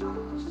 Life.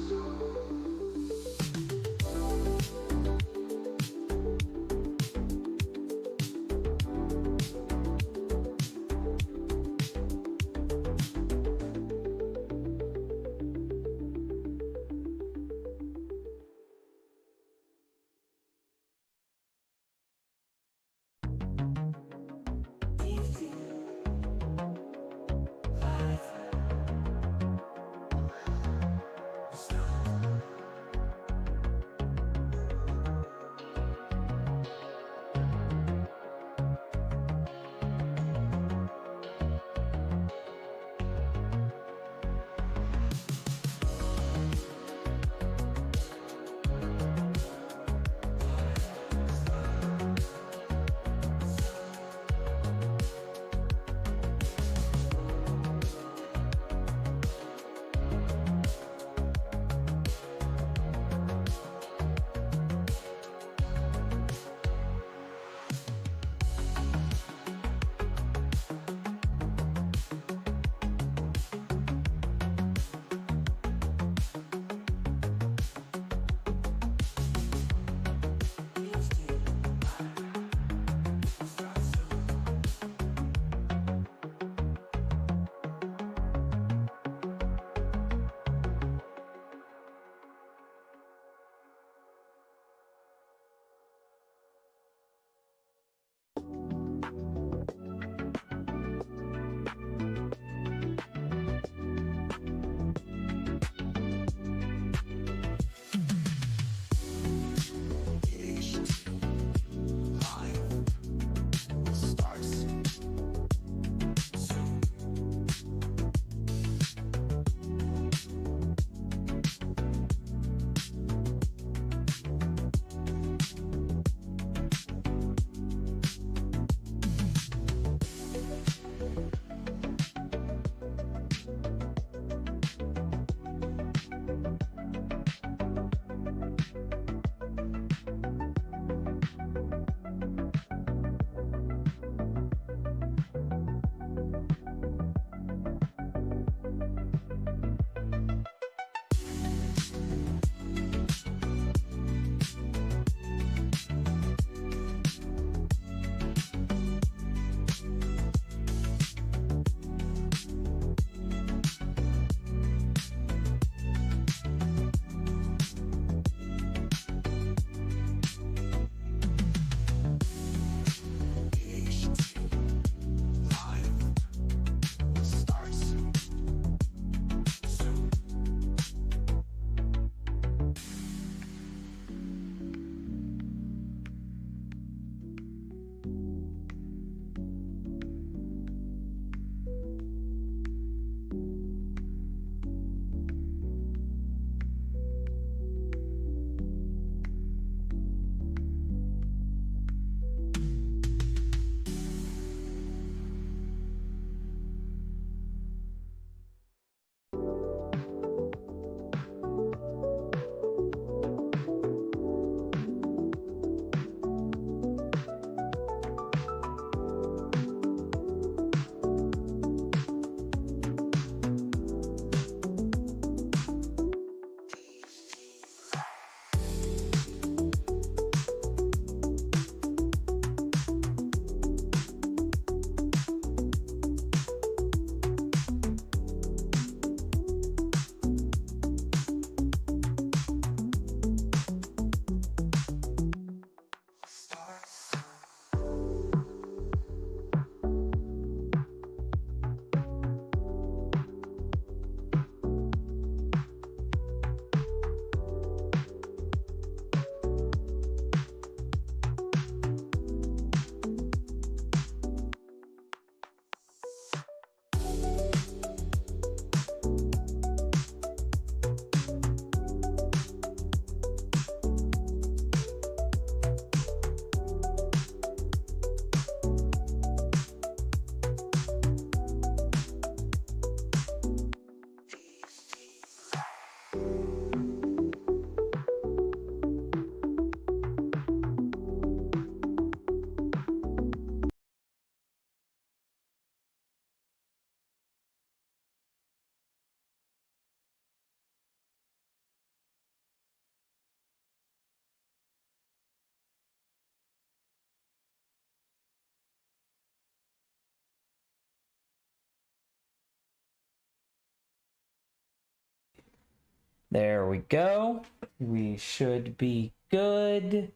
There we go. We should be good.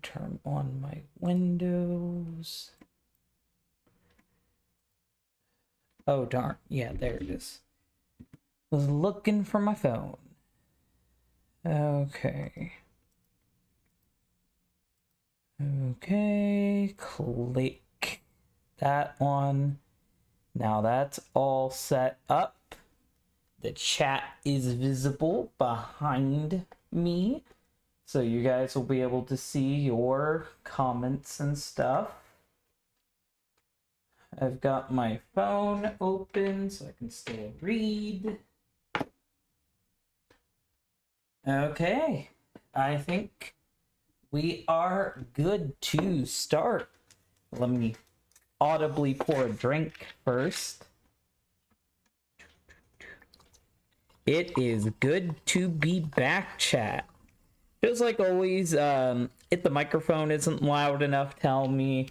Turn on my windows. Oh, darn. Yeah, there it is. Was looking for my phone. Okay. Okay, click that one. Now that's all set up. The chat is visible behind me, so you guys will be able to see your comments and stuff. I've got my phone open so I can still read. Okay, I think we are good to start. Let me audibly pour a drink first. It is good to be back, chat. Feels like always, if the microphone isn't loud enough, tell me.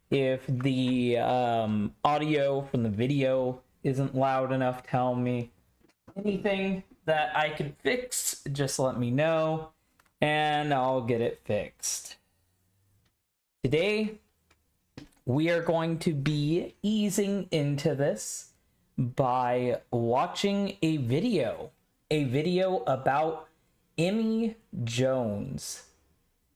If the audio from the video isn't loud enough, tell me. Anything that I can fix, just let me know, and I'll get it fixed. Today, we are going to be easing into this by watching a video about Emmy Jones.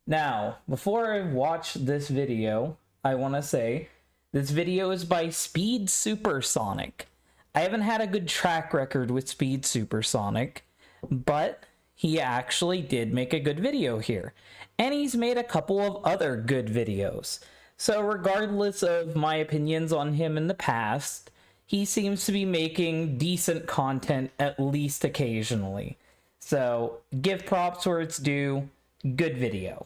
Now, before I watch this video, I want to say this video is by Speed Supersonic. I haven't had a good track record with Speed Supersonic, but he actually did make a good video here. And he's made a couple of other good videos. So regardless of my opinions on him in the past, he seems to be making decent content at least occasionally. So give props where it's due. Good video.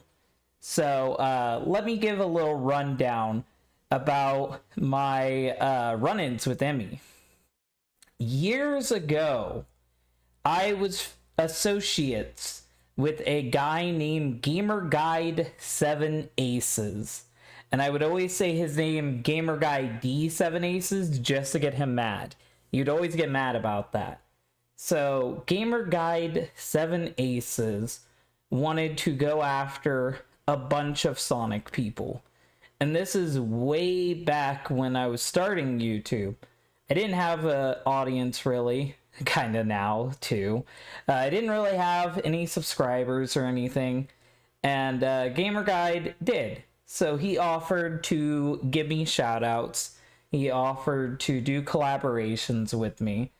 So let me give a little rundown about my run-ins with Emmy. Years ago, I was associates with a guy named GamerGuide7Aces. And I would always say his name GamerGuide7Aces just to get him mad. You'd always get mad about that. So GamerGuide7Aces wanted to go after a bunch of Sonic people. And this is way back when I was starting YouTube. I didn't have an audience really, kind of now too. I didn't really have any subscribers or anything. And GamerGuide did. So he offered to give me shoutouts. He offered to do collaborations with me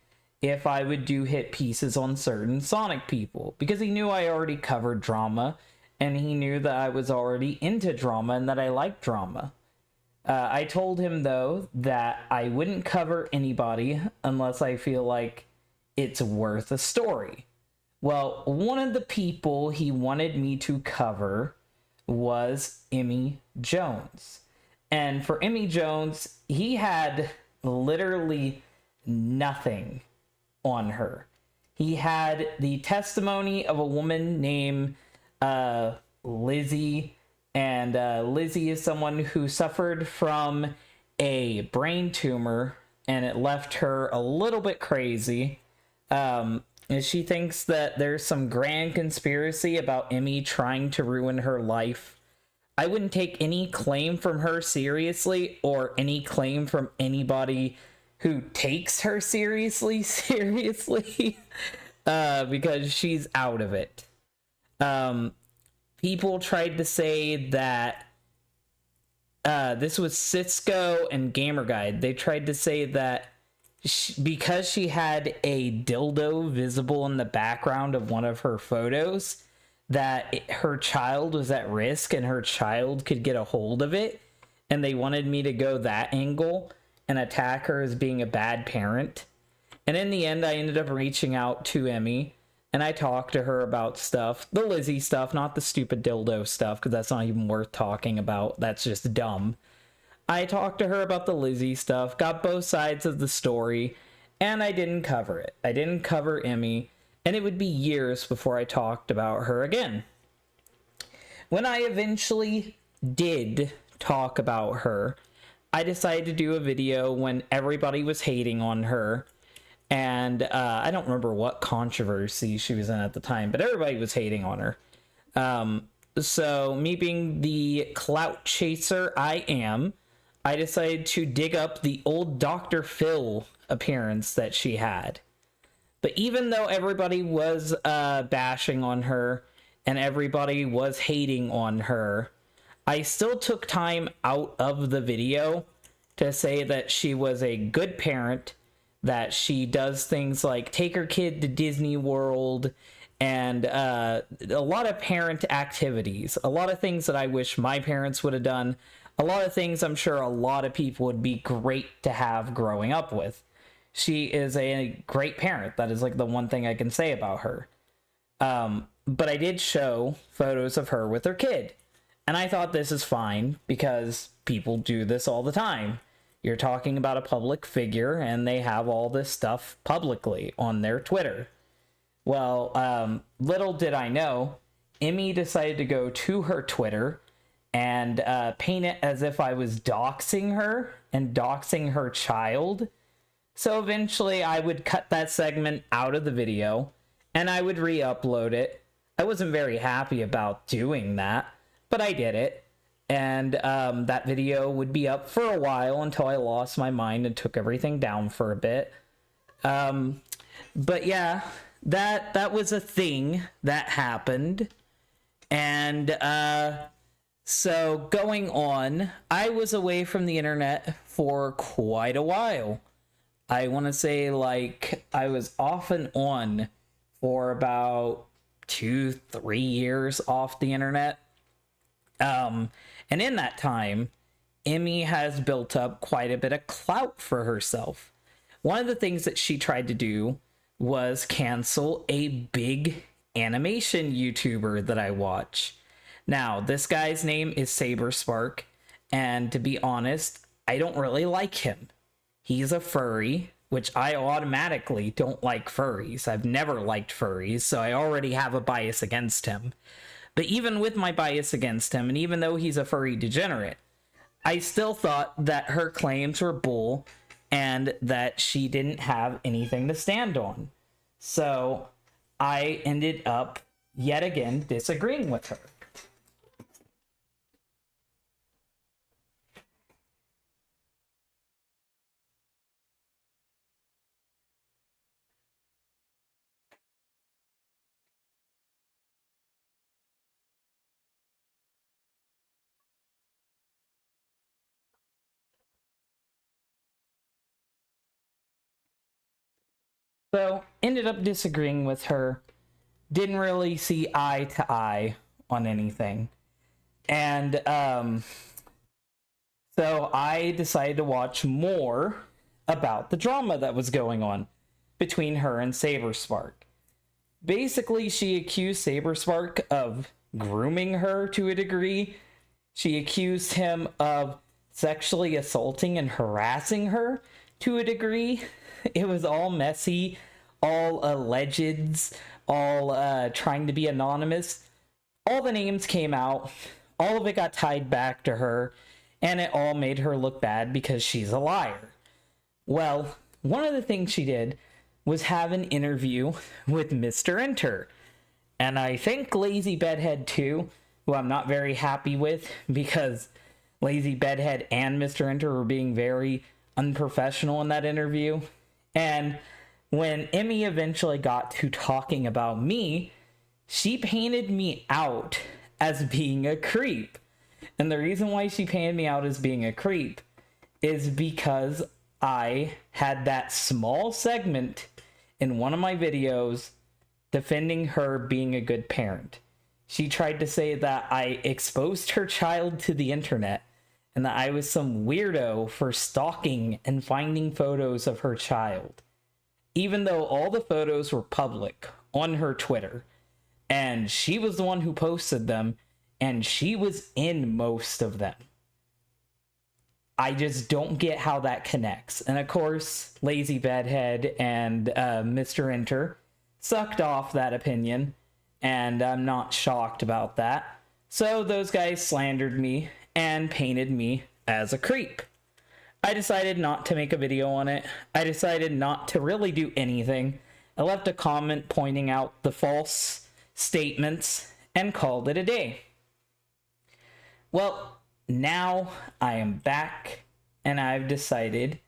if I would do hit pieces on certain Sonic people. Because he knew I already covered drama. And he knew that I was already into drama and that I liked drama. I told him, though, that I wouldn't cover anybody unless I feel like it's worth a story. Well, one of the people he wanted me to cover was Emmy Jones. And for Emmy Jones, he had literally nothing on her. He had the testimony of a woman named Lizzie, and Lizzie is someone who suffered from a brain tumor and it left her a little bit crazy. And she thinks that there's some grand conspiracy about Emmy trying to ruin her life. I wouldn't take any claim from her seriously, or any claim from anybody who takes her seriously, because she's out of it. People tried to say that this was Cisco and GamerGuide. They tried to say that because she had a dildo visible in the background of one of her photos, that her child was at risk and her child could get a hold of it. And they wanted me to go that angle and attack her as being a bad parent. And in the end, I ended up reaching out to Emmy. And I talked to her about stuff, the Lizzie stuff, not the stupid dildo stuff, because that's not even worth talking about. That's just dumb. I talked to her about the Lizzie stuff, got both sides of the story, and I didn't cover it. I didn't cover Emmy, and it would be years before I talked about her again. When I eventually did talk about her, I decided to do a video when everybody was hating on her. And I don't remember what controversy she was in at the time, but everybody was hating on her. So me being the clout chaser I am, I decided to dig up the old Dr. Phil appearance that she had. But even though everybody was bashing on her and everybody was hating on her, I still took time out of the video to say that she was a good parent, that she does things like take her kid to Disney World, and a lot of parent activities, a lot of things that I wish my parents would have done, a lot of things I'm sure a lot of people would be great to have growing up with. She is a great parent. That is like the one thing I can say about her. But I did show photos of her with her kid. And I thought this is fine because people do this all the time. You're talking about a public figure and they have all this stuff publicly on their Twitter. Well, little did I know, Emmy decided to go to her Twitter and paint it as if I was doxing her and doxing her child. So eventually I would cut that segment out of the video and I would re-upload it. I wasn't very happy about doing that, but I did it. And that video would be up for a while until I lost my mind and took everything down for a bit. But yeah, that was a thing that happened. And so going on, I was away from the internet for quite a while. I want to say like I was off and on for about 2-3 years off the internet. And in that time, Emmy has built up quite a bit of clout for herself. One of the things that she tried to do was cancel a big animation YouTuber that I watch. Now, this guy's name is Saberspark, and to be honest, I don't really like him. He's a furry, which I automatically don't like furries. I've never liked furries, so I already have a bias against him. But even with my bias against him, and even though he's a furry degenerate, I still thought that her claims were bull and that she didn't have anything to stand on. So I ended up yet again disagreeing with her. So ended up disagreeing with her. Didn't really see eye to eye on anything. And so I decided to watch more about the drama that was going on between her and Saberspark. Basically, she accused Saberspark of grooming her to a degree. She accused him of sexually assaulting and harassing her to a degree. It was all messy, all allegeds, all trying to be anonymous. All the names came out, all of it got tied back to her, and it all made her look bad because she's a liar. Well, one of the things she did was have an interview with Mr. Enter, and I think Lazy Bedhead too, who I'm not very happy with because Lazy Bedhead and Mr. Enter were being very unprofessional in that interview. And when Emmy eventually got to talking about me, she painted me out as being a creep. And the reason why she painted me out as being a creep is because I had that small segment in one of my videos defending her being a good parent. She tried to say that I exposed her child to the internet and that I was some weirdo for stalking and finding photos of her child. Even though all the photos were public on her Twitter, and she was the one who posted them, and she was in most of them. I just don't get how that connects. And of course, Lazy Bedhead and Mr. Enter sucked off that opinion, and I'm not shocked about that. So those guys slandered me and painted me as a creep. I decided not to make a video on it. I decided not to really do anything. I left a comment pointing out the false statements and called it a day. Well, now I am back and I've decided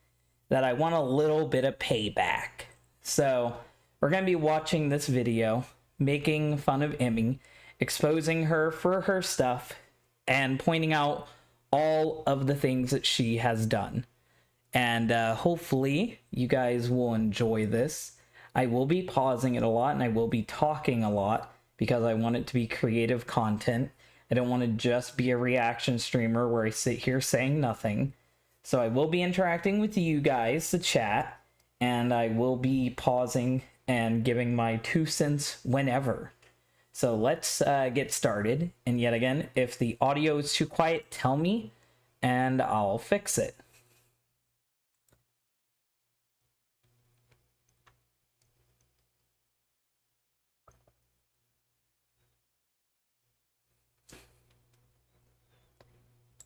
that I want a little bit of payback. So we're going to be watching this video, making fun of Emmy, exposing her for her stuff, and pointing out all of the things that she has done. And hopefully you guys will enjoy this. I will be pausing it a lot and I will be talking a lot because I want it to be creative content. I don't want to just be a reaction streamer where I sit here saying nothing. So I will be interacting with you guys, the chat, and I will be pausing and giving my 2 cents whenever. So let's get started. And yet again, if the audio is too quiet, tell me and I'll fix it.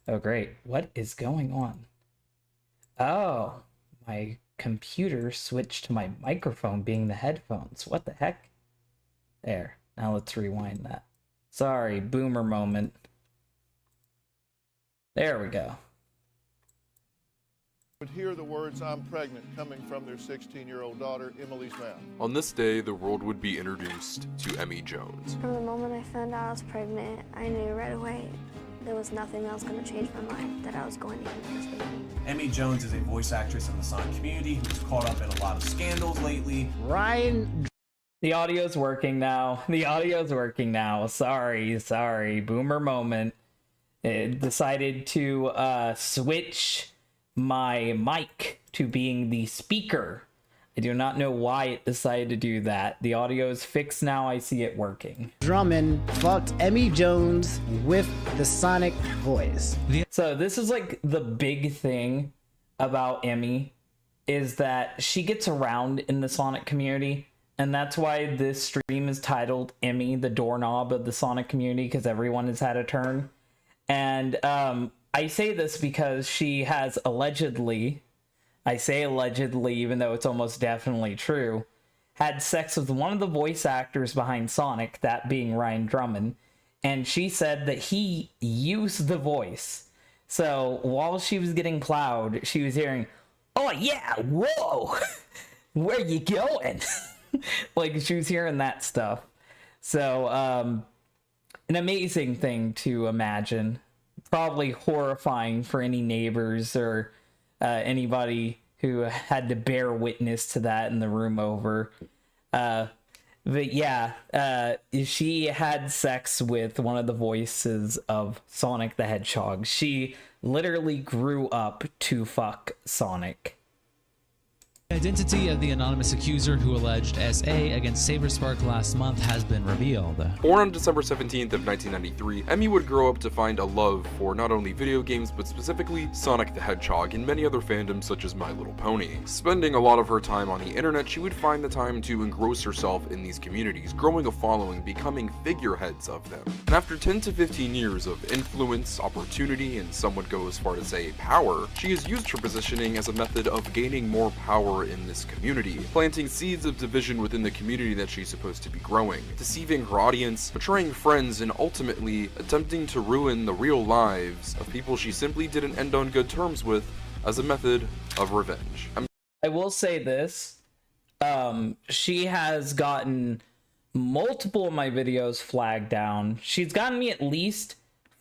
Oh, great. What is going on? Oh, my computer switched to my microphone being the headphones. What the heck? There. Now let's rewind that. Sorry, boomer moment. There we go. Would hear the words "I'm pregnant" coming from their 16-year-old daughter, Emily's mouth. On this day, the world would be introduced to Emmy Jones. From the moment I found out I was pregnant, I knew right away there was nothing that was going to change my mind, that I was going to get this baby. Emmy Jones is a voice actress in the Sonic community who's caught up in a lot of scandals lately. The audio's working now. The audio's working now. Sorry. Boomer moment. It decided to switch my mic to being the speaker. I do not know why it decided to do that. The audio is fixed now. I see it working. Drummond fucked Emmy Jones with the Sonic voice. So this is like the big thing about Emmy, is that she gets around in the Sonic community. And that's why this stream is titled Emmy, the doorknob of the Sonic community, because everyone has had a turn. And I say this because she has allegedly, I say allegedly even though it's almost definitely true, had sex with one of the voice actors behind Sonic, that being Ryan Drummond. And she said that he used the voice. So while she was getting plowed, she was hearing, "Oh yeah, whoa, where you going?" Like, she was hearing that stuff. So, an amazing thing to imagine. Probably horrifying for any neighbors or anybody who had to bear witness to that in the room over. But yeah, she had sex with one of the voices of Sonic the Hedgehog. She literally grew up to fuck Sonic. The identity of the anonymous accuser who alleged SA against Saberspark last month has been revealed. Born on December 17th of 1993, Emmy would grow up to find a love for not only video games, but specifically Sonic the Hedgehog and many other fandoms such as My Little Pony. Spending a lot of her time on the internet, she would find the time to engross herself in these communities, growing a following, becoming figureheads of them. And after 10 to 15 years of influence, opportunity, and some would go as far to say power, she has used her positioning as a method of gaining more power in this community, planting seeds of division within the community that she's supposed to be growing, deceiving her audience, betraying friends, and ultimately attempting to ruin the real lives of people she simply didn't end on good terms with as a method of revenge. I will say this, she has gotten multiple of my videos flagged down. She's gotten me at least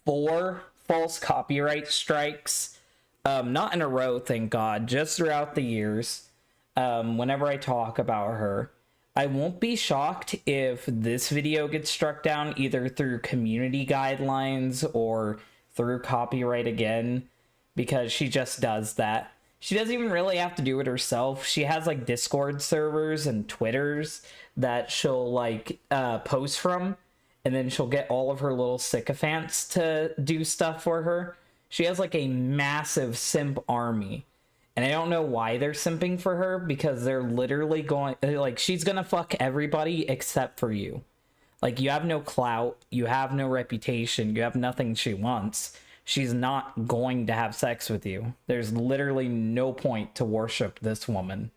4 false copyright strikes, not in a row, thank God, just throughout the years. Whenever I talk about her, I won't be shocked if this video gets struck down either through community guidelines or through copyright again, because she just does that. She doesn't even really have to do it herself. She has like Discord servers and Twitters that she'll like post from, and then she'll get all of her little sycophants to do stuff for her. She has like a massive simp army. And I don't know why they're simping for her, because they're literally going, like, she's gonna fuck everybody except for you. Like, you have no clout, you have no reputation, you have nothing she wants. she's not going to have sex with you. There's literally no point to worship this woman.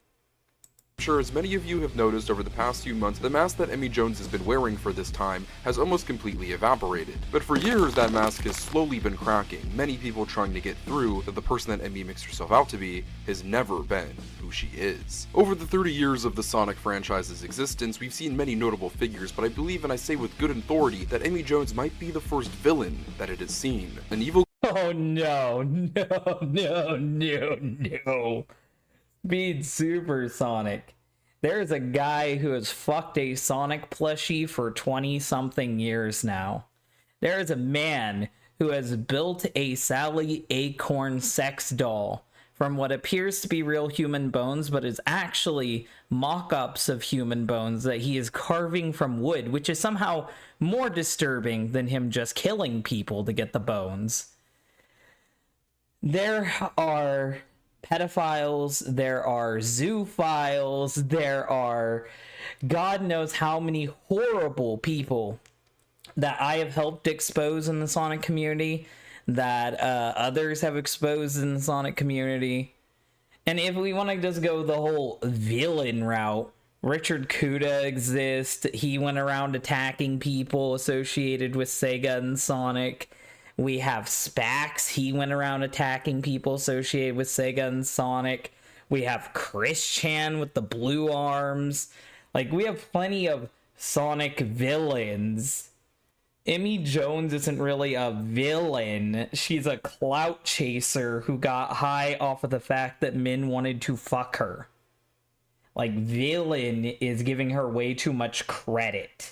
I'm sure as many of you have noticed over the past few months, the mask that Emmy Jones has been wearing for this time has almost completely evaporated. But for years, that mask has slowly been cracking, many people trying to get through that the person that Emmy makes herself out to be has never been who she is. Over the 30 years of the Sonic franchise's existence, we've seen many notable figures, but I believe, and I say with good authority, that Emmy Jones might be the first villain that it has seen. An evil Oh no, no, no, no, no. Speed Supersonic. There's a guy who has fucked a Sonic plushie for 20-something years now. There is a man who has built a Sally Acorn sex doll from what appears to be real human bones, but is actually mock-ups of human bones that he is carving from wood, which is somehow more disturbing than him just killing people to get the bones. There are pedophiles, there are zoophiles, there are God knows how many horrible people that I have helped expose in the Sonic community, that others have exposed in the Sonic community. And if we want to just go the whole villain route, Richard Kuda exists. He went around attacking people associated with Sega and Sonic. We have Spax. He went around attacking people associated with Sega and Sonic. We have Chris Chan with the blue arms. Like, we have plenty of Sonic villains. Emmy Jones isn't really a villain. She's a clout chaser who got high off of the fact that men wanted to fuck her. Like, villain is giving her way too much credit.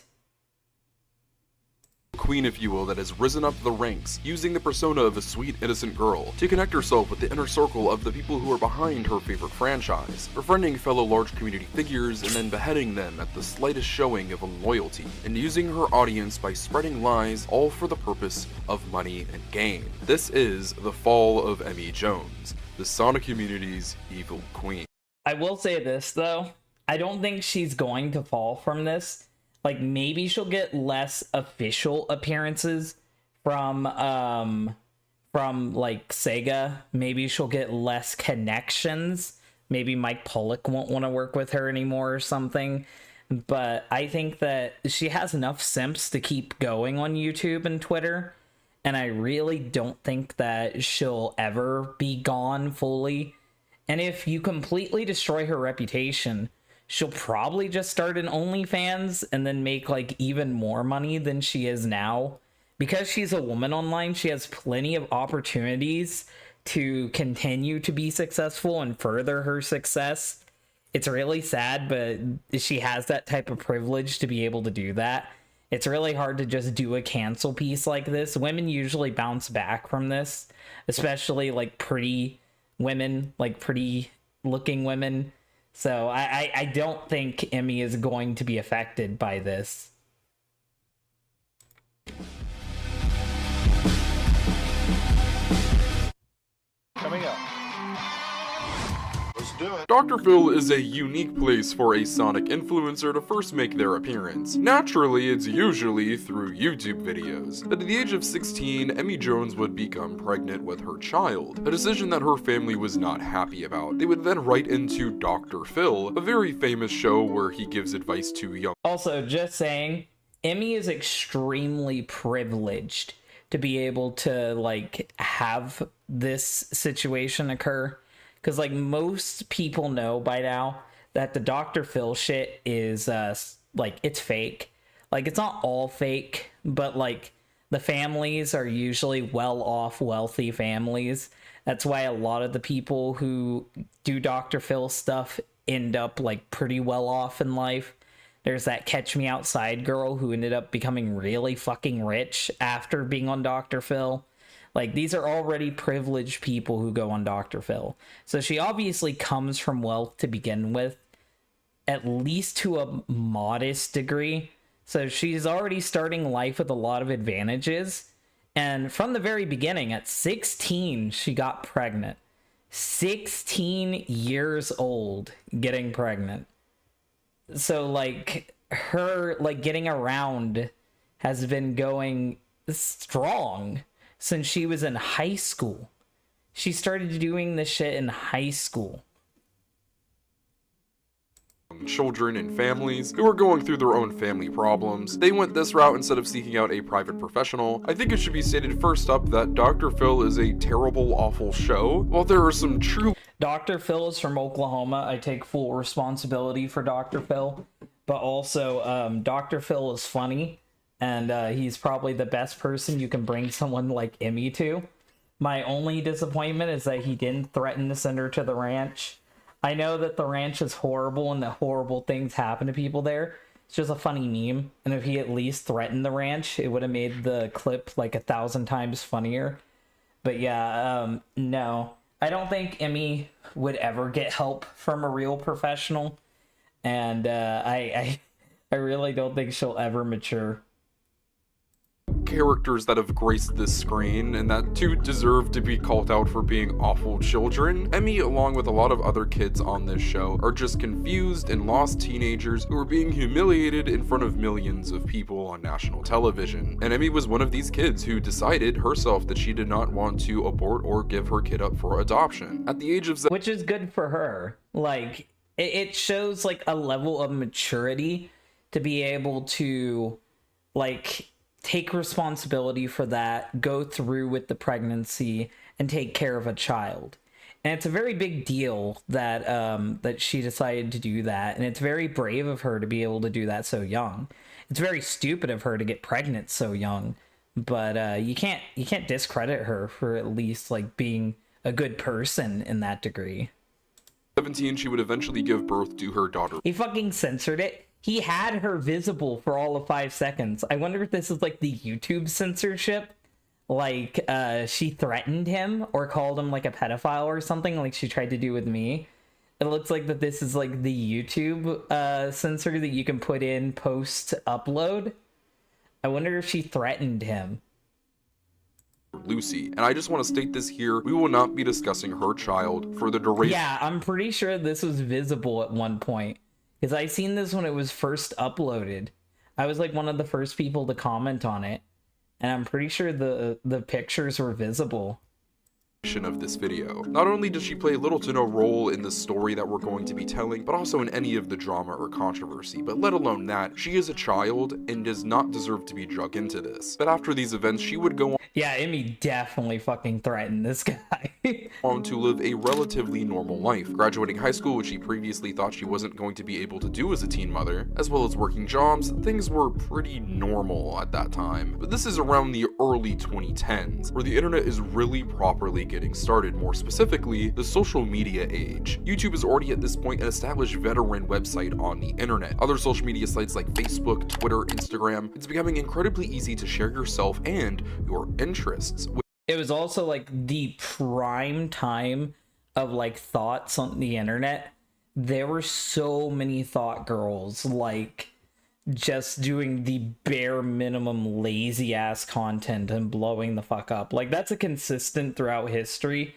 Queen, if you will, that has risen up the ranks, using the persona of a sweet, innocent girl to connect herself with the inner circle of the people who are behind her favorite franchise, befriending fellow large community figures and then beheading them at the slightest showing of unloyalty, and using her audience by spreading lies, all for the purpose of money and gain. This is the fall of Emmy Jones, the Sonic community's evil queen. I will say this, though. I don't think she's going to fall from this. Like, maybe she'll get less official appearances from like, Sega. Maybe she'll get less connections. Maybe Mike Pollock won't want to work with her anymore or something. But I think that she has enough simps to keep going on YouTube and Twitter. And I really don't think that she'll ever be gone fully. And if you completely destroy her reputation, she'll probably just start an OnlyFans and then make, like, even more money than she is now. Because she's a woman online, she has plenty of opportunities to continue to be successful and further her success. It's really sad, but she has that type of privilege to be able to do that. It's really hard to just do a cancel piece like this. Women usually bounce back from this, especially, like, pretty women, like, pretty looking women. So I don't think Emmy is going to be affected by this. Coming up. Let's do it. Dr. Phil is a unique place for a Sonic influencer to first make their appearance. Naturally, it's usually through YouTube videos. But at the age of 16, Emmy Jones would become pregnant with her child, a decision that her family was not happy about. They would then write into Dr. Phil, a very famous show where he gives advice to young. Also, just saying, Emmy is extremely privileged to be able to, like, have this situation occur. Because, like, most people know by now that the Dr. Phil shit is, like, it's fake. Like, it's not all fake, but, like, the families are usually well-off, wealthy families. That's why a lot of the people who do Dr. Phil stuff end up, like, pretty well-off in life. There's that Catch Me Outside girl who ended up becoming really fucking rich after being on Dr. Phil. Like, these are already privileged people who go on Dr. Phil. So she obviously comes from wealth to begin with, at least to a modest degree. So she's already starting life with a lot of advantages. And from the very beginning, at 16, she got pregnant. 16 years old, getting pregnant. So, like, her, like, getting around has been going strong. since she was in high school. She started doing this shit in high school. Children and families who are going through their own family problems. They went this route instead of seeking out a private professional. I think it should be stated first up that Dr. Phil is a terrible, awful show. While there are some true Dr. Phil is from Oklahoma. I take full responsibility for Dr. Phil. But also, Dr. Phil is funny. And he's probably the best person you can bring someone like Emmy to. My only disappointment is that he didn't threaten to send her to the ranch. I know that the ranch is horrible and that horrible things happen to people there. It's just a funny meme. And if he at least threatened the ranch, it would have made the clip like 1,000 times funnier. But yeah, no. I don't think Emmy would ever get help from a real professional. And I really don't think she'll ever mature. Characters that have graced this screen and that too deserve to be called out for being awful children. Emmy, along with a lot of other kids on this show, are just confused and lost teenagers who are being humiliated in front of millions of people on national television. And Emmy was one of these kids who decided herself that she did not want to abort or give her kid up for adoption. At the age of which is good for her. Like, it shows like a level of maturity to be able to like take responsibility for that, go through with the pregnancy, and take care of a child. And it's a very big deal that that she decided to do that, and it's very brave of her to be able to do that so young. It's very stupid of her to get pregnant so young, but you can't discredit her for at least like being a good person in that degree. 17, she would eventually give birth to her daughter. He fucking censored it. He had her visible for all of 5 seconds. I wonder if this is like the YouTube censorship. Like, she threatened him or called him like a pedophile or something like she tried to do with me. It looks like that this is like the YouTube censor that you can put in post-upload. I wonder if she threatened him. Lucy, and I just want to state this here, we will not be discussing her child for the duration. Yeah, I'm pretty sure this was visible at one point. Because I seen this when it was first uploaded. I was like one of the first people to comment on it. And I'm pretty sure the pictures were visible. Of this video. Not only does she play little to no role in the story that we're going to be telling, but also in any of the drama or controversy, but let alone that, she is a child and does not deserve to be drug into this. But after these events, she would go on Yeah, Emmy definitely fucking threatened this guy. on to live a relatively normal life, graduating high school, which she previously thought she wasn't going to be able to do as a teen mother, as well as working jobs. Things were pretty normal at that time. But this is around the early 2010s, where the internet is really properly getting started, more specifically, the social media age. YouTube is already at this point an established veteran website on the internet. Other social media sites like Facebook, Twitter, Instagram, it's becoming incredibly easy to share yourself and your interests. It was also like the prime time of like thoughts on the internet. There were so many thought girls like just doing the bare minimum lazy ass content and blowing the fuck up. Like, that's a consistent throughout history,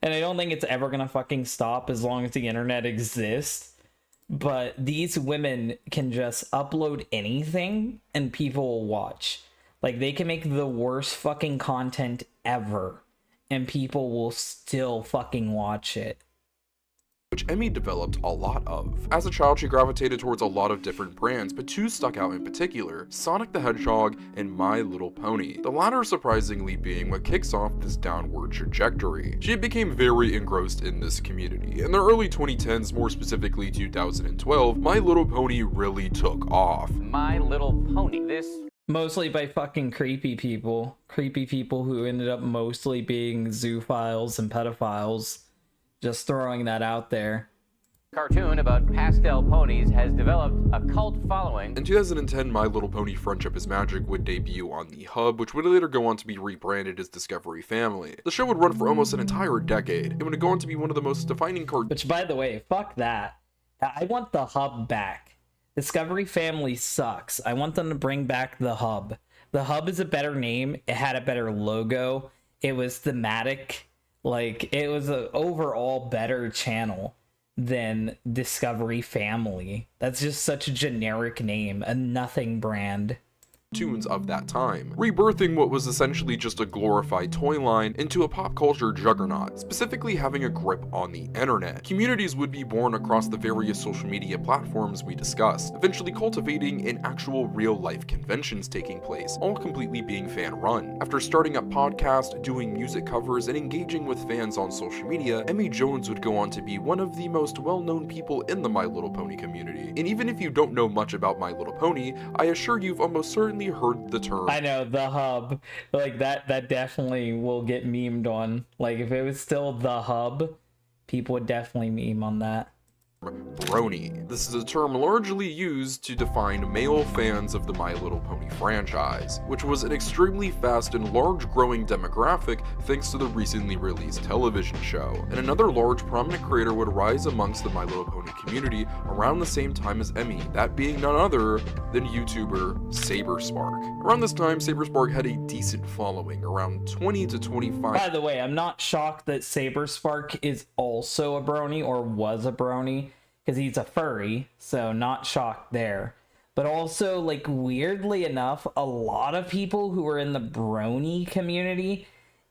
and I don't think it's ever gonna fucking stop as long as the internet exists. But these women can just upload anything and people will watch. Like, they can make the worst fucking content ever and people will still fucking watch it. Which Emmy developed a lot of. As a child, she gravitated towards a lot of different brands, but two stuck out in particular, Sonic the Hedgehog and My Little Pony, the latter surprisingly being what kicks off this downward trajectory. She became very engrossed in this community. In the early 2010s, more specifically 2012, My Little Pony really took off. My Little Pony, this Mostly by fucking creepy people. Creepy people who ended up mostly being zoophiles and pedophiles. Just throwing that out there. cartoon about pastel ponies has developed a cult following. In 2010, My Little Pony Friendship is Magic would debut on the Hub, which would later go on to be rebranded as Discovery Family. The show would run for almost an entire decade, and would go on to be one of the most defining cartoons. Which, by the way, fuck that. I want the Hub back. Discovery Family sucks. I want them to bring back the Hub. The Hub is a better name. It had a better logo. It was thematic. Like, it was an overall better channel than Discovery Family. That's just such a generic name, a nothing brand. cartoons of that time, rebirthing what was essentially just a glorified toy line into a pop culture juggernaut, specifically having a grip on the internet. Communities would be born across the various social media platforms we discussed, eventually cultivating in actual real-life conventions taking place, all completely being fan-run. After starting up podcasts, doing music covers, and engaging with fans on social media, Emmy Jones would go on to be one of the most well-known people in the My Little Pony community. And even if you don't know much about My Little Pony, I assure you've almost certainly heard the term. I know, the hub. Like, that definitely will get memed on. Like, if it was still the hub, people would definitely meme on that. Brony. This is a term largely used to define male fans of the My Little Pony franchise, which was an extremely fast and large growing demographic thanks to the recently released television show. And another large prominent creator would rise amongst the My Little Pony community around the same time as Emmy, that being none other than YouTuber SaberSpark. Around this time, SaberSpark had a decent following, around 20 to 25. By the way, I'm not shocked that SaberSpark is also a brony, or was a brony, because he's a furry, so not shocked there. But also, like, weirdly enough, a lot of people who were in the brony community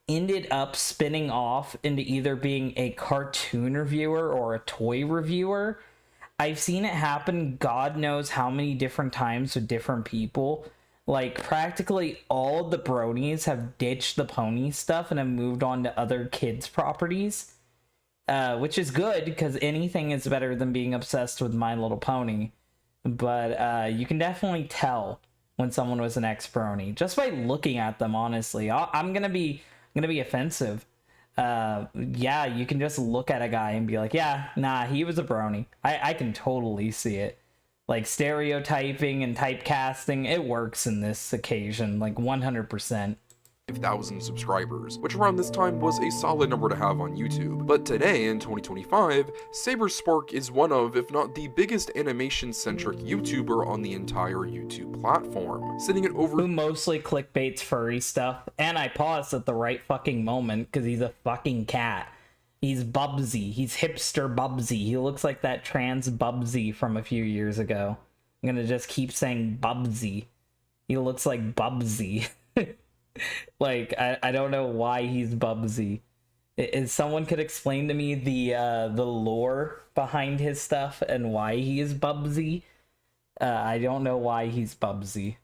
ended up spinning off into either being a cartoon reviewer or a toy reviewer. I've seen it happen God knows how many different times with different people. Like, practically all of the bronies have ditched the pony stuff and have moved on to other kids' properties. Which is good, because anything is better than being obsessed with My Little Pony. But you can definitely tell when someone was an ex-brony just by looking at them. Honestly, I'm gonna be offensive. Yeah, you can just look at a guy and be like, yeah, nah, he was a brony. I can totally see it. Like, stereotyping and typecasting, it works in this occasion, like 100%. 5,000 subscribers, which around this time was a solid number to have on YouTube. But today, in 2025, SaberSpark is one of, if not the biggest animation-centric YouTuber on the entire YouTube platform, sitting at over— who mostly clickbaits furry stuff, and I paused at the right fucking moment, because he's a fucking cat. He's Bubsy. He's hipster Bubsy. He looks like that trans Bubsy from a few years ago. I'm gonna just keep saying Bubsy. He looks like Bubsy. Like, I don't know why he's Bubsy. If someone could explain to me the lore behind his stuff and why he is Bubsy, I don't know why he's Bubsy.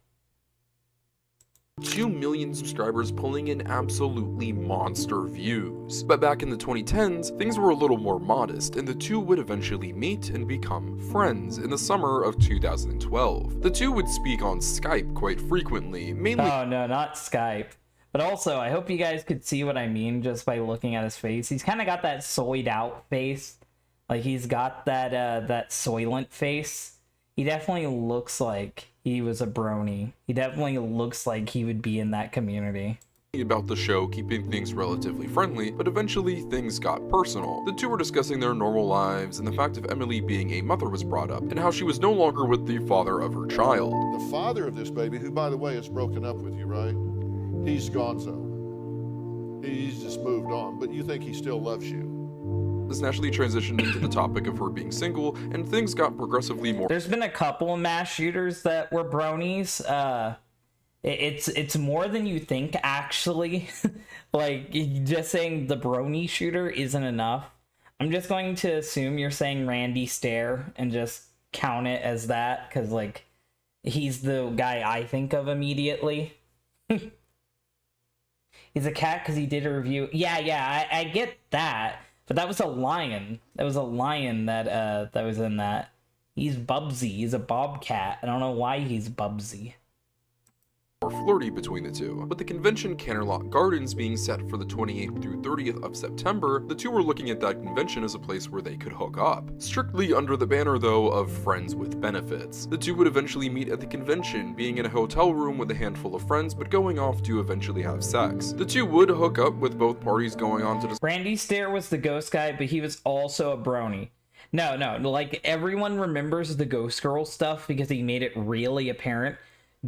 2 million subscribers, pulling in absolutely monster views. But back in the 2010s, things were a little more modest, and the two would eventually meet and become friends in the summer of 2012. The two would speak on Skype quite frequently, mainly— oh no, not Skype. But also, I hope you guys could see what I mean just by looking at his face. He's kind of got that soyed out face. Like, he's got that that soylent face. He definitely looks like he was a brony. He definitely looks like he would be in that community. About the show, keeping things relatively friendly, but eventually things got personal. The two were discussing their normal lives, and the fact of Emily being a mother was brought up, and how she was no longer with the father of her child. The father of this baby, who, by the way, is broken up with you, right? He's gonzo. He's just moved on, but you think he still loves you. This naturally transitioned into the topic of her being single, and things got progressively more— there's been a couple of mass shooters that were bronies. It's more than you think, actually. Like, just saying the brony shooter isn't enough. I'm just going to assume you're saying Randy Stair and just count it as that, because, like, he's the guy I think of immediately. He's a cat because he did a review. Yeah, I get that. But that was a lion. That was a lion that was in that. He's Bubsy. He's a bobcat. I don't know why he's Bubsy. flirty between the two. With the convention Canterlot Gardens being set for the 28th through 30th of September, the two were looking at that convention as a place where they could hook up. Strictly under the banner, though, of friends with benefits. The two would eventually meet at the convention, being in a hotel room with a handful of friends, but going off to eventually have sex. The two would hook up, with both parties going on to Randy Stair was the ghost guy, but he was also a brony. No, like, everyone remembers the Ghost Girl stuff because he made it really apparent.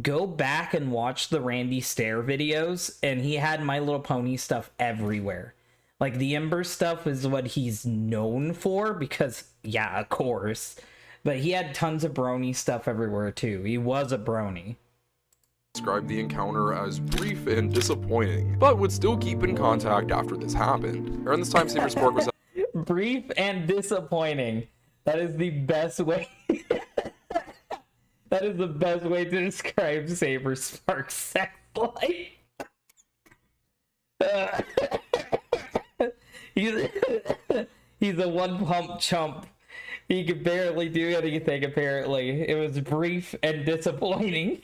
Go back and watch the Randy Stair videos, and he had My Little Pony stuff everywhere. Like, the Ember stuff is what he's known for, because, yeah, of course. But he had tons of brony stuff everywhere, too. He was a brony. described the encounter as brief and disappointing, but would still keep in contact after this happened. Around this time, Saber Spark was Brief and disappointing. That is the best way. That is the best way to describe Saber Spark's sex life. He's a one-pump chump. He could barely do anything, apparently. It was brief and disappointing.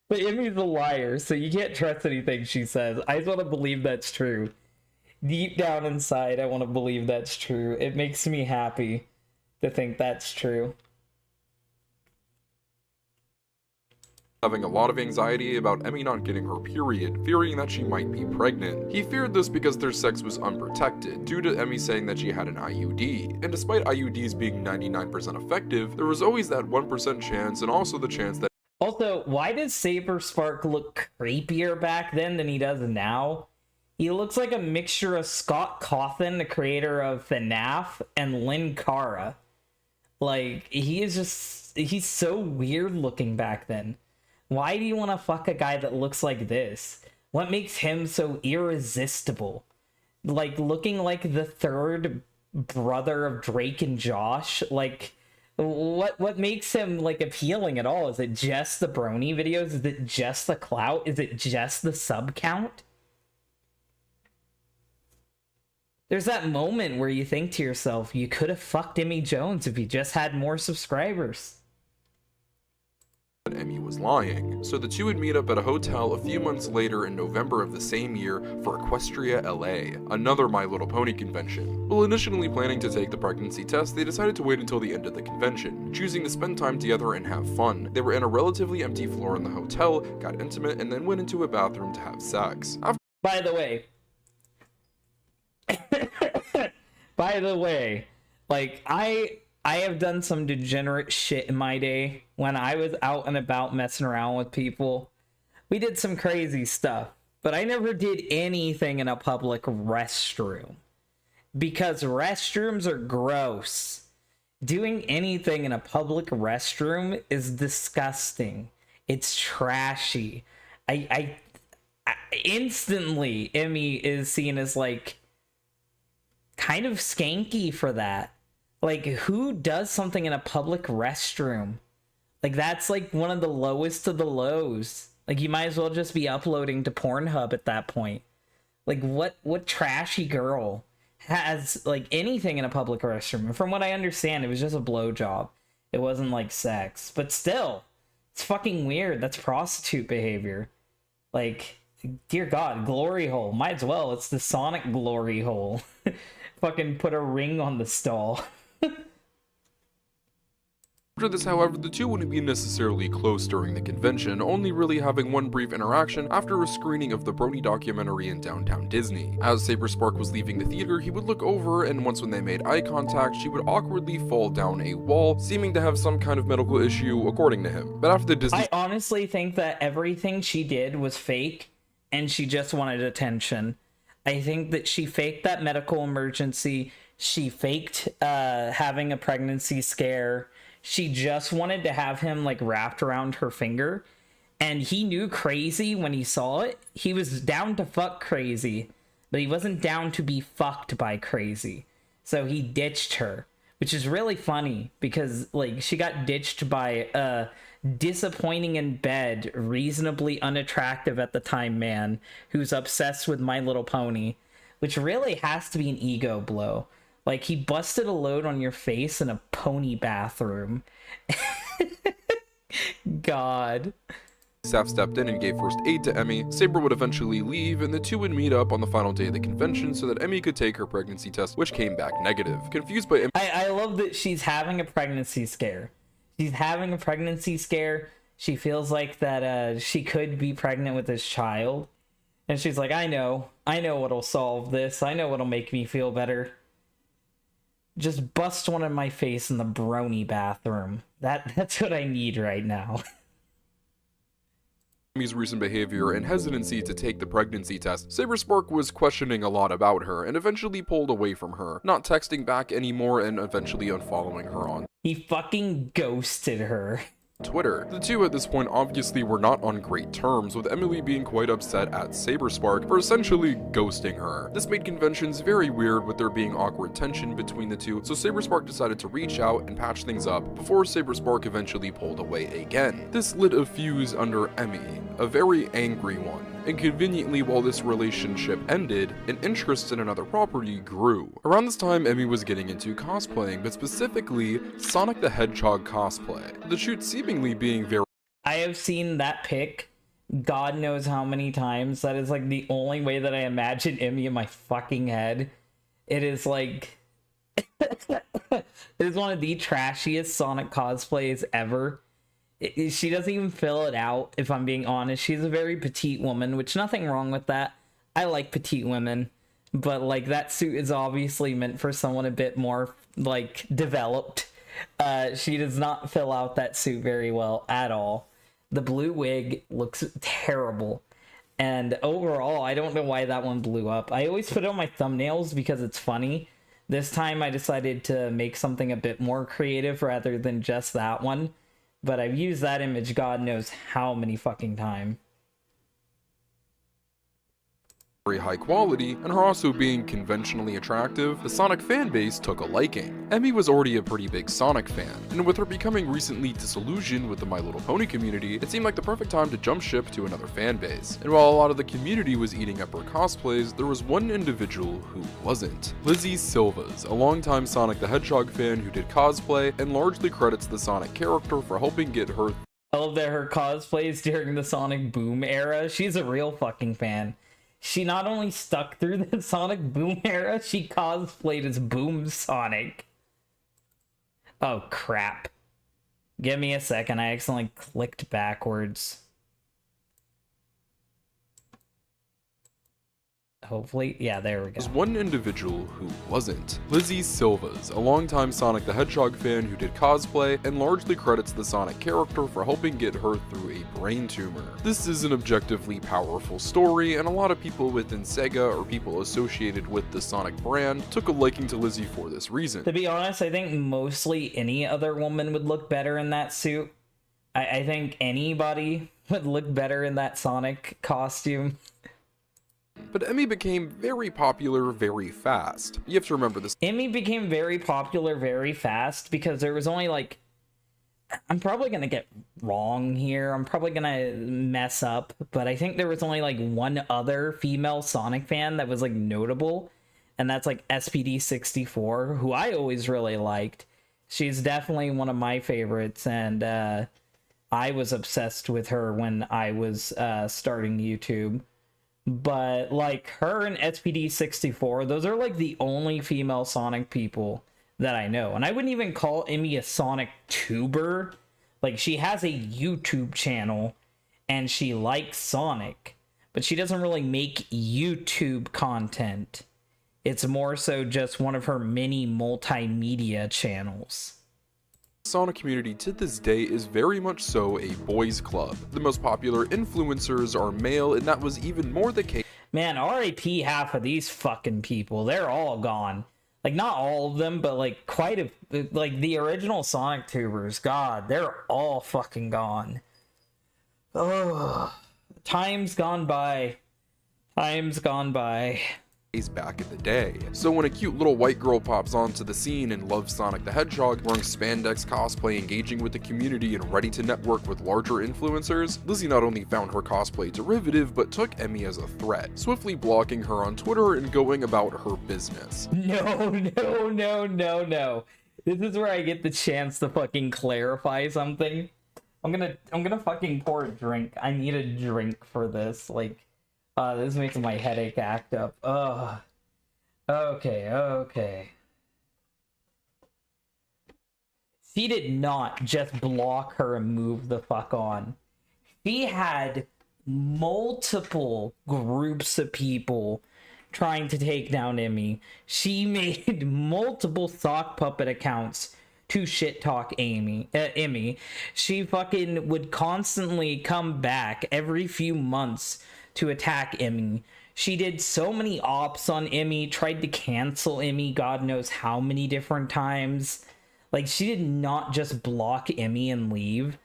But Emmy's a liar, so you can't trust anything she says. I just want to believe that's true. Deep down inside, I want to believe that's true. It makes me happy to think that's true. having a lot of anxiety about Emmy not getting her period, fearing that she might be pregnant. He feared this because their sex was unprotected, due to Emmy saying that she had an IUD, and despite IUDs being 99% effective, there was always that 1% chance and also the chance that Also, why does Saber Spark look creepier back then than he does now? He looks like a mixture of Scott Cawthon, the creator of FNAF, and Lynn Cara. Like, he's so weird looking back then. Why do you want to fuck a guy that looks like this? What makes him so irresistible? Like, looking like the third brother of Drake and Josh? Like, what makes him, like, appealing at all? Is it just the brony videos? Is it just the clout? Is it just the sub count? There's that moment where you think to yourself, you could have fucked Emmy Jones if you just had more subscribers. Emmy was lying, so the two would meet up at a hotel a few months later in November of the same year for Equestria LA, another My Little Pony convention. While initially planning to take the pregnancy test, they decided to wait until the end of the convention, choosing to spend time together and have fun. They were in a relatively empty floor in the hotel, got intimate, and then went into a bathroom to have sex. By the way, like, I have done some degenerate shit in my day. When I was out and about messing around with people, we did some crazy stuff, but I never did anything in a public restroom because restrooms are gross. Doing anything in a public restroom is disgusting. It's trashy. I instantly, Emmy is seen as, like, kind of skanky for that. Like, who does something in a public restroom? Like, that's like one of the lowest of the lows. Like, you might as well just be uploading to Pornhub at that point. Like, what trashy girl has, like, anything in a public restroom? And from what I understand, it was just a blowjob. It wasn't like sex. But still, it's fucking weird. That's prostitute behavior. Like, dear God, glory hole. Might as well. It's the Sonic glory hole. Fucking put a ring on the stall. After this, however, the two wouldn't be necessarily close during the convention, only really having one brief interaction after a screening of the Brony documentary in downtown Disney. As Saber Spark was leaving the theater, he would look over, and once when they made eye contact, she would awkwardly fall down a wall, seeming to have some kind of medical issue, according to him. But after the Disney... I honestly think that everything she did was fake, and she just wanted attention. I think that she faked that medical emergency. She faked having a pregnancy scare. She just wanted to have him, like, wrapped around her finger. And he knew Crazy when he saw it. He was down to fuck Crazy, but he wasn't down to be fucked by Crazy. So he ditched her, which is really funny because, like, she got ditched by a disappointing in bed, reasonably unattractive at the time man who's obsessed with My Little Pony, which really has to be an ego blow. Like, he busted a load on your face in a pony bathroom. God. Staff stepped in and gave first aid to Emmy. Saber would eventually leave, and the two would meet up on the final day of the convention so that Emmy could take her pregnancy test, which came back negative. Confused by Emmy... I love that she's having a pregnancy scare. She's having a pregnancy scare. She feels like that she could be pregnant with this child. And she's like, I know what'll solve this. I know what'll make me feel better. Just bust one in my face in the brony bathroom. That's what I need right now. Emmy's recent behavior and hesitancy to take the pregnancy test, Saber Spark was questioning a lot about her and eventually pulled away from her, not texting back anymore and eventually unfollowing her on. He fucking ghosted her. Twitter. The two at this point obviously were not on great terms, with Emily being quite upset at Saberspark for essentially ghosting her. This made conventions very weird, with there being awkward tension between the two, so Saberspark decided to reach out and patch things up before Saberspark eventually pulled away again. This lit a fuse under Emmy, a very angry one. And conveniently, while this relationship ended, an interest in another property grew. Around this time, Emmy was getting into cosplaying, but specifically Sonic the Hedgehog cosplay. The shoot seemingly being very I have seen that pic God knows how many times. That is like the only way that I imagine Emmy in my fucking head. It is like it is one of the trashiest Sonic cosplays ever. She doesn't even fill it out, if I'm being honest. She's a very petite woman, which nothing wrong with that. I like petite women, but like that suit is obviously meant for someone a bit more like developed. She does not fill out that suit very well at all. The blue wig looks terrible. And overall, I don't know why that one blew up. I always put it on my thumbnails because it's funny. This time I decided to make something a bit more creative rather than just that one. But I've used that image God knows how many fucking times. very high quality, and her also being conventionally attractive, the Sonic fanbase took a liking. Emmy was already a pretty big Sonic fan, and with her becoming recently disillusioned with the My Little Pony community, it seemed like the perfect time to jump ship to another fanbase. And while a lot of the community was eating up her cosplays, there was one individual who wasn't. Lizzie Silvas, a longtime Sonic the Hedgehog fan who did cosplay, and largely credits the Sonic character for helping get her I love that her cosplays during the Sonic Boom era. She's a real fucking fan. She not only stuck through the Sonic Boom era, she cosplayed as Boom Sonic. Oh, crap. Give me a second. I accidentally clicked backwards. Hopefully, yeah, there we go. was one individual who wasn't. Lizzie Silvas, a longtime Sonic the Hedgehog fan who did cosplay and largely credits the Sonic character for helping get her through a brain tumor. This is an objectively powerful story, and a lot of people within Sega or people associated with the Sonic brand took a liking to Lizzie for this reason. To be honest, I think mostly any other woman would look better in that suit. I think anybody would look better in that Sonic costume. But Emmy became very popular very fast. You have to remember this. Emmy became very popular very fast because there was only like, I'm probably going to get wrong here. I'm probably going to mess up, but I think there was only like one other female Sonic fan that was like notable. And that's like SPD64, who I always really liked. She's definitely one of my favorites. And I was obsessed with her when I was starting YouTube. But like her and SPD64, those are like the only female Sonic people that I know. And I wouldn't even call Emmy a Sonic tuber. Like, she has a YouTube channel and she likes Sonic, but she doesn't really make YouTube content. It's more so just one of her many multimedia channels. Sonic community to this day is very much so a boys club. The most popular influencers are male, and that was even more the case. Man, RIP half of these fucking people. They're all gone. Like, not all of them, but like quite a, like the original Sonic tubers. God, they're all fucking gone. Oh, time's gone by. Time's gone by. Back in the day. So when a cute little white girl pops onto the scene and loves Sonic the Hedgehog, wearing spandex cosplay, engaging with the community, and ready to network with larger influencers, Lizzie not only found her cosplay derivative, but took Emmy as a threat, swiftly blocking her on Twitter and going about her business. No. This is where I get the chance to fucking clarify something. I'm gonna fucking pour a drink. I need a drink for this. Like, this makes my headache act up. Ugh. Okay. She did not just block her and move the fuck on. She had multiple groups of people trying to take down Emmy. She made multiple sock puppet accounts to shit talk Emmy. She fucking would constantly come back every few months to attack Emmy. She did so many ops on Emmy, tried to cancel Emmy God knows how many different times. Like, she did not just block Emmy and leave.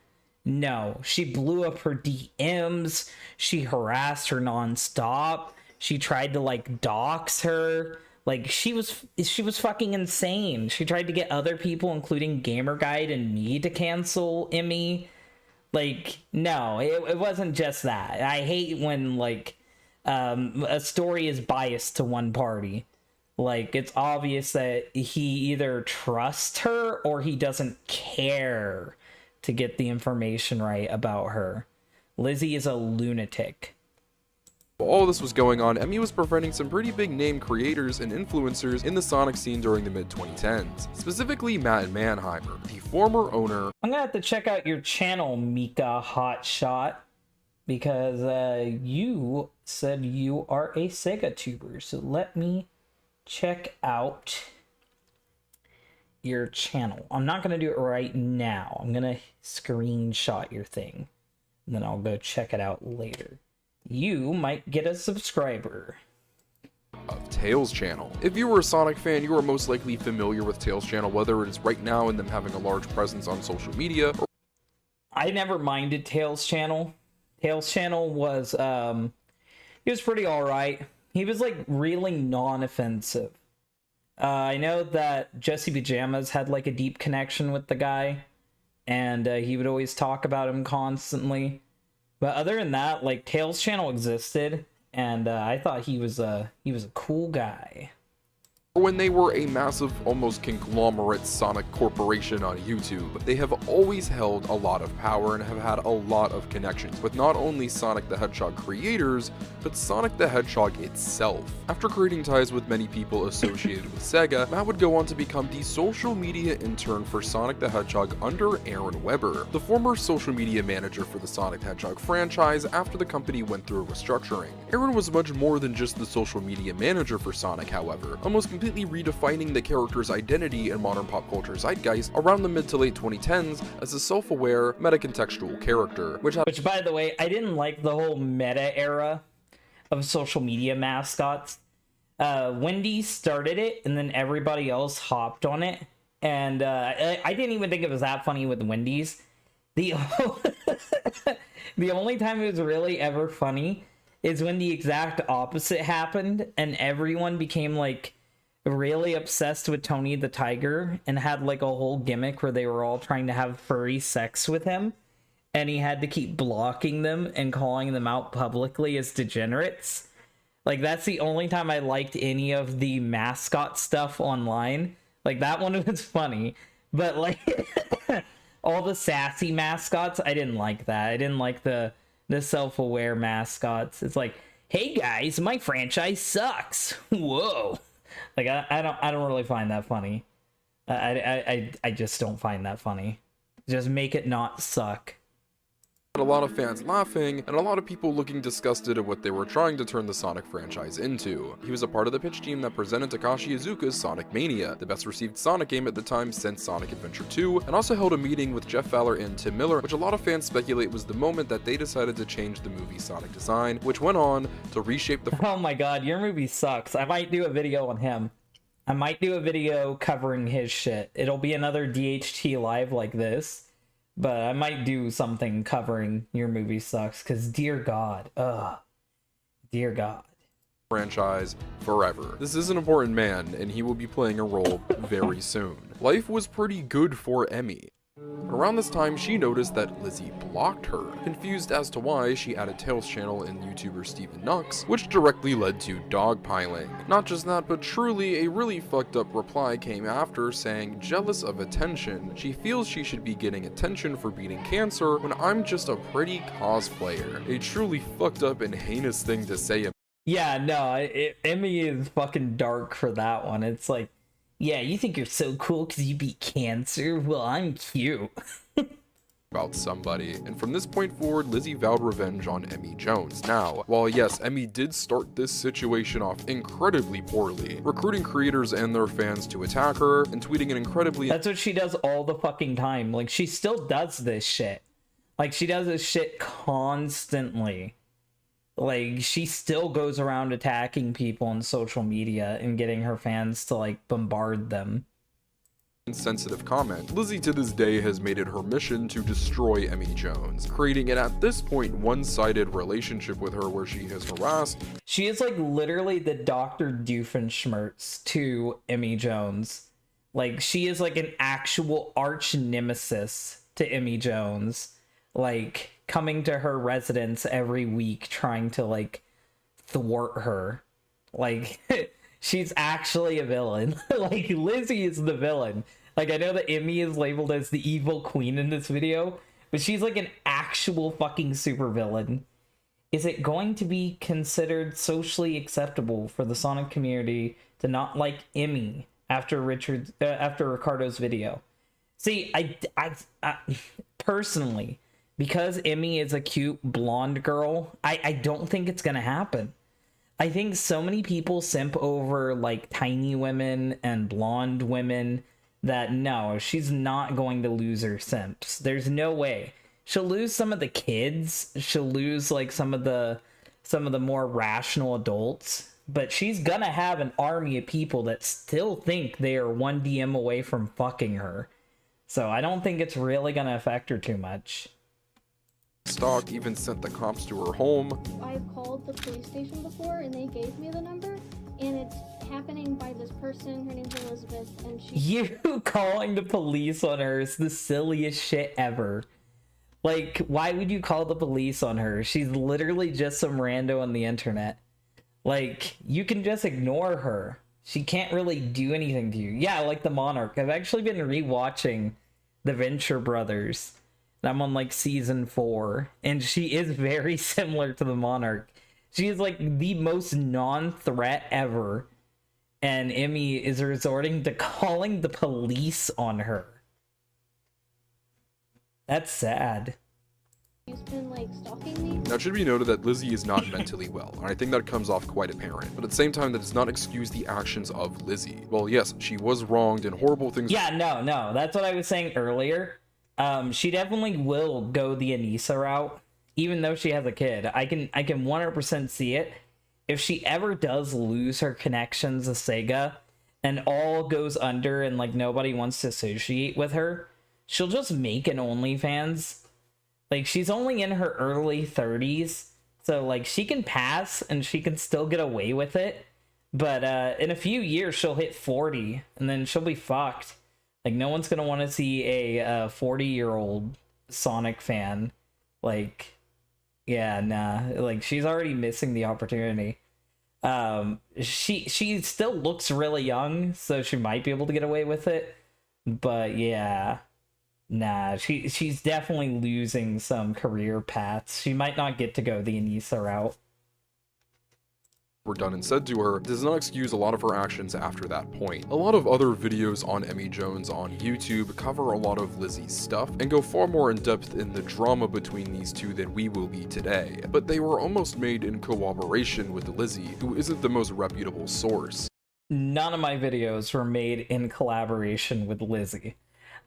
No, she blew up her DMs. She harassed her nonstop. She tried to like dox her. Like she was fucking insane. She tried to get other people, including Gamerguide and me, to cancel Emmy. Like, no, it wasn't just that. I hate when like a story is biased to one party. Like, it's obvious that he either trusts her or he doesn't care to get the information right about her. Lizzie is a lunatic. While all this was going on, Emmy was befriending some pretty big name creators and influencers in the Sonic scene during the mid-2010s, specifically Matt Mannheimer, the former owner. I'm gonna have to check out your channel, Mika Hotshot, because you said you are a Sega tuber, so let me check out your channel. I'm not gonna do it right now. I'm gonna screenshot your thing, and then I'll go check it out later. You might get a subscriber. Of Tails channel. If you were a Sonic fan, you are most likely familiar with Tails channel, whether it is right now in them having a large presence on social media. I never minded Tails channel. Tails channel was he was pretty alright. He was like really non-offensive. I know that Jesse Pajamas had like a deep connection with the guy, and he would always talk about him constantly. But other than that, like, Tails channel existed, and I thought he was a cool guy. When they were a massive, almost conglomerate Sonic corporation on YouTube, they have always held a lot of power and have had a lot of connections with not only Sonic the Hedgehog creators, but Sonic the Hedgehog itself. After creating ties with many people associated with Sega, Matt would go on to become the social media intern for Sonic the Hedgehog under Aaron Webber, the former social media manager for the Sonic the Hedgehog franchise after the company went through a restructuring. Aaron was much more than just the social media manager for Sonic, however, almost completely redefining the character's identity in modern pop culture zeitgeist around the mid to late 2010s as a self-aware, meta-contextual character, which by the way, I didn't like the whole meta era of social media mascots. Wendy started it, and then everybody else hopped on it, and I didn't even think it was that funny with Wendy's. The only time it was really ever funny is when the exact opposite happened, and everyone became like really obsessed with Tony the Tiger and had like a whole gimmick where they were all trying to have furry sex with him, and he had to keep blocking them and calling them out publicly as degenerates. Like, that's the only time I liked any of the mascot stuff online. Like, that one was funny, but like all the sassy mascots, I didn't like that. I didn't like the self-aware mascots. It's like, hey guys, my franchise sucks. Whoa. Like, I don't really find that funny. I just don't find that funny. Just make it not suck. A lot of fans laughing, and a lot of people looking disgusted at what they were trying to turn the Sonic franchise into. He was a part of the pitch team that presented Takashi Iizuka's Sonic Mania, the best received Sonic game at the time since Sonic Adventure 2, and also held a meeting with Jeff Fowler and Tim Miller, which a lot of fans speculate was the moment that they decided to change the movie Sonic design, which went on to reshape the Oh my god, your movie sucks. I might do a video on him. I might do a video covering his shit. It'll be another DHT live like this. But I might do something covering your movie sucks, because dear God. Dear God. Franchise forever. This is an important man, and he will be playing a role very soon. Life was pretty good for Emmy. Around this time, she noticed that Lizzie blocked her. Confused as to why, she added Tails channel and YouTuber Steven Nux, which directly led to dogpiling. Not just that, but truly a really fucked up reply came after saying, jealous of attention. She feels she should be getting attention for beating cancer when I'm just a pretty cosplayer. A truly fucked up and heinous thing to say. Yeah, no, Emmy is fucking dark for that one. It's like, yeah, you think you're so cool because you beat cancer? Well, I'm cute. About somebody, and from this point forward, Lizzie vowed revenge on Emmy Jones. Now, while yes, Emmy did start this situation off incredibly poorly, recruiting creators and their fans to attack her, and tweeting an incredibly— That's what she does all the fucking time. Like, she still does this shit. Like, she does this shit constantly. Like, she still goes around attacking people on social media and getting her fans to, like, bombard them. insensitive comment, Lizzie to this day has made it her mission to destroy Emmy Jones, creating an at this point one-sided relationship with her where she has harassed. She is like literally the Dr. Doofenshmirtz to Emmy Jones. Like, she is like an actual arch nemesis to Emmy Jones, like coming to her residence every week trying to like thwart her. Like, she's actually a villain. Like, Lizzie is the villain. Like, I know that Emmy is labeled as the evil queen in this video, but she's like an actual fucking supervillain. Is it going to be considered socially acceptable for the Sonic community to not like Emmy after Ricardo's video? See, I personally, because Emmy is a cute blonde girl, I don't think it's gonna happen. I think so many people simp over like tiny women and blonde women that no, she's not going to lose her simps. There's no way. She'll lose some of the kids. She'll lose like some of the more rational adults. But she's gonna have an army of people that still think they are one DM away from fucking her. So I don't think it's really gonna affect her too much. Stock even sent the cops to her home. I've called the police station before and they gave me the number, and it's happening by this person. Her name's Elizabeth, and she... You calling the police on her is the silliest shit ever. Like, why would you call the police on her? She's literally just some rando on the internet. Like, you can just ignore her. She can't really do anything to you. Yeah, like the Monarch. I've actually been rewatching the Venture Brothers. I'm on like season 4, and she is very similar to the Monarch. She is like the most non-threat ever, and Emmy is resorting to calling the police on her. That's sad. She's been like stalking me. Now it should be noted that Lizzie is not mentally well, and I think that comes off quite apparent, but at the same time that does not excuse the actions of Lizzie. Well, yes, she was wronged and horrible things. Yeah, no, that's what I was saying earlier. She definitely will go the Anissa route, even though she has a kid. I can 100% see it. If she ever does lose her connections to Sega and all goes under and like nobody wants to associate with her, she'll just make an OnlyFans. Like, she's only in her early 30s, so like she can pass and she can still get away with it. But in a few years she'll hit 40 and then she'll be fucked. Like, no one's gonna want to see a 40-year-old Sonic fan. Like, yeah, nah. Like, she's already missing the opportunity. She still looks really young, so she might be able to get away with it. But yeah, nah. She's definitely losing some career paths. She might not get to go the Anissa route. Were done and said to her does not excuse a lot of her actions after that point. A lot of other videos on Emmy Jones on YouTube cover a lot of Lizzie's stuff and go far more in depth in the drama between these two than we will be today, but they were almost made in cooperation with Lizzie, who isn't the most reputable source. None of my videos were made in collaboration with Lizzie.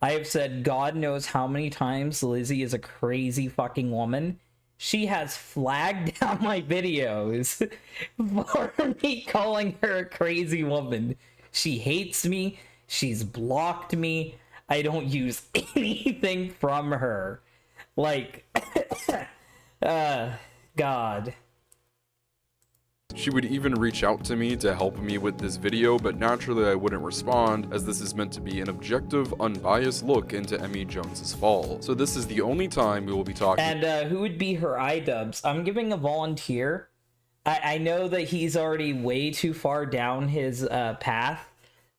I have said God knows how many times Lizzie is a crazy fucking woman. She has flagged down my videos for me calling her a crazy woman. She hates me. She's blocked me. I don't use anything from her. Like, God. She would even reach out to me to help me with this video, but naturally I wouldn't respond, as this is meant to be an objective, unbiased look into Emmy Jones's fall. So this is the only time we will be talking. And who would be her iDubbbz? I'm giving a volunteer. I know that he's already way too far down his path.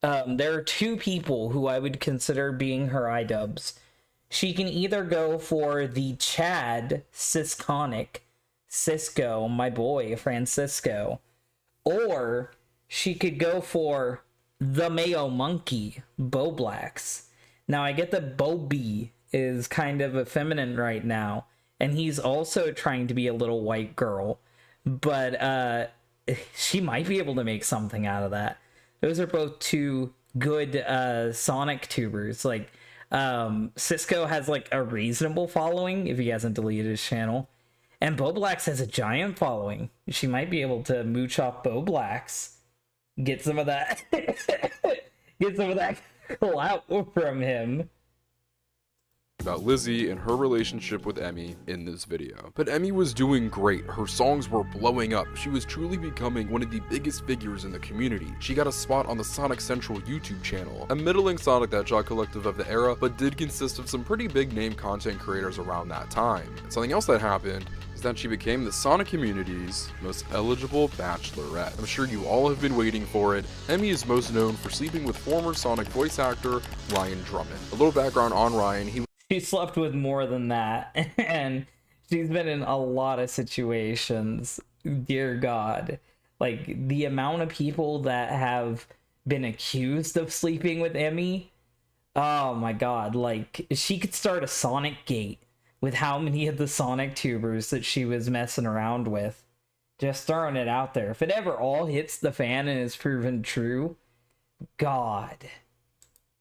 There are two people who I would consider being her iDubbbz. She can either go for the Chad Sisconic, Cisco, my boy, Francisco, or she could go for the Mayo Monkey, Bo Blacks. Now, I get that Bobby is kind of effeminate right now, and he's also trying to be a little white girl, but she might be able to make something out of that. Those are both two good Sonic tubers. Like, Cisco has like a reasonable following if he hasn't deleted his channel. And Boblax has a giant following. She might be able to mooch off Boblax. Get some of that. Get some of that clout from him. About Lizzie and her relationship with Emmy in this video. But Emmy was doing great, her songs were blowing up, she was truly becoming one of the biggest figures in the community. She got a spot on the Sonic Central YouTube channel, a middling Sonic the Hedgehog collective of the era, but did consist of some pretty big name content creators around that time. And something else that happened is that she became the Sonic community's most eligible bachelorette. I'm sure you all have been waiting for it. Emmy is most known for sleeping with former Sonic voice actor Ryan Drummond. A little background on Ryan, She slept with more than that, and she's been in a lot of situations. Dear God. Like, the amount of people that have been accused of sleeping with Emmy, oh my God. Like, she could start a Sonic Gate with how many of the Sonic tubers that she was messing around with. Just throwing it out there. If it ever all hits the fan and is proven true, God.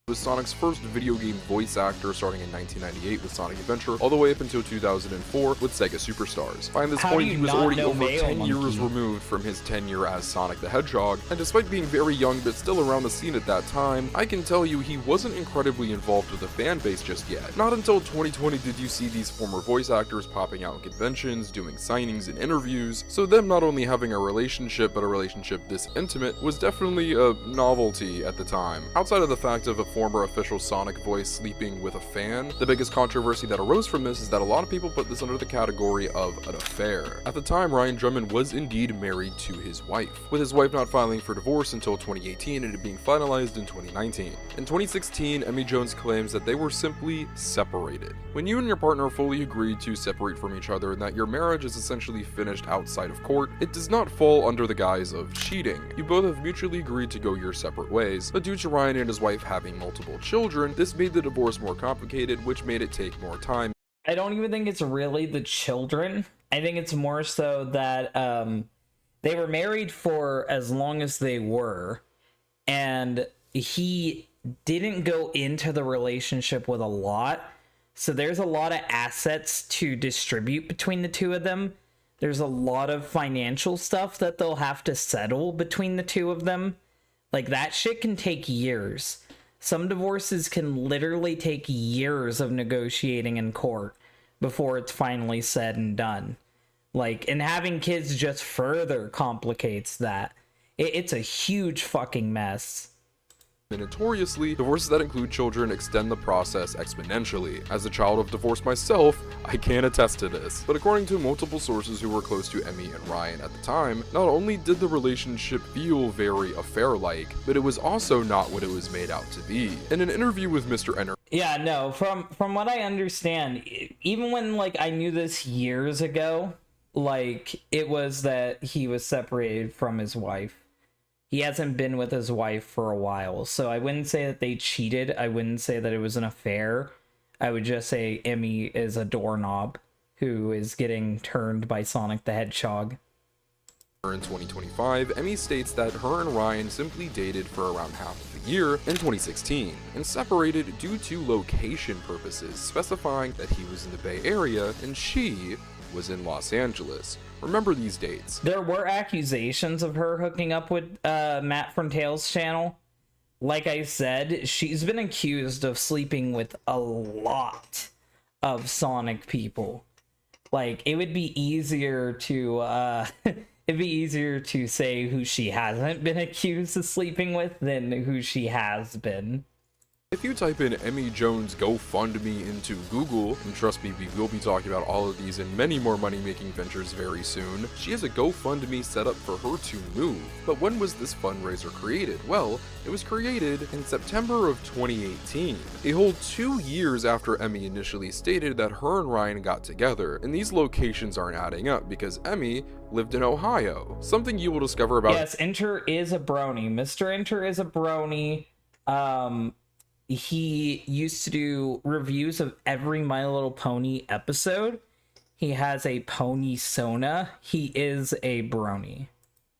was Sonic's first video game voice actor, starting in 1998 with Sonic Adventure, all the way up until 2004 with Sega Superstars. By this point, he was already over 10 years removed from his tenure as Sonic the Hedgehog, and despite being very young but still around the scene at that time, I can tell you he wasn't incredibly involved with the fan base just yet. Not until 2020 did you see these former voice actors popping out in conventions, doing signings and interviews, so them not only having a relationship, but a relationship this intimate was definitely a novelty at the time. Outside of the fact of a former official Sonic voice sleeping with a fan, the biggest controversy that arose from this is that a lot of people put this under the category of an affair. At the time, Ryan Drummond was indeed married to his wife, with his wife not filing for divorce until 2018 and it being finalized in 2019. In 2016, Emmy Jones claims that they were simply separated. When you and your partner fully agree to separate from each other and that your marriage is essentially finished outside of court, it does not fall under the guise of cheating. You both have mutually agreed to go your separate ways, but due to Ryan and his wife having multiple children, this made the divorce more complicated, which made it take more time. I don't even think it's really the children. I think it's more so that they were married for as long as they were, and he didn't go into the relationship with a lot, so there's a lot of assets to distribute between the two of them. There's a lot of financial stuff that they'll have to settle between the two of them. Like, that shit can take years. Some divorces can literally take years of negotiating in court before it's finally said and done. Like, and having kids just further complicates that. It's a huge fucking mess. And notoriously, divorces that include children extend the process exponentially. As a child of divorce myself, I can attest to this. But according to multiple sources who were close to Emmy and Ryan at the time, not only did the relationship feel very affair-like, but it was also not what it was made out to be. In an interview with Mr. Enter, yeah, no, from what I understand, even when, like, I knew this years ago, like, it was that he was separated from his wife. He hasn't been with his wife for a while, so I wouldn't say that they cheated. I wouldn't say that it was an affair. I would just say Emmy is a doorknob who is getting turned by Sonic the Hedgehog. In 2025, Emmy states that her and Ryan simply dated for around half of a year in 2016, and separated due to location purposes, specifying that he was in the Bay Area and she was in Los Angeles. Remember these dates. There were accusations of her hooking up with Matt from Tails' channel. Like I said, she's been accused of sleeping with a lot of Sonic people. Like, it would be easier to it'd be easier to say who she hasn't been accused of sleeping with than who she has been. If you type in Emmy Jones GoFundMe into Google, and trust me, we will be talking about all of these and many more money-making ventures very soon, she has a GoFundMe set up for her to move. But when was this fundraiser created? Well, it was created in September of 2018, a whole 2 years after Emmy initially stated that her and Ryan got together, and these locations aren't adding up because Emmy lived in Ohio. Something you will discover about— Yes, Enter is a brony. Mr. Enter is a brony. He used to do reviews of every My Little Pony episode. He has a pony Sona. He is a brony.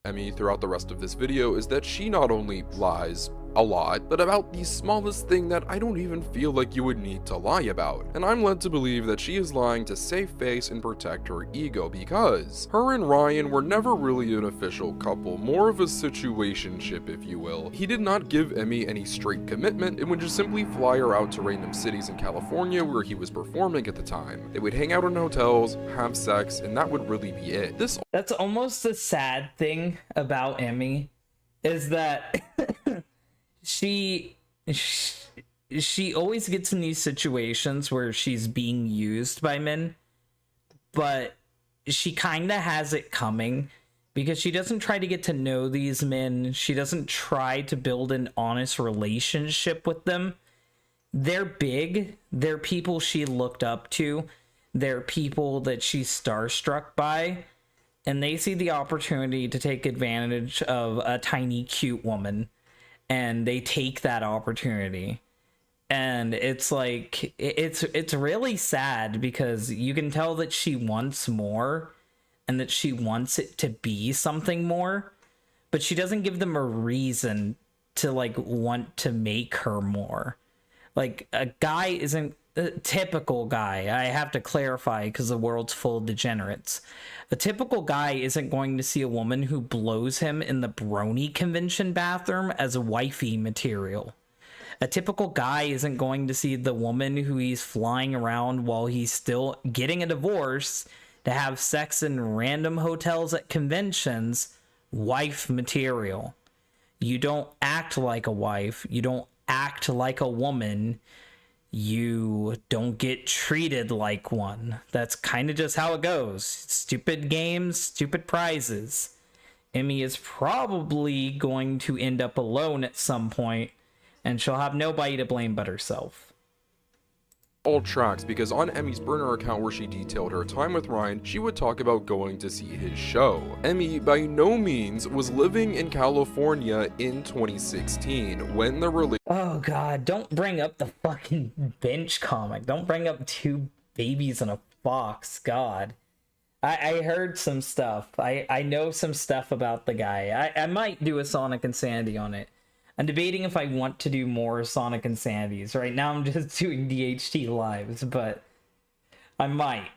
Emmy throughout the rest of this video is that she not only lies a lot, but about the smallest thing that I don't even feel like you would need to lie about. And I'm led to believe that she is lying to save face and protect her ego, because her and Ryan were never really an official couple, more of a situationship, if you will. He did not give Emmy any straight commitment and would just simply fly her out to random cities in California where he was performing at the time. They would hang out in hotels, have sex, and that would really be it. That's almost the sad thing about Emmy, is that she always gets in these situations where she's being used by men, but she kind of has it coming because she doesn't try to get to know these men. She doesn't try to build an honest relationship with them. They're big. They're people she looked up to. They're people that she's starstruck by. And they see the opportunity to take advantage of a tiny, cute woman. And they take that opportunity. And it's like, it's really sad because you can tell that she wants more and that she wants it to be something more, but she doesn't give them a reason to like want to make her more. Like, a guy isn't a typical guy. I have to clarify because the world's full of degenerates. A typical guy isn't going to see a woman who blows him in the brony convention bathroom as wifey material. A typical guy isn't going to see the woman who he's flying around while he's still getting a divorce to have sex in random hotels at conventions wife material. You don't act like a wife. You don't act like a woman. You don't get treated like one. That's kind of just how it goes. Stupid games, stupid prizes. Emmy is probably going to end up alone at some point, and she'll have nobody to blame but herself. All tracks, because on Emmy's burner account where she detailed her time with Ryan, she would talk about going to see his show. Emmy by no means was living in California in 2016 when the Oh god, don't bring up the fucking bench comic. Don't bring up two babies and a fox. God. I heard some stuff. I know some stuff about the guy. I might do a Sonic Insanity on it. I'm debating if I want to do more Sonic Insanities. Right now I'm just doing DHT lives, but I might.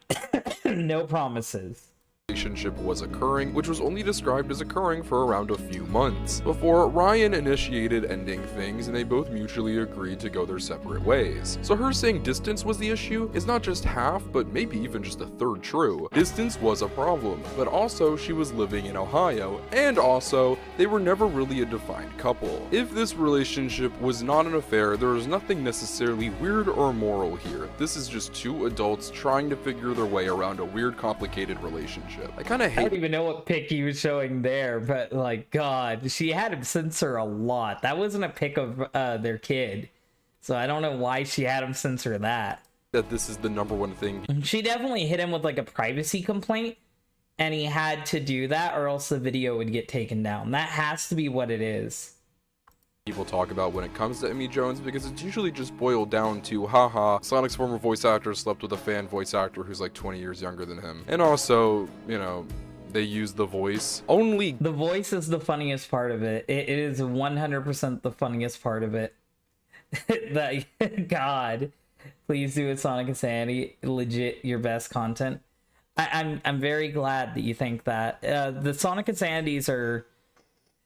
No promises. Relationship was occurring, which was only described as occurring for around a few months, before Ryan initiated ending things and they both mutually agreed to go their separate ways. So her saying distance was the issue is not just half, but maybe even just a third true. Distance was a problem, but also she was living in Ohio, and also they were never really a defined couple. If this relationship was not an affair, there is nothing necessarily weird or immoral here. This is just two adults trying to figure their way around a weird, complicated relationship. I don't even know what pic he was showing there, but like, God, she had him censor a lot. That wasn't a pic of their kid, so I don't know why she had him censor that. That this is the number one thing. She definitely hit him with like a privacy complaint, and he had to do that or else the video would get taken down. That has to be what it is. People talk about when it comes to Emmy Jones, because it's usually just boiled down to, haha, Sonic's former voice actor slept with a fan voice actor who's like 20 years younger than him. And also, you know, they use the voice. Only the voice is the funniest part of it. It is 100% the funniest part of it. God, please do a Sonic Insanity. Legit your best content. I'm very glad that you think that. The Sonic Insanities are,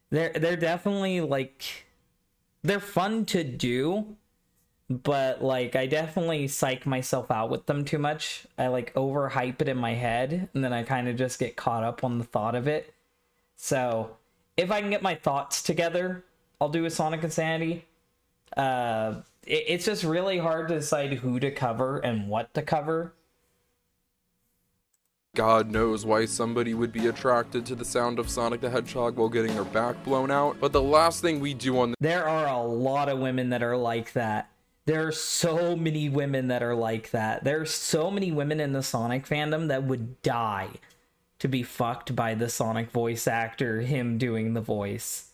they're definitely like, they're fun to do, but like I definitely psych myself out with them too much. I like overhype it in my head, and then I kind of just get caught up on the thought of it. So if I can get my thoughts together, I'll do a Sonic Insanity. It's just really hard to decide who to cover and what to cover. God knows why somebody would be attracted to the sound of Sonic the Hedgehog while getting their back blown out, but the last thing we do on there are a lot of women that are like that. There are so many women that are like that. There are so many women in the Sonic fandom that would die to be fucked by the Sonic voice actor, him doing the voice.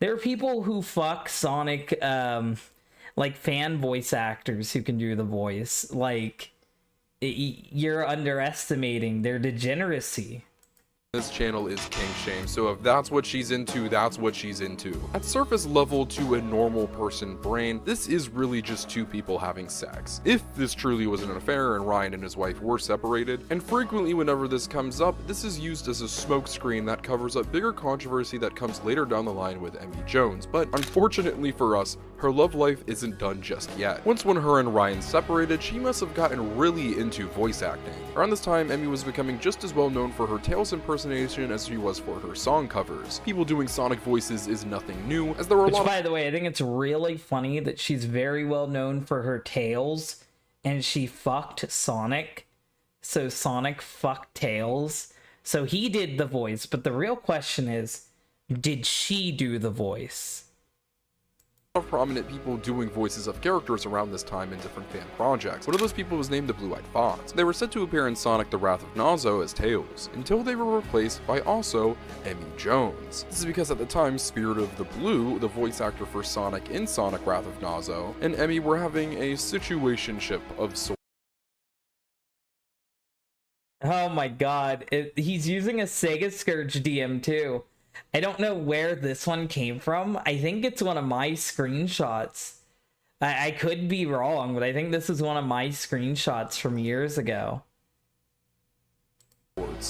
There are people who fuck Sonic, like fan voice actors who can do the voice. Like, you're underestimating their degeneracy. This channel is King Shame, so if that's what she's into, that's what she's into. At surface level to a normal person brain, this is really just two people having sex. If this truly was an affair and Ryan and his wife were separated, and frequently whenever this comes up, this is used as a smokescreen that covers up bigger controversy that comes later down the line with Emmy Jones, but unfortunately for us, her love life isn't done just yet. Once when her and Ryan separated, she must have gotten really into voice acting. Around this time, Emmy was becoming just as well known for her Tails impersonation as she was for her song covers. People doing Sonic voices is nothing new, as there were a lot by the way, I think it's really funny that she's very well known for her Tails, and she fucked Sonic, so Sonic fucked Tails. So he did the voice, but the real question is, did she do the voice? of prominent people doing voices of characters around this time in different fan projects. One of those people was named the Blue-Eyed Fox. They were set to appear in Sonic the Wrath of Nazo as Tails, until they were replaced by also Emmy Jones. This is because at the time, Spirit of the Blue, the voice actor for Sonic in Sonic Wrath of Nazo, and Emmy were having a situationship of sorts. Oh my god, he's using a Sega Scourge DM too. I don't know where this one came from. I think it's one of my screenshots. I could be wrong, but I think this is one of my screenshots from years ago.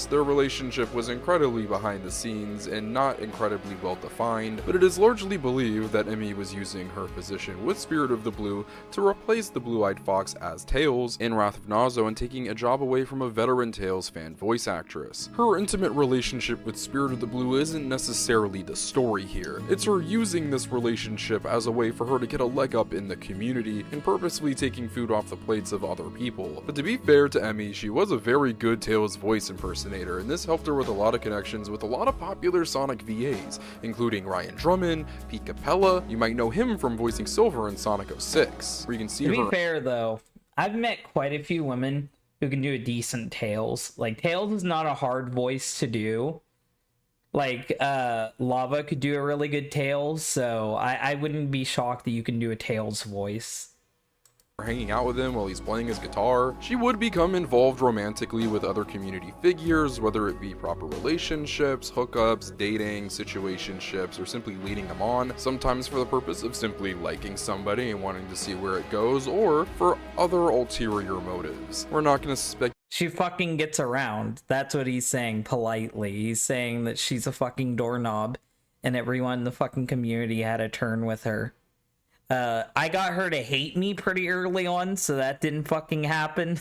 Their relationship was incredibly behind the scenes and not incredibly well defined, but it is largely believed that Emmy was using her position with Spirit of the Blue to replace the Blue-Eyed Fox as Tails in Wrath of Nazo and taking a job away from a veteran Tails fan voice actress. Her intimate relationship with Spirit of the Blue isn't necessarily the story here. It's her using this relationship as a way for her to get a leg up in the community and purposefully taking food off the plates of other people. But to be fair to Emmy, she was a very good Tails voice impersonator, and this helped her with a lot of connections with a lot of popular Sonic VAs, including Ryan Drummond, Pete Capella. You might know him from voicing Silver in Sonic 06, where you can see her. To be fair though, I've met quite a few women who can do a decent Tails. Like, Tails is not a hard voice to do. Like, Lava could do a really good Tails, so I wouldn't be shocked that you can do a Tails voice. Hanging out with him while he's playing his guitar. She would become involved romantically with other community figures, whether it be proper relationships, hookups, dating, situationships, or simply leading them on, sometimes for the purpose of simply liking somebody and wanting to see where it goes, or for other ulterior motives. We're not going to speculate. She fucking gets around. That's what he's saying politely. He's saying that she's a fucking doorknob and everyone in the fucking community had a turn with her. I got her to hate me pretty early on, so that didn't fucking happen.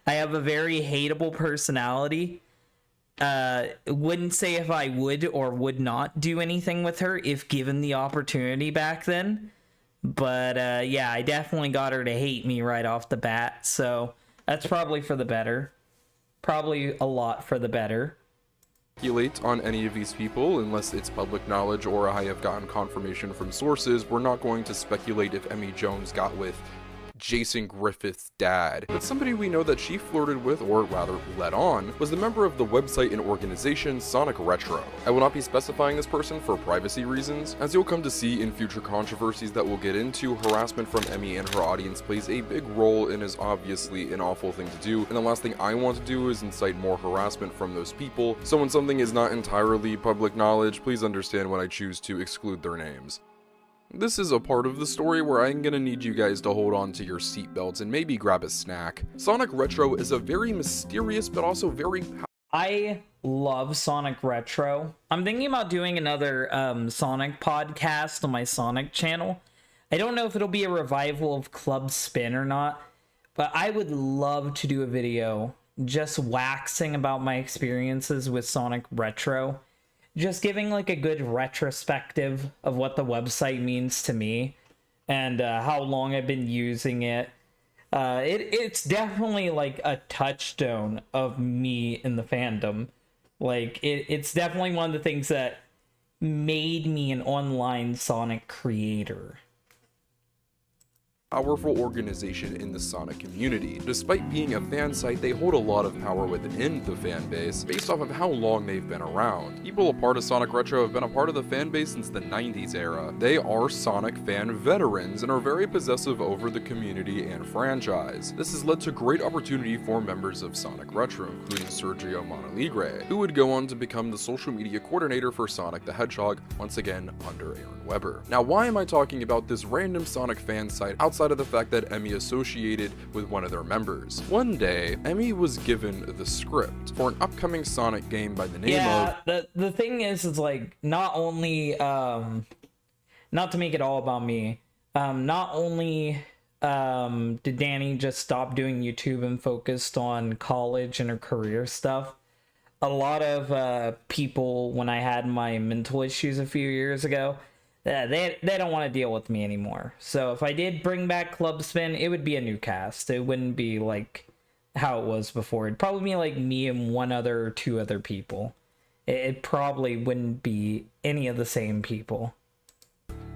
I have a very hateable personality. Wouldn't say if I would or would not do anything with her if given the opportunity back then. But yeah, I definitely got her to hate me right off the bat, so that's probably for the better. Probably a lot for the better. Speculate on any of these people unless it's public knowledge or I have gotten confirmation from sources. We're not going to speculate if Emmy Jones got with Jason Griffith's dad, but somebody we know that she flirted with, or rather led on, was the member of the website and organization Sonic Retro. I will not be specifying this person for privacy reasons. As you'll come to see in future controversies that we'll get into, harassment from Emmy and her audience plays a big role and is obviously an awful thing to do, and the last thing I want to do is incite more harassment from those people. So when something is not entirely public knowledge, please understand when I choose to exclude their names. This is a part of the story where I'm gonna need you guys to hold on to your seatbelts and maybe grab a snack. Sonic Retro is a very mysterious but also very I love Sonic Retro. I'm thinking about doing another Sonic podcast on my Sonic channel. I don't know if it'll be a revival of Club Spin or not, but I would love to do a video just waxing about my experiences with Sonic Retro. Just giving like a good retrospective of what the website means to me and how long I've been using it. It's definitely like a touchstone of me in the fandom. Like it's definitely one of the things that made me an online Sonic creator. powerful organization in the Sonic community. Despite being a fan site, they hold a lot of power within the fan base based off of how long they've been around. People a part of Sonic Retro have been a part of the fan base since the 90s era. They are Sonic fan veterans and are very possessive over the community and franchise. This has led to great opportunity for members of Sonic Retro, including Sergio Monaligre, who would go on to become the social media coordinator for Sonic the Hedgehog, once again under Aaron Webber. Now, why am I talking about this random Sonic fan site outside of the fact that Emmy associated with one of their members? One day, Emmy was given the script for an upcoming Sonic game by the name of... the thing is like, not only, not to make it all about me, not only did Danny just stop doing YouTube and focused on college and her career stuff, a lot of people, when I had my mental issues a few years ago, they don't want to deal with me anymore. So if I did bring back Club Spin, it would be a new cast. It wouldn't be like how it was before. It'd probably be like me and one other or two other people. It probably wouldn't be any of the same people.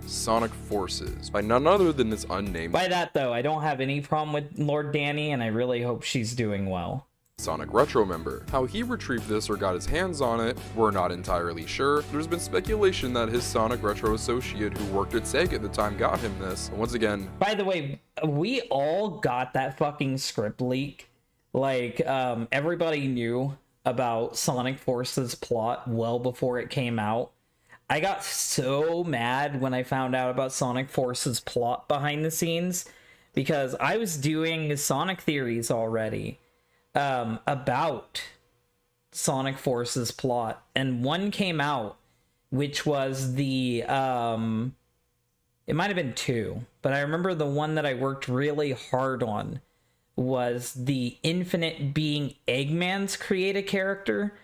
Sonic Forces, by none other than this unnamed... By that, though, I don't have any problem with Lord Danny, and I really hope she's doing well. Sonic Retro member. How he retrieved this or got his hands on it, we're not entirely sure. There's been speculation that his Sonic Retro associate who worked at Sega at the time got him this. And once again... By the way, we all got that fucking script leak. Like, everybody knew about Sonic Forces plot well before it came out. I got so mad when I found out about Sonic Forces plot behind the scenes, because I was doing Sonic theories already about Sonic Forces plot, and one came out, which was the it might have been two, but I remember the one that I worked really hard on was the Infinite being Eggman's create a character,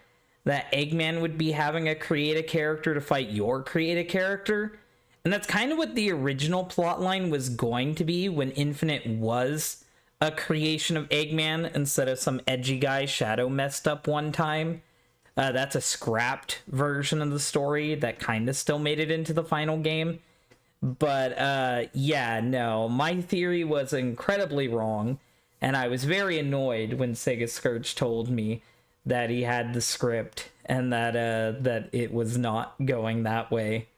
that Eggman would be having a create a character to fight your create a character. And that's kind of what the original plotline was going to be when Infinite was a creation of Eggman instead of some edgy guy Shadow messed up one time. That's a scrapped version of the story that kind of still made it into the final game. But yeah, no, my theory was incredibly wrong, and I was very annoyed when Sega Scourge told me that he had the script and that it was not going that way.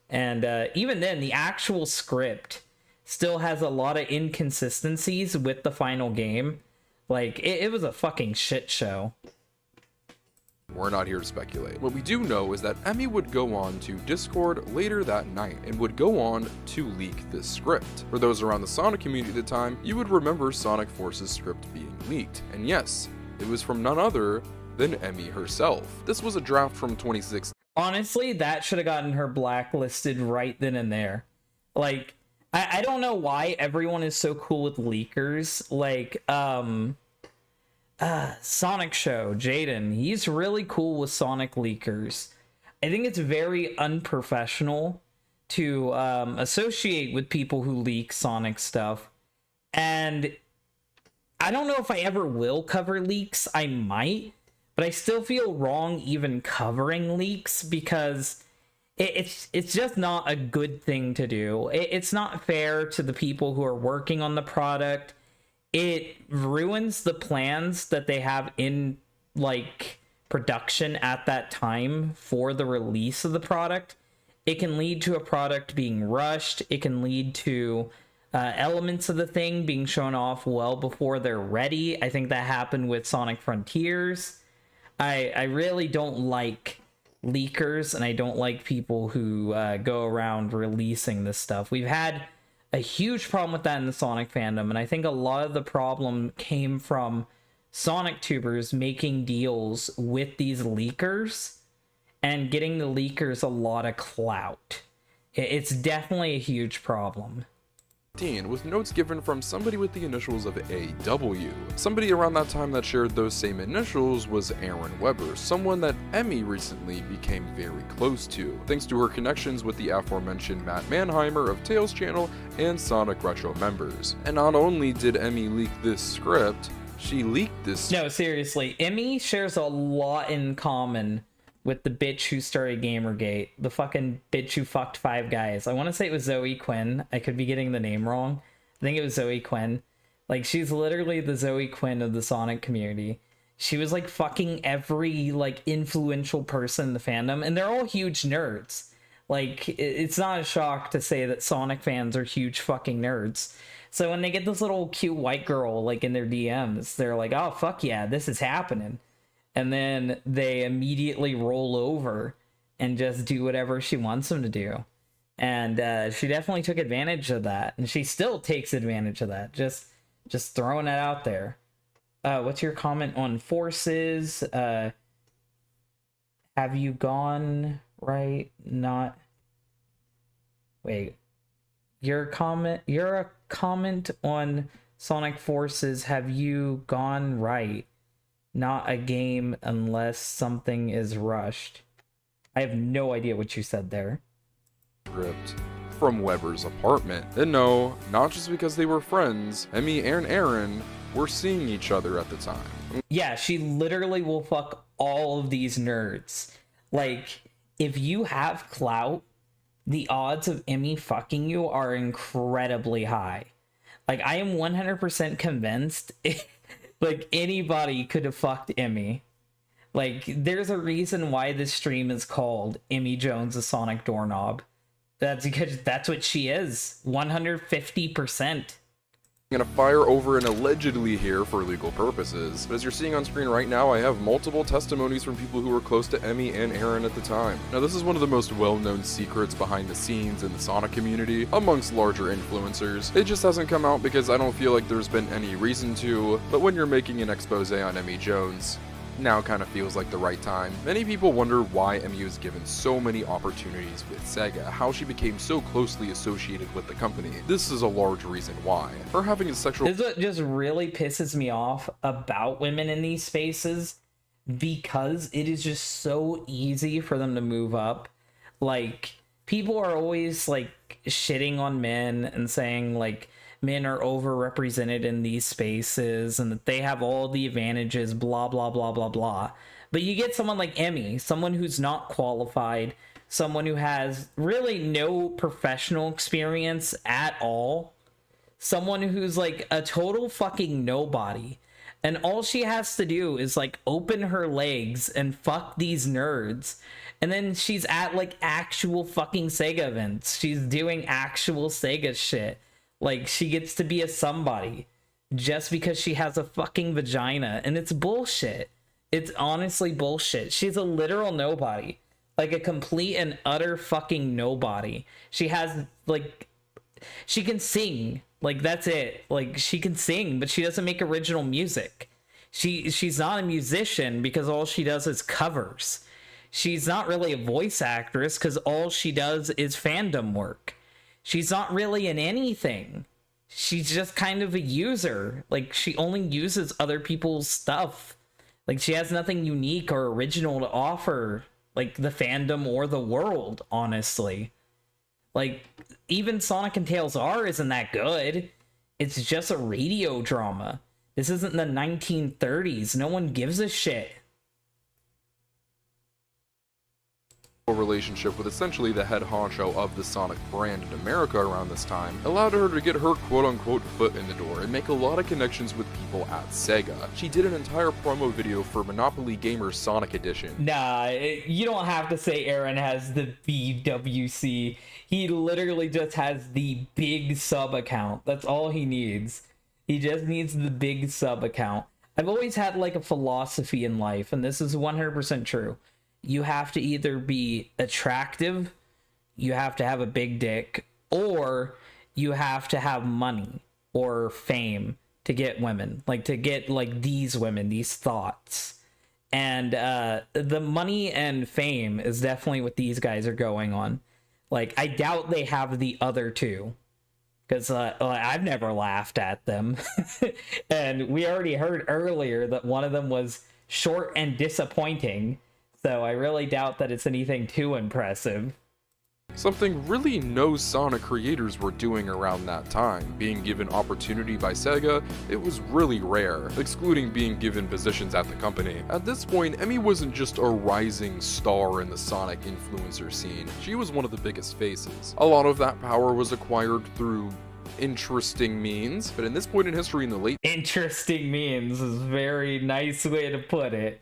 And even then, the actual script still has a lot of inconsistencies with the final game. Like, it was a fucking shit show. We're not here to speculate. What we do know is that Emmy would go on to Discord later that night and would go on to leak this script. For those around the Sonic community at the time, you would remember Sonic Forces script being leaked. And yes, it was from none other than Emmy herself. This was a draft from 2016. Honestly, that should have gotten her blacklisted right then and there. Like, I don't know why everyone is so cool with leakers. Like, Sonic Show, Jaden, he's really cool with Sonic leakers. I think it's very unprofessional to associate with people who leak Sonic stuff. And I don't know if I ever will cover leaks. I might, but I still feel wrong even covering leaks because it's just not a good thing to do. It's not fair to the people who are working on the product. It ruins the plans that they have in, like, production at that time for the release of the product. It can lead to a product being rushed. It can lead to elements of the thing being shown off well before they're ready. I think that happened with Sonic Frontiers. I really don't like leakers, and I don't like people who go around releasing this stuff. We've had a huge problem with that in the Sonic fandom, and I think a lot of the problem came from Sonic tubers making deals with these leakers and getting the leakers a lot of clout. It's definitely a huge problem. With notes given from somebody with the initials of AW. Somebody around that time that shared those same initials was Aaron Webber, someone that Emmy recently became very close to, thanks to her connections with the aforementioned Matt Mannheimer of Tales Channel and Sonic Retro members. And not only did Emmy leak this script, she leaked this... No, seriously, Emmy shares a lot in common with the bitch who started Gamergate, the fucking bitch who fucked 5 guys. I want to say it was Zoe Quinn. I could be getting the name wrong. I think it was Zoe Quinn. Like, she's literally the Zoe Quinn of the Sonic community. She was like fucking every like influential person in the fandom, and they're all huge nerds. Like, it's not a shock to say that Sonic fans are huge fucking nerds. So when they get this little cute white girl like in their DMs, they're like, oh fuck yeah, this is happening. And then they immediately roll over and just do whatever she wants them to do. And she definitely took advantage of that, and she still takes advantage of that. Just throwing it out there. What's your comment on Forces? Have you gone right? Not. Wait. Your a comment on Sonic Forces. Have you gone right? Not a game unless something is rushed. I have no idea what you said there. Script from Weber's apartment. And no, not just because they were friends, Emmy and Aaron were seeing each other at the time. Yeah, she literally will fuck all of these nerds. Like, if you have clout, the odds of Emmy fucking you are incredibly high. Like, I am 100% convinced like anybody could have fucked Emmy. Like, there's a reason why this stream is called Emmy Jones, a Sonic Doorknob. That's because that's what she is. 150%. I'm gonna fire over an allegedly here for legal purposes, but as you're seeing on screen right now, I have multiple testimonies from people who were close to Emmy and Aaron at the time. Now, this is one of the most well-known secrets behind the scenes in the Sonic community amongst larger influencers. It just hasn't come out because I don't feel like there's been any reason to, but when you're making an expose on Emmy Jones, now kind of feels like the right time. Many people wonder why Emmy was given so many opportunities with Sega, how she became so closely associated with the company. This is a large reason why. Her having a sexual— This is what just really pisses me off about women in these spaces, because it is just so easy for them to move up. Like, people are always like shitting on men and saying like men are overrepresented in these spaces and that they have all the advantages, blah, blah, blah, blah, blah. But you get someone like Emmy, someone who's not qualified, someone who has really no professional experience at all, someone who's like a total fucking nobody. And all she has to do is like open her legs and fuck these nerds. And then she's at like actual fucking Sega events. She's doing actual Sega shit. Like, she gets to be a somebody just because she has a fucking vagina. And it's bullshit. It's honestly bullshit. She's a literal nobody. Like, a complete and utter fucking nobody. She has, like, she can sing. Like, that's it. Like, she can sing, but she doesn't make original music. She's not a musician because all she does is covers. She's not really a voice actress because all she does is fandom work. She's not really in anything. She's just kind of a user. Like, she only uses other people's stuff. Like, she has nothing unique or original to offer, like, the fandom or the world, honestly. Like, even Sonic and Tails R isn't that good. It's just a radio drama. This isn't the 1930s. No one gives a shit. Relationship with essentially the head honcho of the Sonic brand in America around this time allowed her to get her quote-unquote foot in the door and make a lot of connections with people at Sega. She did an entire promo video for Monopoly Gamer Sonic Edition. Nah, you don't have to say Aaron has the BWC. He literally just has the big sub account. That's all he needs. He just needs the big sub account. I've always had like a philosophy in life, and this is 100% true. You have to either be attractive, you have to have a big dick, or you have to have money or fame to get women. Like, to get, like, these women, these thoughts. And the money and fame is definitely what these guys are going on. Like, I doubt they have the other two. Because I've never laughed at them. And we already heard earlier that one of them was short and disappointing. So I really doubt that it's anything too impressive. Something really no Sonic creators were doing around that time. Being given opportunity by Sega, it was really rare, excluding being given positions at the company. At this point, Emmy wasn't just a rising star in the Sonic influencer scene, she was one of the biggest faces. A lot of that power was acquired through interesting means, but in this point in history in the late Interesting means is a very nice way to put it.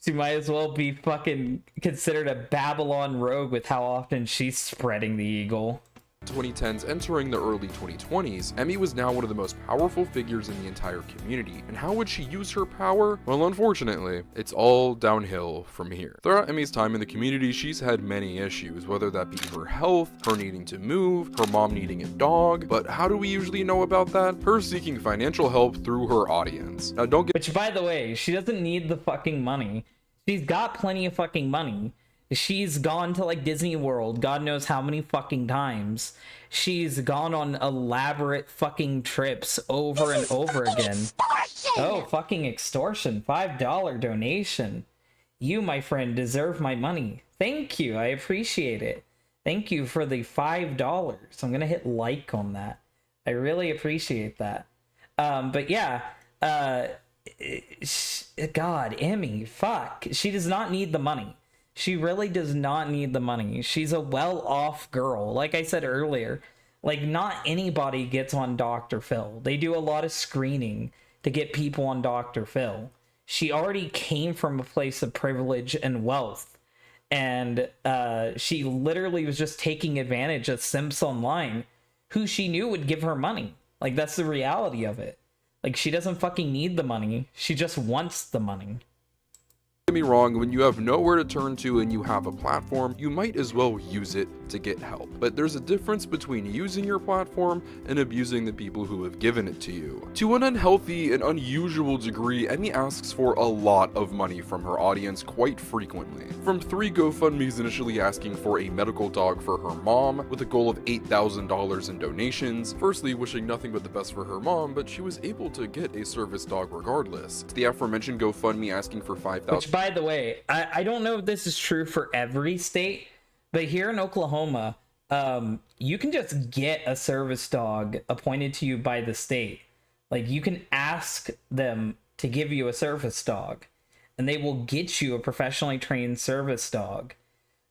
She might as well be fucking considered a Babylon rogue with how often she's spreading the eagle. 2010s entering the early 2020s, Emmy was now one of the most powerful figures in the entire community. And how would she use her power? Well, unfortunately, it's all downhill from here. Throughout Emmy's time in the community, she's had many issues, whether that be her health, her needing to move, her mom needing a dog. But how do we usually know about that? Her seeking financial help through her audience. Now, don't get— Which, by the way, she doesn't need the fucking money. She's got plenty of fucking money. She's gone to like Disney World, God knows how many fucking times. She's gone on elaborate fucking trips over and over again. Oh, fucking extortion. $5 donation. You, my friend, deserve my money. Thank you. I appreciate it. Thank you for the $5. I'm gonna hit like on that. I really appreciate that. But yeah, God, Emmy, fuck. She does not need the money. She really does not need the money. She's a well-off girl. Like I said earlier, like not anybody gets on Dr. Phil. They do a lot of screening to get people on Dr. Phil. She already came from a place of privilege and wealth. And she literally was just taking advantage of simps online who she knew would give her money. Like, that's the reality of it. Like, she doesn't fucking need the money. She just wants the money. Get me wrong, when you have nowhere to turn to and you have a platform, you might as well use it to get help. But there's a difference between using your platform and abusing the people who have given it to you. To an unhealthy and unusual degree, Emmy asks for a lot of money from her audience quite frequently. From 3 GoFundMes initially asking for a medical dog for her mom, with a goal of $8,000 in donations, firstly wishing nothing but the best for her mom, but she was able to get a service dog regardless. To the aforementioned GoFundMe asking for $5,000. Which, by the way, I don't know if this is true for every state, but here in Oklahoma, you can just get a service dog appointed to you by the state. Like, you can ask them to give you a service dog, and they will get you a professionally trained service dog.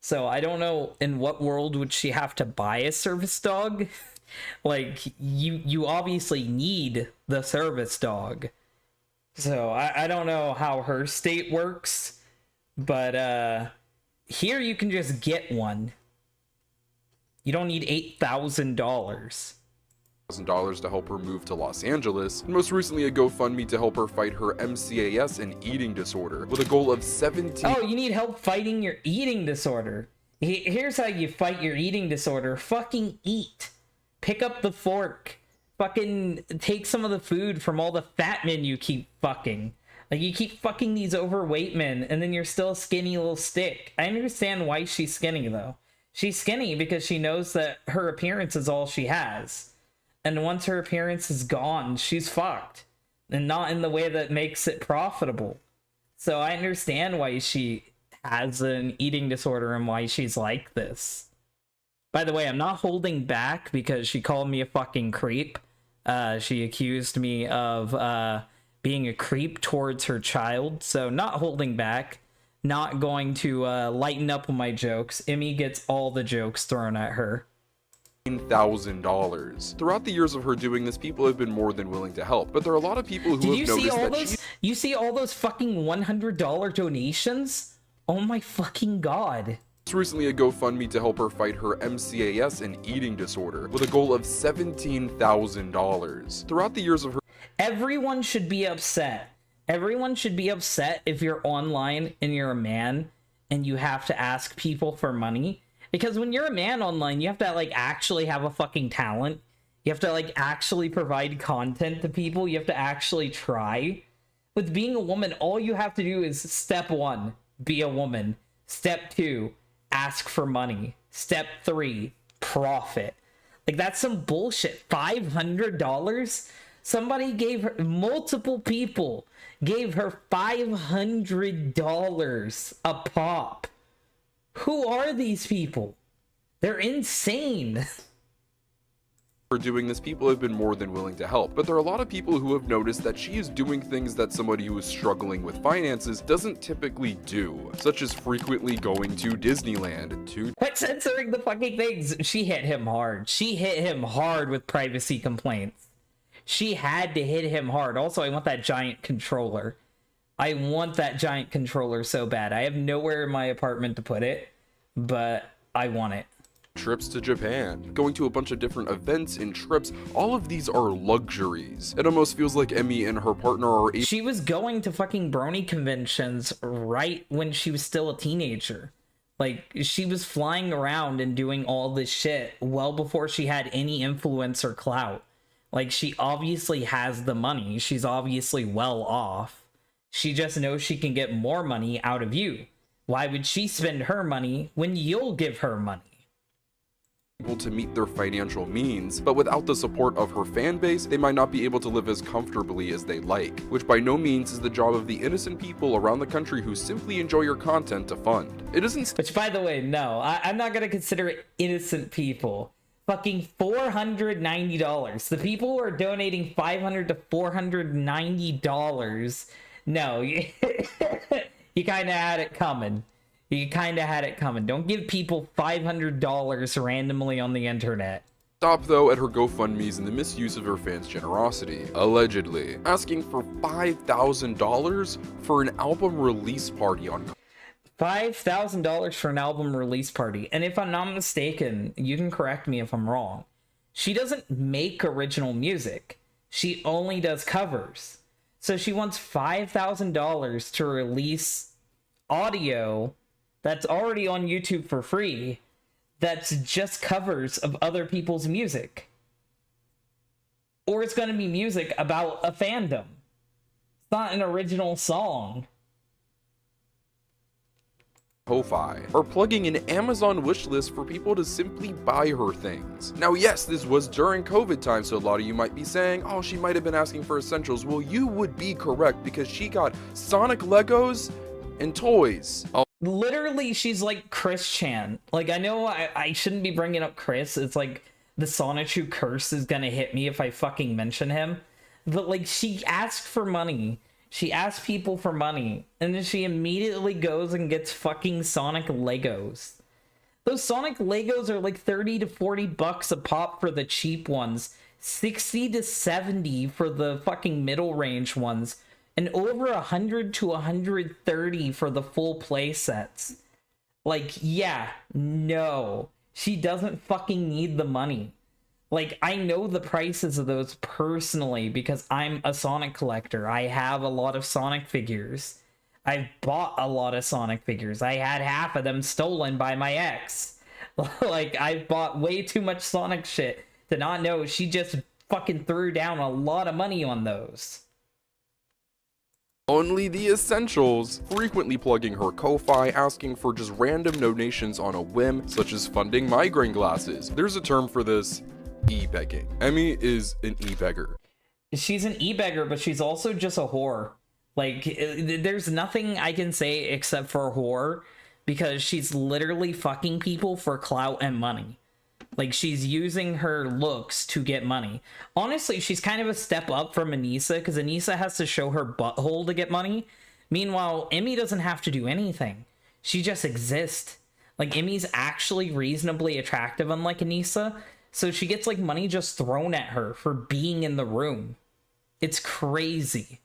So I don't know in what world would she have to buy a service dog. Like, you obviously need the service dog. So I don't know how her state works, but here you can just get one. You don't need $8,000. $1,000 to help her move to Los Angeles, and most recently a GoFundMe to help her fight her MCAS and eating disorder, with a goal of 17. Oh, you need help fighting your eating disorder. Here's how you fight your eating disorder. Fucking eat. Pick up the fork. Fucking take some of the food from all the fat men you keep fucking. Like, you keep fucking these overweight men, and then you're still a skinny little stick. I understand why she's skinny, though. She's skinny because she knows that her appearance is all she has. And once her appearance is gone, she's fucked. And not in the way that makes it profitable. So I understand why she has an eating disorder and why she's like this. By the way, I'm not holding back because she called me a fucking creep. She accused me of being a creep towards her child. So not holding back. Not going to lighten up with my jokes. Emmy gets all the jokes thrown at her. $1,000. Throughout the years of her doing this, people have been more than willing to help, but there are a lot of people who have noticed that you see all those fucking $100 donations? Oh my fucking god. Recently a GoFundMe to help her fight her MCAS and eating disorder, with a goal of $17,000. Throughout the years of her— Everyone should be upset. Everyone should be upset if you're online and you're a man and you have to ask people for money. Because when you're a man online, you have to, like, actually have a fucking talent. You have to, like, actually provide content to people. You have to actually try. With being a woman, all you have to do is step 1, be a woman. Step 2, ask for money. Step 3, profit. Like, that's some bullshit. $500? Somebody gave her, multiple people gave her $500 a pop. Who are these people? They're insane. for doing this, people have been more than willing to help. But there are a lot of people who have noticed that she is doing things that somebody who is struggling with finances doesn't typically do, such as frequently going to Disneyland to— Quit censoring the fucking things. She hit him hard. She hit him hard with privacy complaints. She had to hit him hard. Also, I want that giant controller. I want that giant controller so bad. I have nowhere in my apartment to put it, but I want it. trips to Japan, going to a bunch of different events and trips. All of these are luxuries. It almost feels like Emmy and her partner are— She was going to fucking brony conventions right when she was still a teenager. Like, she was flying around and doing all this shit well before she had any influence or clout. Like, she obviously has the money. She's obviously well off. She just knows she can get more money out of you. Why would she spend her money when you'll give her money? able to meet their financial means, but without the support of her fan base, they might not be able to live as comfortably as they like, which by no means is the job of the innocent people around the country who simply enjoy your content to fund. It isn't— Which, by the way, no, I'm not gonna consider it innocent people. Fucking $490. The people who are donating $500 to $490. No, you kind of had it coming. You kind of had it coming. Don't give people $500 randomly on the internet. Stop though at her GoFundMe's and the misuse of her fans' generosity, allegedly asking for $5,000 for an album release party on— $5,000 for an album release party. And if I'm not mistaken, you can correct me if I'm wrong, she doesn't make original music. She only does covers. So she wants $5,000 to release audio that's already on YouTube for free, that's just covers of other people's music. Or it's going to be music about a fandom. It's not an original song. Ko-Fi, or plugging an Amazon wishlist for people to simply buy her things. Now yes, this was during COVID time, so a lot of you might be saying, oh, she might have been asking for essentials. Well, you would be correct, because she got Sonic Legos and toys. Literally, she's like Chris Chan. Like, I know I shouldn't be bringing up Chris. It's like the Sonichu curse is gonna hit me if I fucking mention him. But like, she asked for money. She asked people for money, and then she immediately goes and gets fucking Sonic Legos. Those Sonic Legos are like 30 to 40 bucks a pop for the cheap ones, 60 to 70 for the fucking middle range ones, and over 100 to 130 for the full play sets. Like, yeah, no, she doesn't fucking need the money. Like, I know the prices of those personally because I'm a Sonic collector. I have a lot of Sonic figures. I've bought a lot of Sonic figures. I had half of them stolen by my ex. Like, I've bought way too much Sonic shit to not know she just fucking threw down a lot of money on those. Only the essentials, frequently plugging her Ko-Fi, asking for just random donations on a whim, such as funding migraine glasses. There's a term for this: e-begging. Emmy is an e-beggar. She's an e-beggar, but she's also just a whore. Like, there's nothing I can say except for a whore, because she's literally fucking people for clout and money. Like, she's using her looks to get money. Honestly, she's kind of a step up from Anissa, because Anissa has to show her butthole to get money. Meanwhile, Emmy doesn't have to do anything. She just exists. Like, Emmy's actually reasonably attractive, unlike Anissa, so she gets, like, money just thrown at her for being in the room. It's crazy.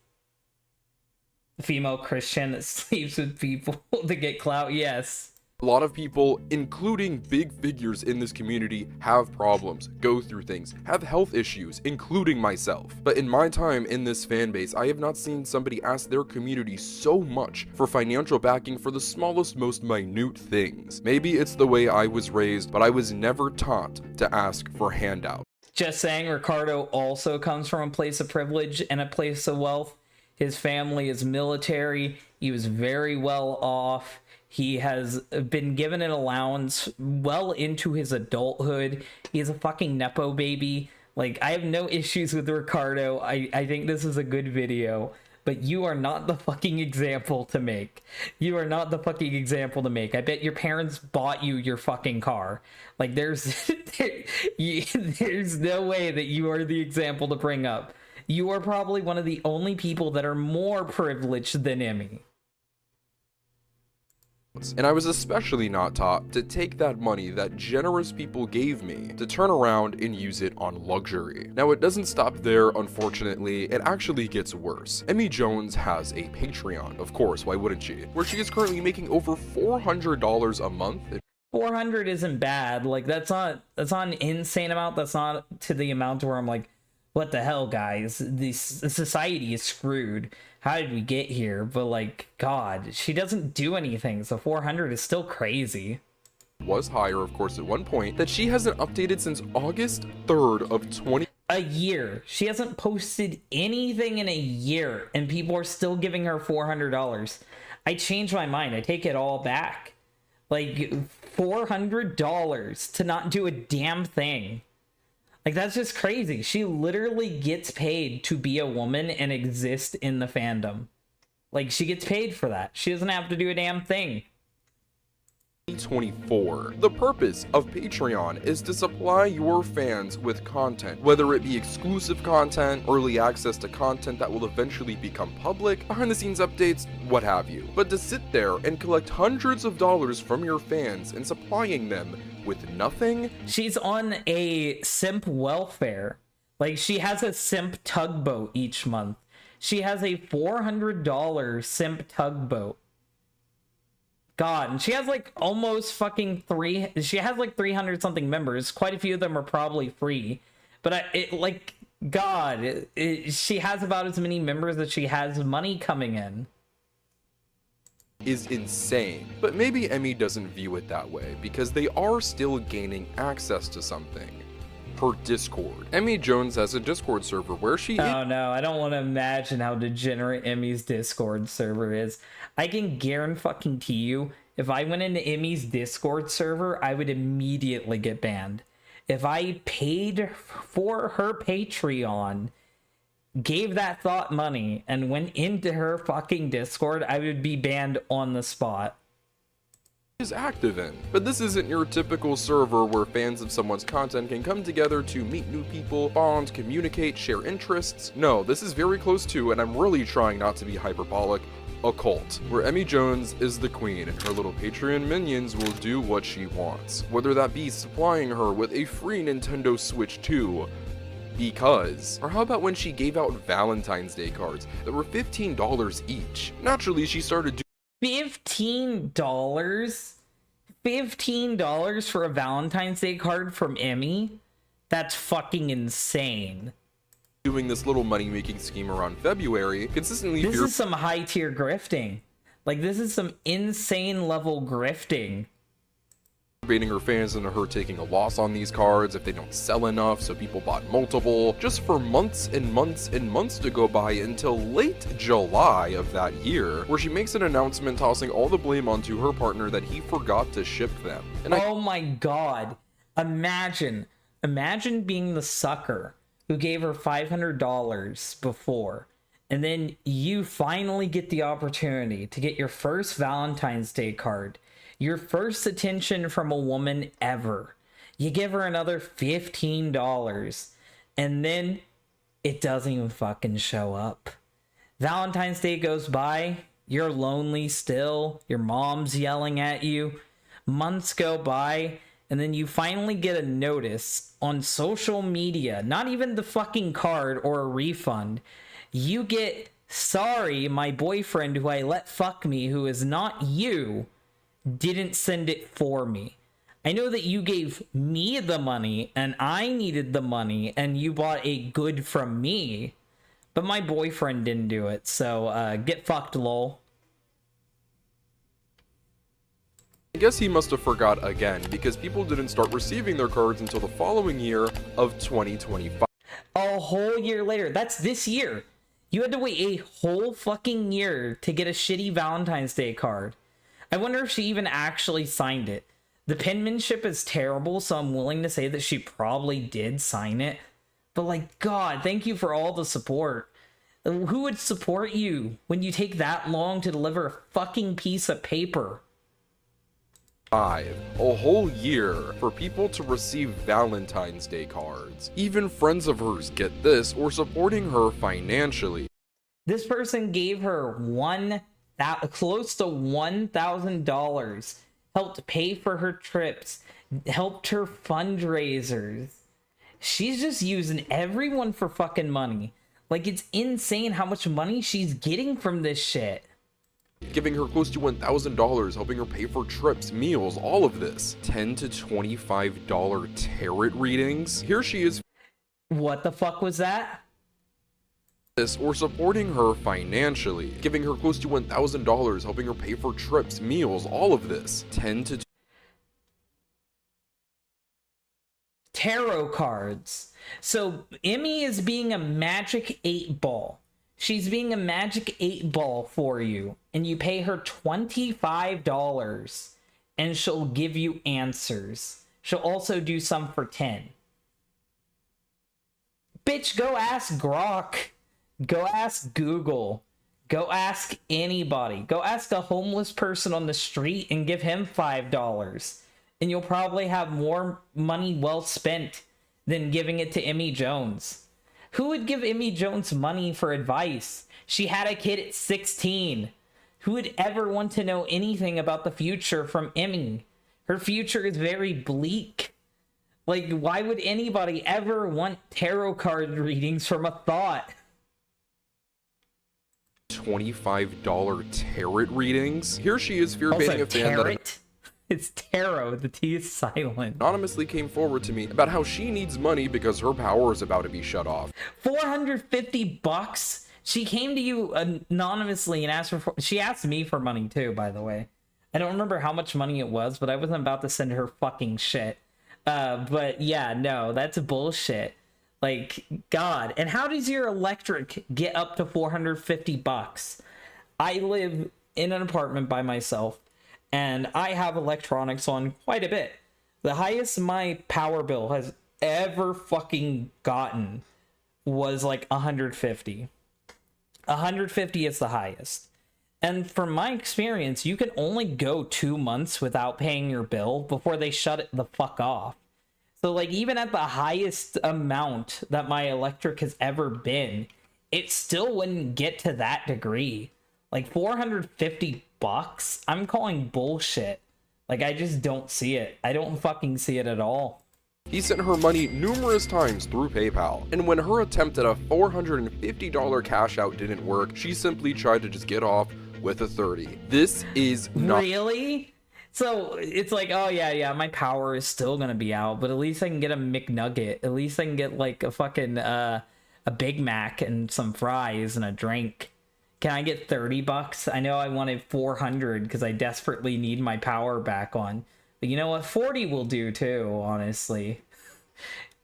Female Christian that sleeps with people to get clout, yes. A lot of people, including big figures in this community, have problems, go through things, have health issues, including myself. But in my time in this fan base, I have not seen somebody ask their community so much for financial backing for the smallest, most minute things. Maybe it's the way I was raised, but I was never taught to ask for handouts. Just saying, Ricardo also comes from a place of privilege and a place of wealth. His family is military. He was very well off. He has been given an allowance well into his adulthood. He is a fucking Nepo baby. Like, I have no issues with Ricardo. I think this is a good video. but you are not the fucking example to make. You are not the fucking example to make. I bet your parents bought you your fucking car. Like, there's there's no way that you are the example to bring up. You are probably one of the only people that are more privileged than Emmy. And I was especially not taught to take that money that generous people gave me to turn around and use it on luxury. Now, it doesn't stop there, unfortunately. It actually gets worse. Emmy Jones has a Patreon, of course, why wouldn't she? Where she is currently making over $400 a month. 400 isn't bad. Like, that's not an insane amount. That's not to the amount where I'm like, what the hell, guys? This society is screwed. How did we get here? But, like, God, she doesn't do anything, so 400 is still crazy. Was higher, of course, at one point, that she hasn't updated since August 3rd of 20... A year. She hasn't posted anything in a year, and people are still giving her $400. I changed my mind. I take it all back. Like, $400 to not do a damn thing. Like, that's just crazy. She literally gets paid to be a woman and exist in the fandom. Like, she gets paid for that. She doesn't have to do a damn thing. 2024. The purpose of Patreon is to supply your fans with content, whether it be exclusive content, early access to content that will eventually become public, behind the scenes updates, what have you. But to sit there and collect hundreds of dollars from your fans and supplying them with nothing? She's on a simp welfare. Like, she has a simp tugboat each month. She has a $400 simp tugboat. God, and she has like almost fucking she has like 300 something members. Quite a few of them are probably free. But she has about as many members as she has money coming in. Is insane. But maybe Emmy doesn't view it that way, because they are still gaining access to something. Her Discord. Emmy Jones has a Discord server where she... Oh no, I don't want to imagine how degenerate Emmy's Discord server is. I can guarantee you, if I went into Emmy's Discord server, I would immediately get banned. If I paid for her Patreon, gave that thought money, and went into her fucking Discord, I would be banned on the spot. Is active in. But this isn't your typical server where fans of someone's content can come together to meet new people, bond, communicate, share interests. No, this is very close to, and I'm really trying not to be hyperbolic, a cult, where Emmy Jones is the queen and her little Patreon minions will do what she wants. Whether that be supplying her with a free Nintendo Switch 2, because. Or how about when she gave out Valentine's Day cards that were $15 each? Naturally, she started $15? $15 for a Valentine's Day card from Emmy? That's fucking insane. Doing this little money-making scheme around February, consistently... This is some high-tier grifting. Like, this is some insane level grifting. Baiting her fans into her taking a loss on these cards if they don't sell enough, so people bought multiple, just for months and months and months to go by until late July of that year, where she makes an announcement tossing all the blame onto her partner that he forgot to ship them. And oh my god. Imagine being the sucker who gave her $500 before, and then you finally get the opportunity to get your first Valentine's Day card. Your first attention from a woman ever. You give her another $15, and then it doesn't even fucking show up. Valentine's Day goes by, you're lonely still, your mom's yelling at you, months go by, and then you finally get a notice on social media, not even the fucking card or a refund. You get, sorry, my boyfriend who I let fuck me, who is not you, didn't send it for me. I know that you gave me the money and I needed the money and you bought a good from me, but my boyfriend didn't do it, so get fucked, lol. I guess he must have forgot again, because people didn't start receiving their cards until the following year of 2025. A whole year later. That's this year. You had to wait a whole fucking year to get a shitty Valentine's Day card. I wonder if she even actually signed it. The penmanship is terrible, so I'm willing to say that she probably did sign it. But like, God, thank you for all the support. Who would support you when you take that long to deliver a fucking piece of paper? A whole year for people to receive Valentine's Day cards. Even friends of hers, get this, were supporting her financially. This person gave her close to $1,000, helped pay for her trips, helped her fundraisers. She's just using everyone for fucking money. Like, it's insane how much money she's getting from this shit. Giving her close to $1,000, helping her pay for trips, meals, all of this. $10 to $25 tarot readings. Here she is. What the fuck was that? Or supporting her financially, giving her close to $1,000, helping her pay for trips, meals, all of this. 10 to tarot cards. So Emmy is being a magic 8-ball. She's being a magic 8-ball for you, and you pay her $25 and she'll give you answers. She'll also do some for 10. Bitch, go ask Grok. Go ask Google. Go ask anybody. Go ask a homeless person on the street and give him $5. And you'll probably have more money well spent than giving it to Emmy Jones. Who would give Emmy Jones money for advice? She had a kid at 16. Who would ever want to know anything about the future from Emmy? Her future is very bleak. Like, why would anybody ever want tarot card readings from a thought? $25 tarot readings. Here she is fear baiting a fan that it's tarot, the T is silent. Anonymously came forward to me about how she needs money because her power is about to be shut off. $450? She came to you anonymously and asked she asked me for money too, by the way. I don't remember how much money it was, but I wasn't about to send her fucking shit. But yeah, no, that's bullshit. Like, God. And how does your electric get up to $450? I live in an apartment by myself, and I have electronics on quite a bit. The highest my power bill has ever fucking gotten was like $150. $150 is the highest. And from my experience, you can only go 2 months without paying your bill before they shut it the fuck off. So, like, even at the highest amount that my electric has ever been, it still wouldn't get to that degree. Like, $450, I'm calling bullshit. Like, I just don't see it. I don't fucking see it at all. He sent her money numerous times through PayPal, and when her attempt at a $450 cash out didn't work, she simply tried to just get off with a 30. This is not— Really? So it's like, oh yeah, my power is still gonna be out, but at least I can get a McNugget. At least I can get like a fucking a Big Mac and some fries and a drink. Can I get $30? I know I wanted 400 because I desperately need my power back on. But you know what? 40 will do too, honestly.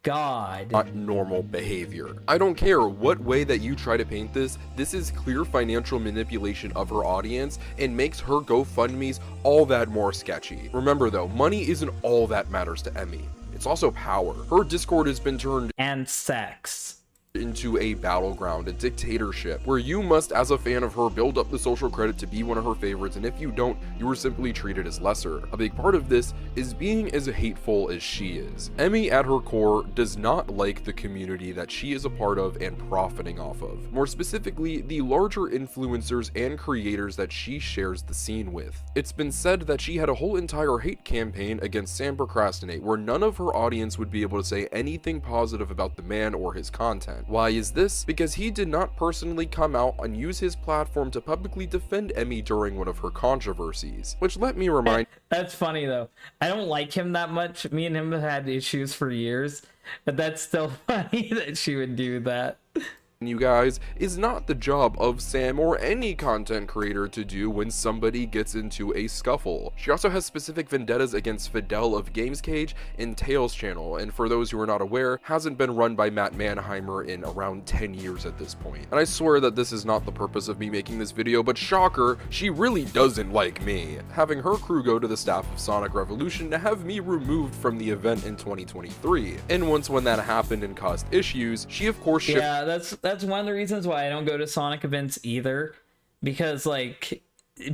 God. Not normal behavior. I don't care what way that you try to paint this, this is clear financial manipulation of her audience and makes her GoFundMes all that more sketchy. Remember though, money isn't all that matters to Emmy. It's also power. Her Discord has been turned— and sex. into a battleground, a dictatorship, where you must, as a fan of her, build up the social credit to be one of her favorites, and if you don't, you are simply treated as lesser. A big part of this is being as hateful as she is. Emmy, at her core, does not like the community that she is a part of and profiting off of. More specifically, the larger influencers and creators that she shares the scene with. It's been said that she had a whole entire hate campaign against Sam Procrastinate, where none of her audience would be able to say anything positive about the man or his content. Why is this? Because he did not personally come out and use his platform to publicly defend Emmy during one of her controversies. Which, let me remind— That's funny though. I don't like him that much. Me and him have had issues for years, but that's still funny that she would do that. You guys, is not the job of Sam or any content creator to do when somebody gets into a scuffle. She also has specific vendettas against Fidel of Games Cage and Tails channel, and for those who are not aware, hasn't been run by Matt Mannheimer in around 10 years at this point. And I swear that this is not the purpose of me making this video, but shocker, she really doesn't like me, having her crew go to the staff of Sonic Revolution to have me removed from the event in 2023. And once when that happened and caused issues, she of course yeah, that's that's one of the reasons why I don't go to Sonic events either, because like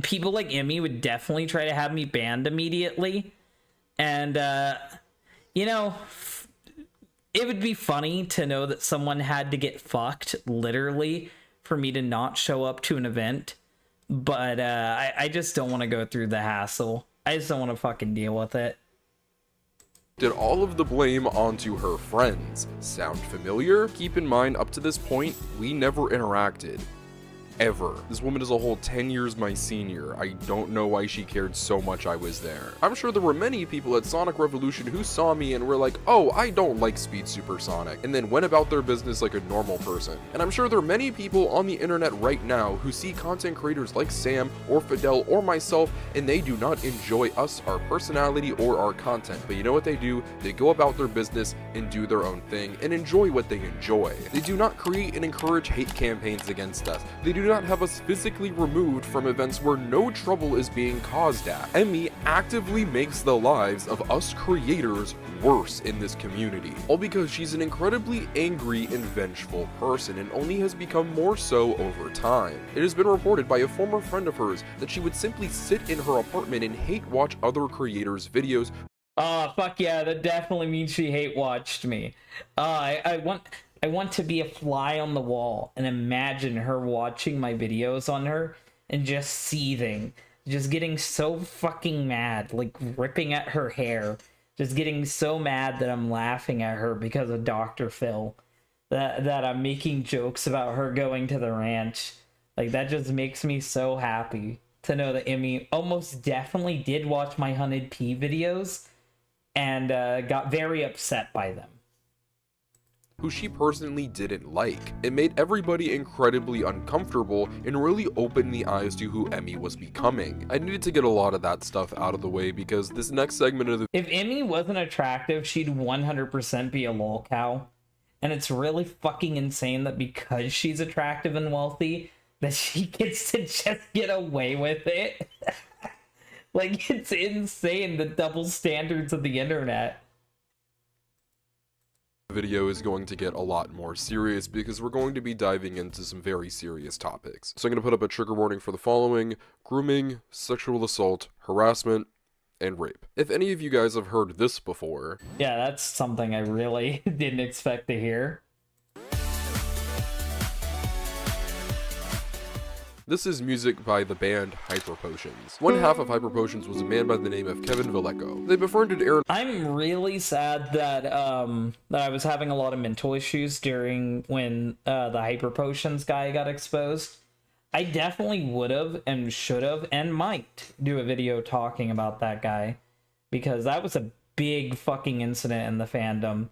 people like Emmy would definitely try to have me banned immediately, and you know, it would be funny to know that someone had to get fucked literally for me to not show up to an event, but I just don't want to go through the hassle. I just don't want to fucking deal with it. Did all of the blame onto her friends. Sound familiar? Keep in mind, up to this point, we never interacted. Ever. This woman is a whole 10 years my senior. I don't know why she cared so much I was there. I'm sure there were many people at Sonic Revolution who saw me and were like, oh, I don't like Speed Supersonic, and then went about their business like a normal person. And I'm sure there are many people on the internet right now who see content creators like Sam or Fidel or myself, and they do not enjoy us, our personality, or our content. But you know what they do? They go about their business and do their own thing and enjoy what they enjoy. They do not create and encourage hate campaigns against us. They do not have us physically removed from events where no trouble is being caused at. Emmy actively makes the lives of us creators worse in this community, all because she's an incredibly angry and vengeful person, and only has become more so over time. It has been reported by a former friend of hers that she would simply sit in her apartment and hate watch other creators' videos. Oh, fuck yeah, that definitely means she hate watched me. I want to be a fly on the wall and imagine her watching my videos on her and just seething, just getting so fucking mad, like ripping at her hair, just getting so mad that I'm laughing at her because of Dr. Phil, that I'm making jokes about her going to the ranch. Like, that just makes me so happy to know that Emmy almost definitely did watch my Hunted P videos and got very upset by them. Who she personally didn't like. It made everybody incredibly uncomfortable and really opened the eyes to who Emmy was becoming. I needed to get a lot of that stuff out of the way because this next segment of the— if Emmy wasn't attractive, she'd 100% be a lol cow. And it's really fucking insane that because she's attractive and wealthy, that she gets to just get away with it. Like, it's insane, the double standards of the internet. Video is going to get a lot more serious because we're going to be diving into some very serious topics. So I'm going to put up a trigger warning for the following: grooming, sexual assault, harassment, and rape. If any of you guys have heard this before— yeah, that's something I really didn't expect to hear. This is music by the band Hyper Potions. One half of Hyper Potions was a man by the name of Kevin Villeco. They befriended Aaron— I'm really sad that that I was having a lot of mental issues during when the Hyper Potions guy got exposed. I definitely would have and should have and might do a video talking about that guy, because that was a big fucking incident in the fandom,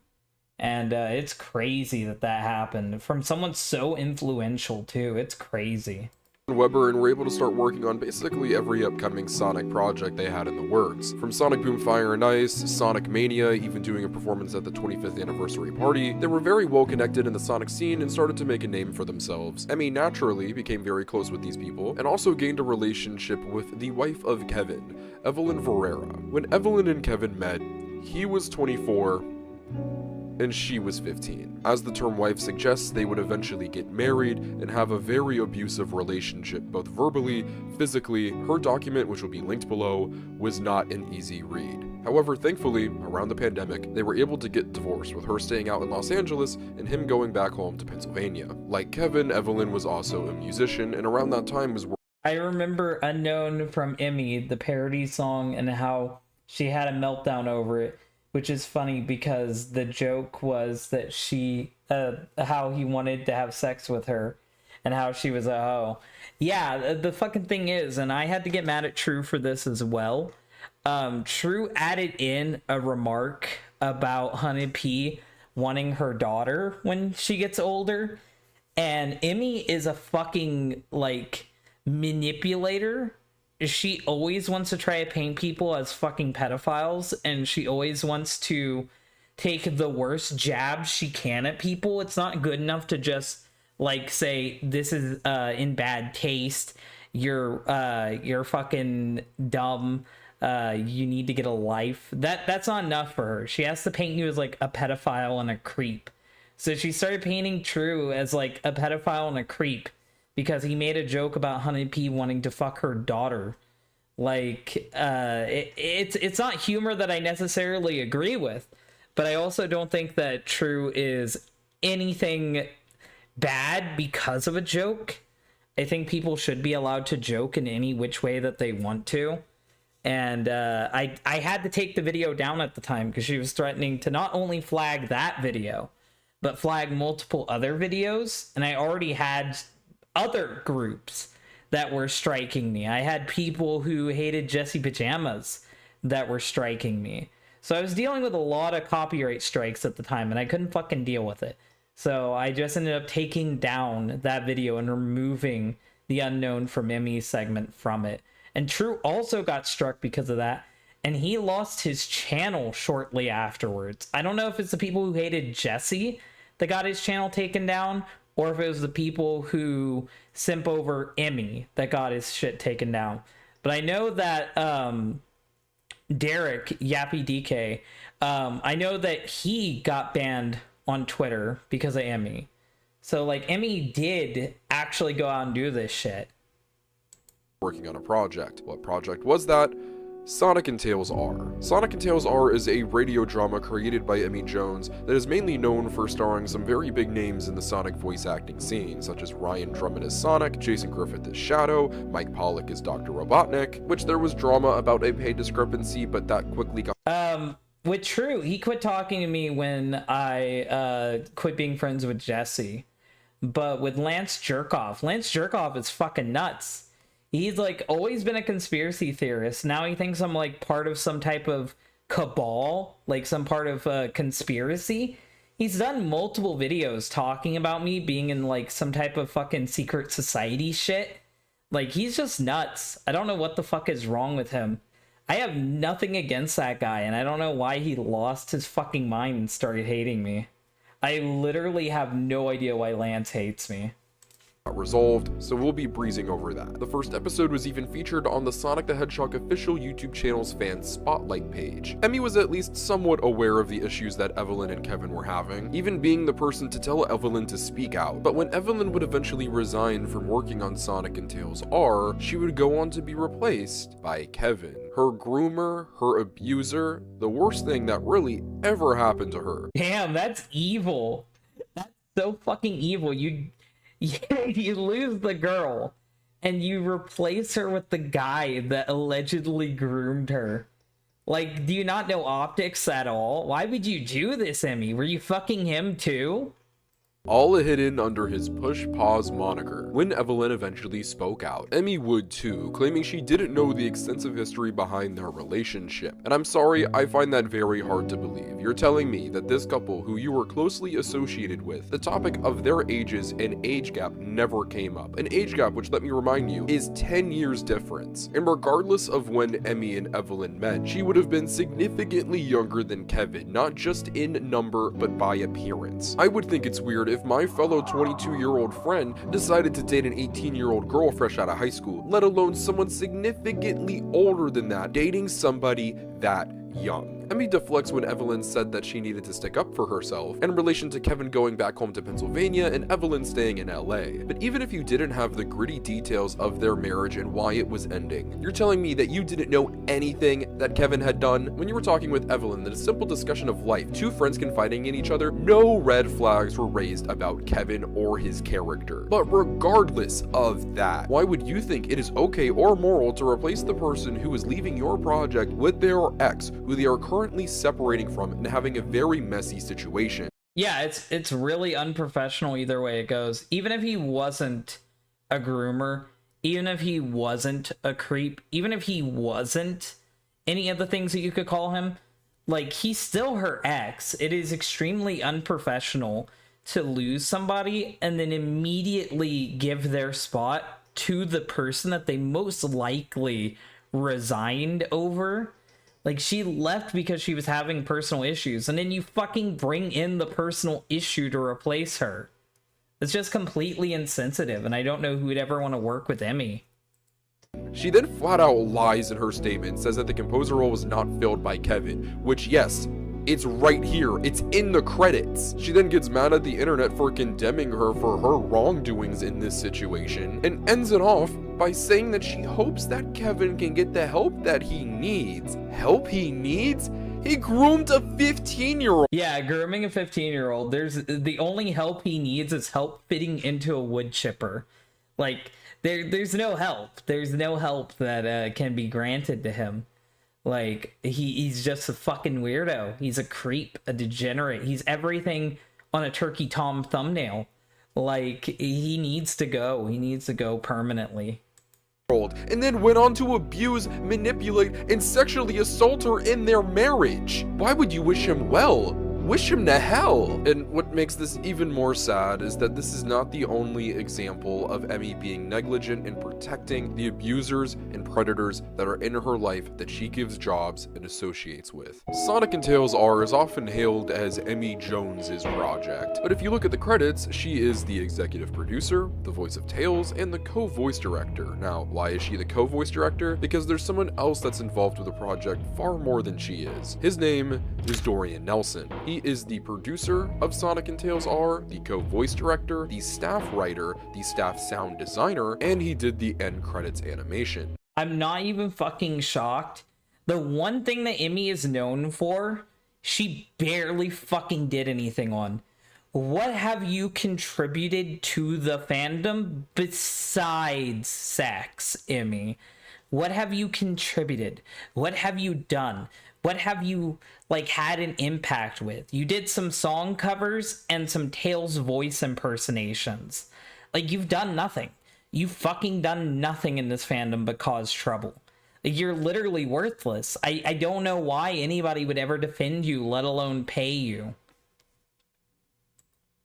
and it's crazy that that happened from someone so influential too. It's crazy. Weber, and were able to start working on basically every upcoming Sonic project they had in the works. From Sonic Boom Fire and Ice, Sonic Mania, even doing a performance at the 25th anniversary party. They were very well connected in the Sonic scene and started to make a name for themselves. Emmy naturally became very close with these people, and also gained a relationship with the wife of Kevin, Evelyn Ferreira. When Evelyn and Kevin met, he was 24, and she was 15. As the term wife suggests, they would eventually get married and have a very abusive relationship, both verbally, physically. Her document, which will be linked below, was not an easy read. However, thankfully, around the pandemic, they were able to get divorced, with her staying out in Los Angeles and him going back home to Pennsylvania. Like Kevin, Evelyn was also a musician, and around that time was— I remember Unknown from Emmy, the parody song, and how she had a meltdown over it. Which is funny because the joke was that she, how he wanted to have sex with her and how she was a hoe. Yeah, the fucking thing is, and I had to get mad at True for this as well. True added in a remark about Hunted P wanting her daughter when she gets older. And Emmy is a fucking, like, manipulator. She always wants to try to paint people as fucking pedophiles, and she always wants to take the worst jab she can at people. It's not good enough to just, like, say, this is in bad taste, you're fucking dumb, you need to get a life. That's not enough for her. She has to paint you as, like, a pedophile and a creep So she started painting True as like a pedophile and a creep because he made a joke about Honey P wanting to fuck her daughter. Like, it's not humor that I necessarily agree with, but I also don't think that True is anything bad because of a joke. I think people should be allowed to joke in any which way that they want to. And I had to take the video down at the time because she was threatening to not only flag that video, but flag multiple other videos. And I already had other groups that were striking me. I had people who hated Jessie Pajamas that were striking me. So I was dealing with a lot of copyright strikes at the time, and I couldn't fucking deal with it. So I just ended up taking down that video and removing the Unknown from Emmy's segment from it. And True also got struck because of that, and he lost his channel shortly afterwards. I don't know if it's the people who hated Jessie that got his channel taken down, or if it was the people who simp over Emmy that got his shit taken down. But I know that Derek, Yappy DK, I know that he got banned on Twitter because of Emmy. So, like, Emmy did actually go out and do this shit. Working on a project. What project was that? Sonic and Tails R. Sonic and Tails R is a radio drama created by Emmy Jones that is mainly known for starring some very big names in the Sonic voice acting scene, such as Ryan Drummond as Sonic, Jason Griffith as Shadow, Mike Pollock as Dr. Robotnik, which there was drama about a pay discrepancy, but that quickly got... With True, he quit talking to me when I quit being friends with Jessie. But with Lance Jerkoff is fucking nuts. He's like always been a conspiracy theorist. Now he thinks I'm like part of some type of cabal, like some part of a conspiracy. He's done multiple videos talking about me being in like some type of fucking secret society shit. Like, he's just nuts. I don't know what the fuck is wrong with him. I have nothing against that guy, and I don't know why he lost his fucking mind and started hating me. I literally have no idea why Lance hates me. Resolved, so we'll be breezing over that. The first episode was even featured on the Sonic the Hedgehog official YouTube channel's fan spotlight page. Emmy was at least somewhat aware of the issues that Evelyn and Kevin were having, even being the person to tell Evelyn to speak out. But when Evelyn would eventually resign from working on Sonic and Tails R, she would go on to be replaced by Kevin, her groomer, her abuser, the worst thing that really ever happened to her. Damn, that's evil. That's so fucking evil. You lose the girl and you replace her with the guy that allegedly groomed her. Like, do you not know optics at all? Why would you do this, Emmy? Were you fucking him too? All hidden under his Push Pause moniker. When Evelyn eventually spoke out, Emmy would too, claiming she didn't know the extensive history behind their relationship. And I'm sorry, I find that very hard to believe. You're telling me that this couple, who you were closely associated with, the topic of their ages and age gap never came up. An age gap which, let me remind you, is 10 years difference. And regardless of when Emmy and Evelyn met, she would have been significantly younger than Kevin, not just in number, but by appearance. I would think it's weird if my fellow 22-year-old friend decided to date an 18-year-old girl fresh out of high school, let alone someone significantly older than that, dating somebody that young. Emmy deflects when Evelyn said that she needed to stick up for herself in relation to Kevin going back home to Pennsylvania and Evelyn staying in LA. But even if you didn't have the gritty details of their marriage and why it was ending, you're telling me that you didn't know anything that Kevin had done? When you were talking with Evelyn, that a simple discussion of life, two friends confiding in each other, no red flags were raised about Kevin or his character. But regardless of that, why would you think it is okay or moral to replace the person who is leaving your project with their ex, who they are currently separating from and having a very messy situation? Yeah, it's really unprofessional either way it goes. Even if he wasn't a groomer, even if he wasn't a creep, even if he wasn't any of the things that you could call him, like, he's still her ex. It is extremely unprofessional to lose somebody and then immediately give their spot to the person that they most likely resigned over. Like, she left because she was having personal issues, and then you fucking bring in the personal issue to replace her. It's just completely insensitive, and I don't know who would ever want to work with Emmy. She then flat out lies in her statement, says that the composer role was not filled by Kevin, which, yes, It's right here. It's in the credits. She then gets mad at the internet for condemning her for her wrongdoings in this situation and ends it off by saying that she hopes that Kevin can get the help that he needs. Help he needs? He groomed a 15-year-old. Yeah, grooming a 15-year-old. The only help he needs is help fitting into a wood chipper. Like, there's no help. There's no help that can be granted to him. Like, he's just a fucking weirdo. He's a creep, a degenerate. He's everything on a Turkey Tom thumbnail. Like, he needs to go. He needs to go permanently. And then went on to abuse, manipulate, and sexually assault her in their marriage. Why would you wish him well? Wish him to hell. And what makes this even more sad is that this is not the only example of Emmy being negligent in protecting the abusers and predators that are in her life that she gives jobs and associates with. Sonic and Tails R is often hailed as Emmy Jones's project, but if you look at the credits, she is the executive producer, the voice of Tails, and the co-voice director. Now, why is she the co-voice director? Because there's someone else that's involved with the project far more than she is. His name is Dorian Nelson. He is the producer of Sonic and Tails R, the co-voice director, the staff writer, the staff sound designer, and he did the end credits animation. I'm not even fucking shocked. The one thing that Emmy is known for, she barely fucking did anything on. What have you contributed to the fandom besides sex, Emmy? What have you contributed? What have you done? What have you, like, had an impact with? You did some song covers and some Tails voice impersonations. Like, you've done nothing. You've fucking done nothing in this fandom but cause trouble. Like, you're literally worthless. I don't know why anybody would ever defend you, let alone pay you.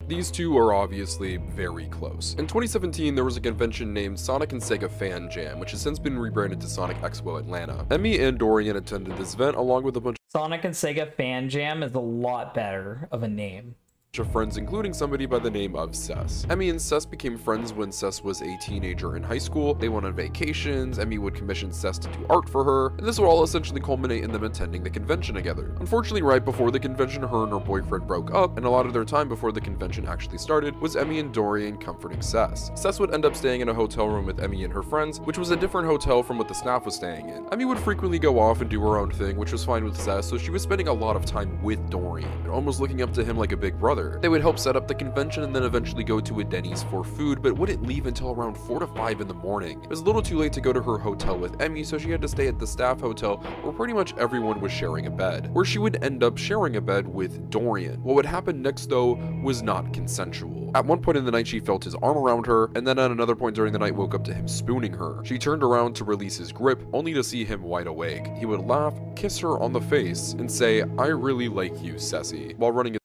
These two are obviously very close. In 2017, there was a convention named Sonic and Sega Fan Jam, which has since been rebranded to Sonic Expo Atlanta. Emmy and Dorian attended this event along with a bunch Sonic and Sega Fan Jam is a lot better of a name. of friends, including somebody by the name of Cess. Emmy and Cess became friends when Cess was a teenager in high school. They went on vacations, Emmy would commission Cess to do art for her, and this would all essentially culminate in them attending the convention together. Unfortunately, right before the convention, her and her boyfriend broke up, and a lot of their time before the convention actually started was Emmy and Dorian comforting Cess. Cess would end up staying in a hotel room with Emmy and her friends, which was a different hotel from what the staff was staying in. Emmy would frequently go off and do her own thing, which was fine with Cess, so she was spending a lot of time with Dorian, and almost looking up to him like a big brother. They would help set up the convention and then eventually go to a Denny's for food, but wouldn't leave until around 4 to 5 in the morning. It was a little too late to go to her hotel with Emmy, so she had to stay at the staff hotel where pretty much everyone was sharing a bed, where she would end up sharing a bed with Dorian. What would happen next, though, was not consensual. At one point in the night, she felt his arm around her, and then at another point during the night woke up to him spooning her. She turned around to release his grip, only to see him wide awake. He would laugh, kiss her on the face, and say, "I really like you, Cessy," while running.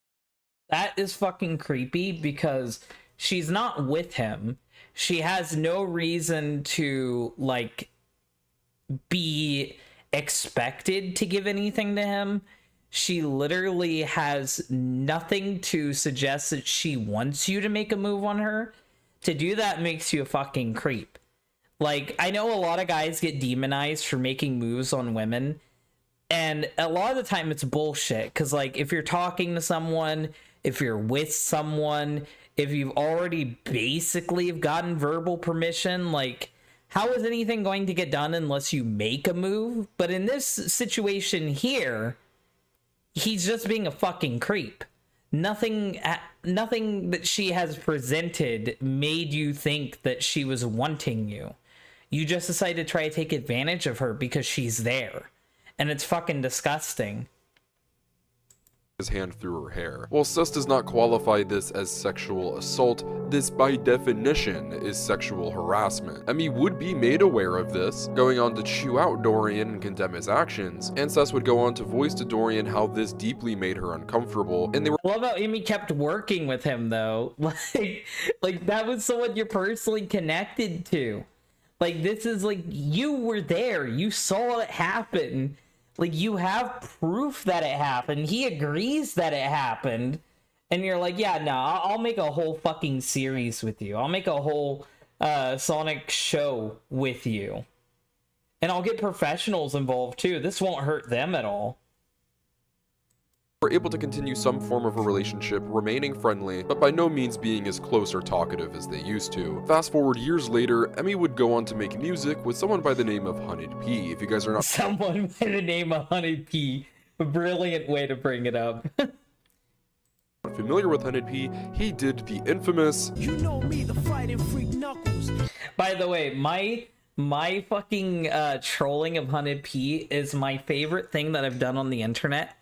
That is fucking creepy because she's not with him. She has no reason to, like, be expected to give anything to him. She literally has nothing to suggest that she wants you to make a move on her. To do that makes you a fucking creep. Like, I know a lot of guys get demonized for making moves on women, and a lot of the time it's bullshit. Because, like, if you're talking to someone, if you're with someone, if you've already basically have gotten verbal permission, like, how is anything going to get done unless you make a move? But in this situation here, he's just being a fucking creep. Nothing that she has presented made you think that she was wanting you. You just decided to try to take advantage of her because she's there. And it's fucking disgusting. His hand through her hair. While Cess does not qualify this as sexual assault, this by definition is sexual harassment. Emmy would be made aware of this, going on to chew out Dorian and condemn his actions, and Cess would go on to voice to Dorian how this deeply made her uncomfortable, and they were— I love how Emmy kept working with him though. Like that was someone you're personally connected to. Like, this is like, you were there, you saw it happen. Like, you have proof that it happened. He agrees that it happened. And you're like, yeah, no, I'll make a whole fucking series with you. I'll make a whole Sonic show with you. And I'll get professionals involved too. This won't hurt them at all. were able to continue some form of a relationship, remaining friendly, but by no means being as close or talkative as they used to. Fast forward years later, Emmy would go on to make music with someone by the name of Hunted P. If you guys are not Someone by the name of Hunted P. A brilliant way to bring it up. familiar with Hunted P, he did the infamous You know me, the fighting freak Knuckles. By the way, my fucking trolling of Hunted P is my favorite thing that I've done on the internet.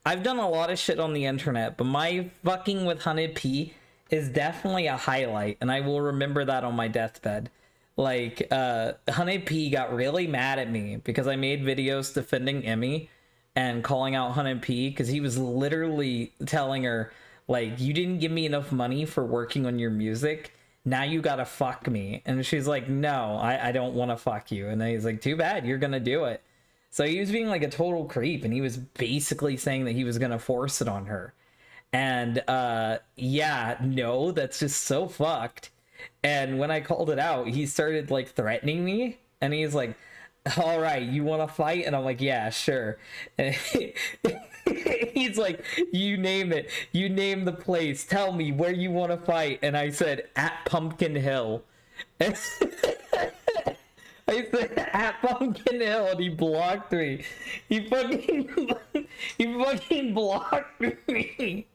I've done a lot of shit on the internet, but my fucking with Hunted P is definitely a highlight, and I will remember that on my deathbed. Like, Hunted P got really mad at me because I made videos defending Emmy and calling out Hunted P because he was literally telling her, like, you didn't give me enough money for working on your music. Now you gotta fuck me. And she's like, no, I don't want to fuck you. And then he's like, too bad, you're gonna do it. So he was being like a total creep, and he was basically saying that he was gonna force it on her. And yeah, no, that's just so fucked. And when I called it out, he started like threatening me, and he's like, all right, you want to fight? And I'm like, yeah, sure. And he's like, you name it, you name the place, tell me where you want to fight. And I said, at Pumpkin Hill. I said, at Pumpkin Hill, and he blocked me. He fucking blocked me.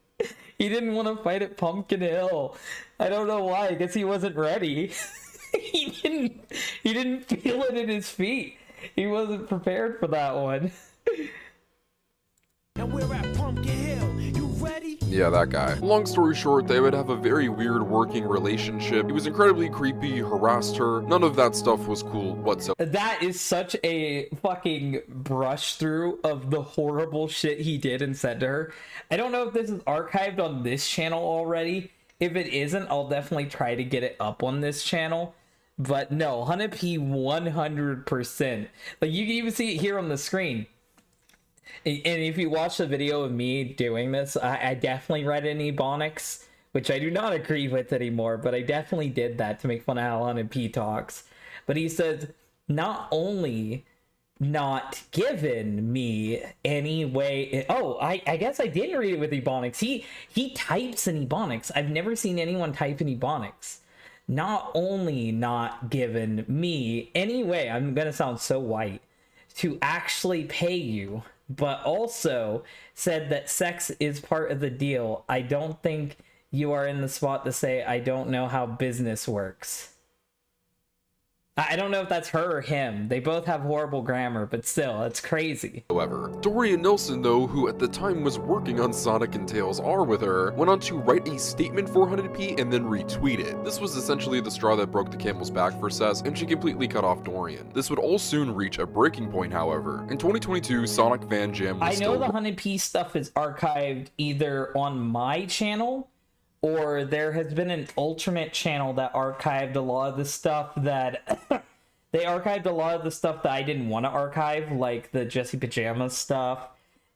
He didn't want to fight at Pumpkin Hill. I don't know why. I guess he wasn't ready. He didn't feel it in his feet. He wasn't prepared for that one. And we're at Pumpkin Hill. You ready? Yeah, that guy. Long story short, they would have a very weird working relationship. He was incredibly creepy, harassed her. None of that stuff was cool whatsoever. That is such a fucking brush through of the horrible shit he did and said to her. I don't know if this is archived on this channel already. If it isn't, I'll definitely try to get it up on this channel. But no, Hunted P 100%. Like, you can even see it here on the screen. And if you watch the video of me doing this, I definitely read in Ebonics, which I do not agree with anymore, but I definitely did that to make fun of how Hunted P talks. But he says, not only not given me any way... Oh, I guess I didn't read it with Ebonics. He types in Ebonics. I've never seen anyone type in Ebonics. Not only not given me any way, I'm gonna sound so white, to actually pay you, but also said that sex is part of the deal. I don't think you are in the spot to say I don't know how business works. I don't know if that's her or him. They both have horrible grammar, but still, it's crazy. However, Dorian Nelson, though, who at the time was working on Sonic and Tails R with her, went on to write a statement for Hunted P and then retweet it. This was essentially the straw that broke the camel's back for Cess, and she completely cut off Dorian. This would all soon reach a breaking point, however. In 2022, Sonic Fan Jam was I know the Hunted P stuff is archived either on my channel, or there has been an alternate channel that archived a lot of the stuff that... they archived a lot of the stuff that I didn't want to archive, like the Jesse Pajamas stuff.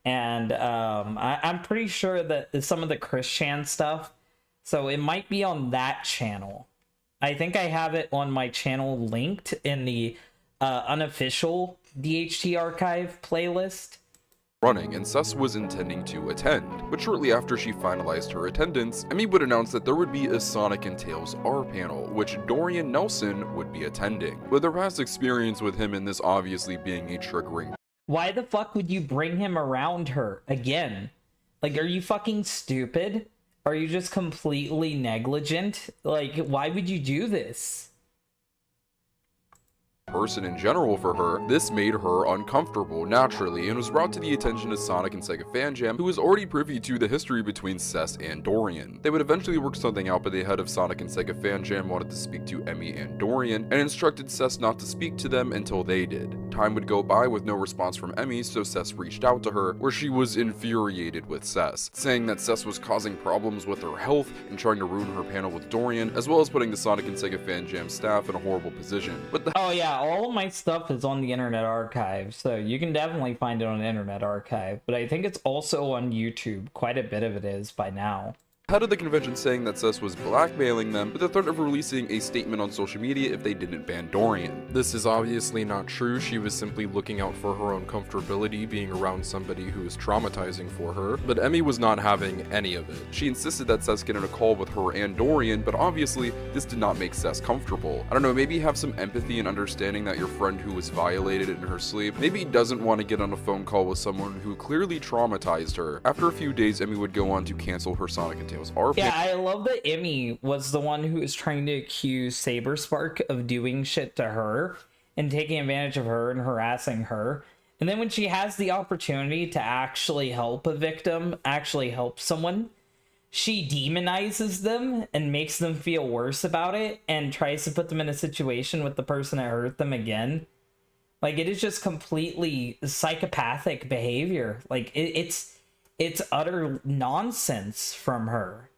And I'm pretty sure that some of the Chris Chan stuff. So it might be on that channel. I think I have it on my channel linked in the unofficial DHT archive playlist. Running, and Cess was intending to attend, but shortly after she finalized her attendance, Emmy would announce that there would be a Sonic and Tails R panel, which Dorian Nelson would be attending. With her past experience with him and this obviously being a triggering... Why the fuck would you bring him around her again? Like, are you fucking stupid? Are you just completely negligent? Like, why would you do this? Person in general for her, this made her uncomfortable naturally and was brought to the attention of Sonic and Sega Fan Jam, who was already privy to the history between Cess and Dorian. They would eventually work something out, but the head of Sonic and Sega Fan Jam wanted to speak to Emmy and Dorian and instructed Cess not to speak to them until they did. Time would go by with no response from Emmy, so Cess reached out to her, where she was infuriated with Cess, saying that Cess was causing problems with her health and trying to ruin her panel with Dorian, as well as putting the Sonic and Sega Fan Jam staff in a horrible position. But oh yeah, all of my stuff is on the Internet Archive, so you can definitely find it on Internet Archive, but I think it's also on YouTube. Quite a bit of it is by now. head of the convention saying that Sess was blackmailing them with the threat of releasing a statement on social media if they didn't ban Dorian. This is obviously not true. She was simply looking out for her own comfortability being around somebody who is traumatizing for her, but Emmy was not having any of it. She insisted that Sess get in a call with her and Dorian, but obviously this did not make Sess comfortable. I don't know, maybe have some empathy and understanding that your friend who was violated in her sleep maybe doesn't want to get on a phone call with someone who clearly traumatized her. After a few days, Emmy would go on to cancel her Sonic and Tails RP. Yeah, I love that Emmy was the one who was trying to accuse Saberspark of doing shit to her and taking advantage of her and harassing her. And then when she has the opportunity to actually help a victim, actually help someone, she demonizes them and makes them feel worse about it and tries to put them in a situation with the person that hurt them again. Like, it is just completely psychopathic behavior. Like, it's utter nonsense from her.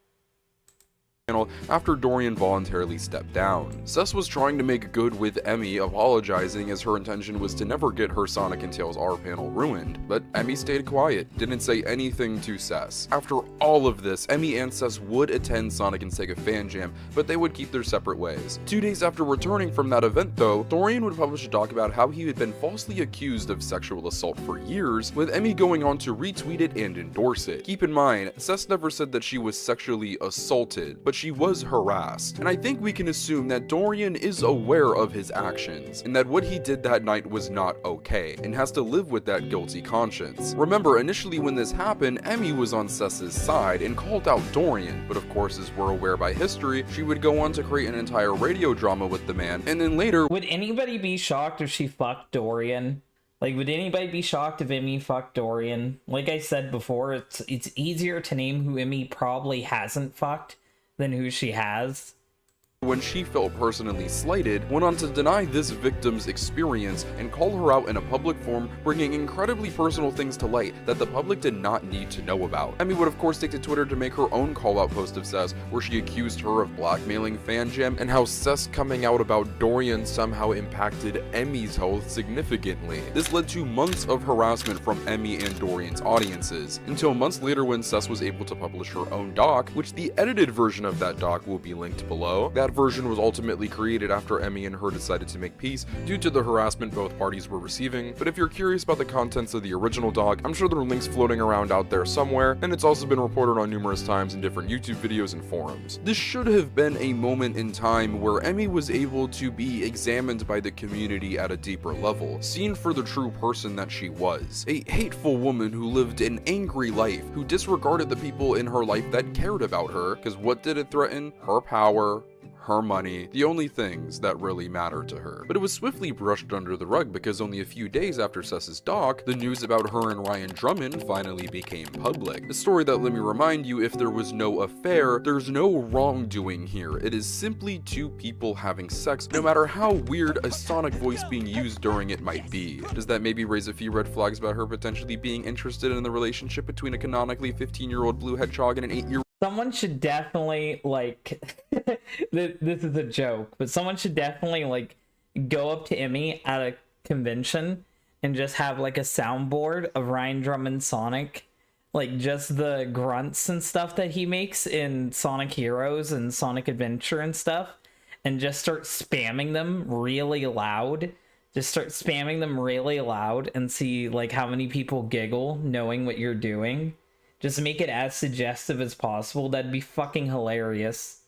After Dorian voluntarily stepped down. Sess was trying to make good with Emmy, apologizing as her intention was to never get her Sonic and Tails R panel ruined, but Emmy stayed quiet, didn't say anything to Sess. After all of this, Emmy and Sess would attend Sonic and Sega Fan Jam, but they would keep their separate ways. 2 days after returning from that event though, Dorian would publish a doc about how he had been falsely accused of sexual assault for years, with Emmy going on to retweet it and endorse it. Keep in mind, Sess never said that she was sexually assaulted, but she was harassed, and I think we can assume that Dorian is aware of his actions, and that what he did that night was not okay, and has to live with that guilty conscience. Remember, initially when this happened, Emmy was on Sess's side and called out Dorian, but of course, as we're aware by history, she would go on to create an entire radio drama with the man, and then later— Would anybody be shocked if she fucked Dorian? Like, would anybody be shocked if Emmy fucked Dorian? Like I said before, it's easier to name who Emmy probably hasn't fucked than who she has. When she felt personally slighted, went on to deny this victim's experience and call her out in a public forum, bringing incredibly personal things to light that the public did not need to know about. Emmy would of course take to Twitter to make her own call-out post of Sess, where she accused her of blackmailing Fan Jam, and how Sess coming out about Dorian somehow impacted Emmy's health significantly. This led to months of harassment from Emmy and Dorian's audiences, until months later when Sess was able to publish her own doc, which the edited version of that doc will be linked below. That version was ultimately created after Emmy and her decided to make peace due to the harassment both parties were receiving, but if you're curious about the contents of the original doc, I'm sure there are links floating around out there somewhere, and it's also been reported on numerous times in different YouTube videos and forums. This should have been a moment in time where Emmy was able to be examined by the community at a deeper level, seen for the true person that she was. A hateful woman who lived an angry life, who disregarded the people in her life that cared about her, because what did it threaten? Her power, her money, the only things that really matter to her. But it was swiftly brushed under the rug because only a few days after Sess's doc, the news about her and Ryan Drummond finally became public. A story that, let me remind you, if there was no affair, there's no wrongdoing here. It is simply two people having sex, no matter how weird a Sonic voice being used during it might be. Does that maybe raise a few red flags about her potentially being interested in the relationship between a canonically 15-year-old blue hedgehog and an 8-year-old? Someone should definitely, like, this is a joke, but someone should definitely, like, go up to Emmy at a convention and just have, like, a soundboard of Ryan Drummond Sonic, like, just the grunts and stuff that he makes in Sonic Heroes and Sonic Adventure and stuff, and just start spamming them really loud. Just start spamming them really loud and see, like, how many people giggle knowing what you're doing. Just make it as suggestive as possible. That'd be fucking hilarious.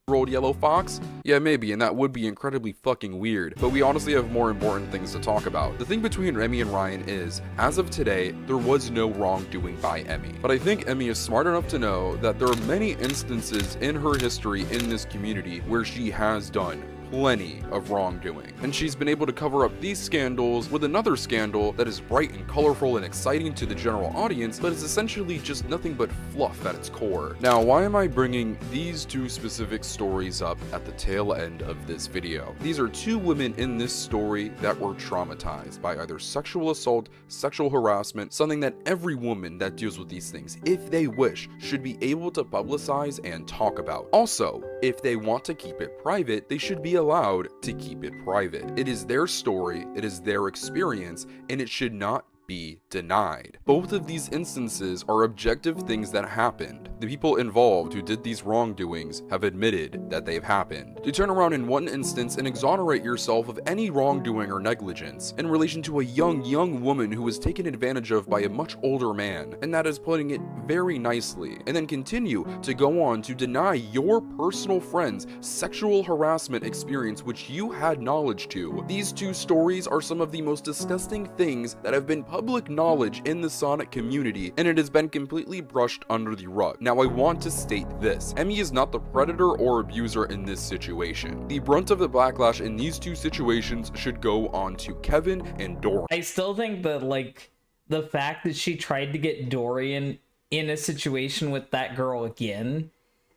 Old yellow fox? Yeah, maybe, and that would be incredibly fucking weird, but we honestly have more important things to talk about. The thing between Emmy and Ryan is, as of today, there was no wrongdoing by Emmy. But I think Emmy is smart enough to know that there are many instances in her history in this community where she has done plenty of wrongdoing, and she's been able to cover up these scandals with another scandal that is bright and colorful and exciting to the general audience, but is essentially just nothing but fluff at its core. Now, why am I bringing these two specific stories up at the tail end of this video? These are two women in this story that were traumatized by either sexual assault, sexual harassment, something that every woman that deals with these things, if they wish, should be able to publicize and talk about. Also, if they want to keep it private, they should be allowed to keep it private. It is their story, it is their experience, and it should not be denied. Both of these instances are objective things that happened. The people involved who did these wrongdoings have admitted that they've happened. To turn around in one instance and exonerate yourself of any wrongdoing or negligence in relation to a young woman who was taken advantage of by a much older man, and that is putting it very nicely, and then continue to go on to deny your personal friend's sexual harassment experience which you had knowledge to. These two stories are some of the most disgusting things that have been public knowledge in the Sonic community, and it has been completely brushed under the rug. Now I want to state this, Emmy is not the predator or abuser in this situation. The brunt of the backlash in these two situations should go on to Kevin and Dorian. I still think that, like, the fact that she tried to get Dorian in a situation with that girl again,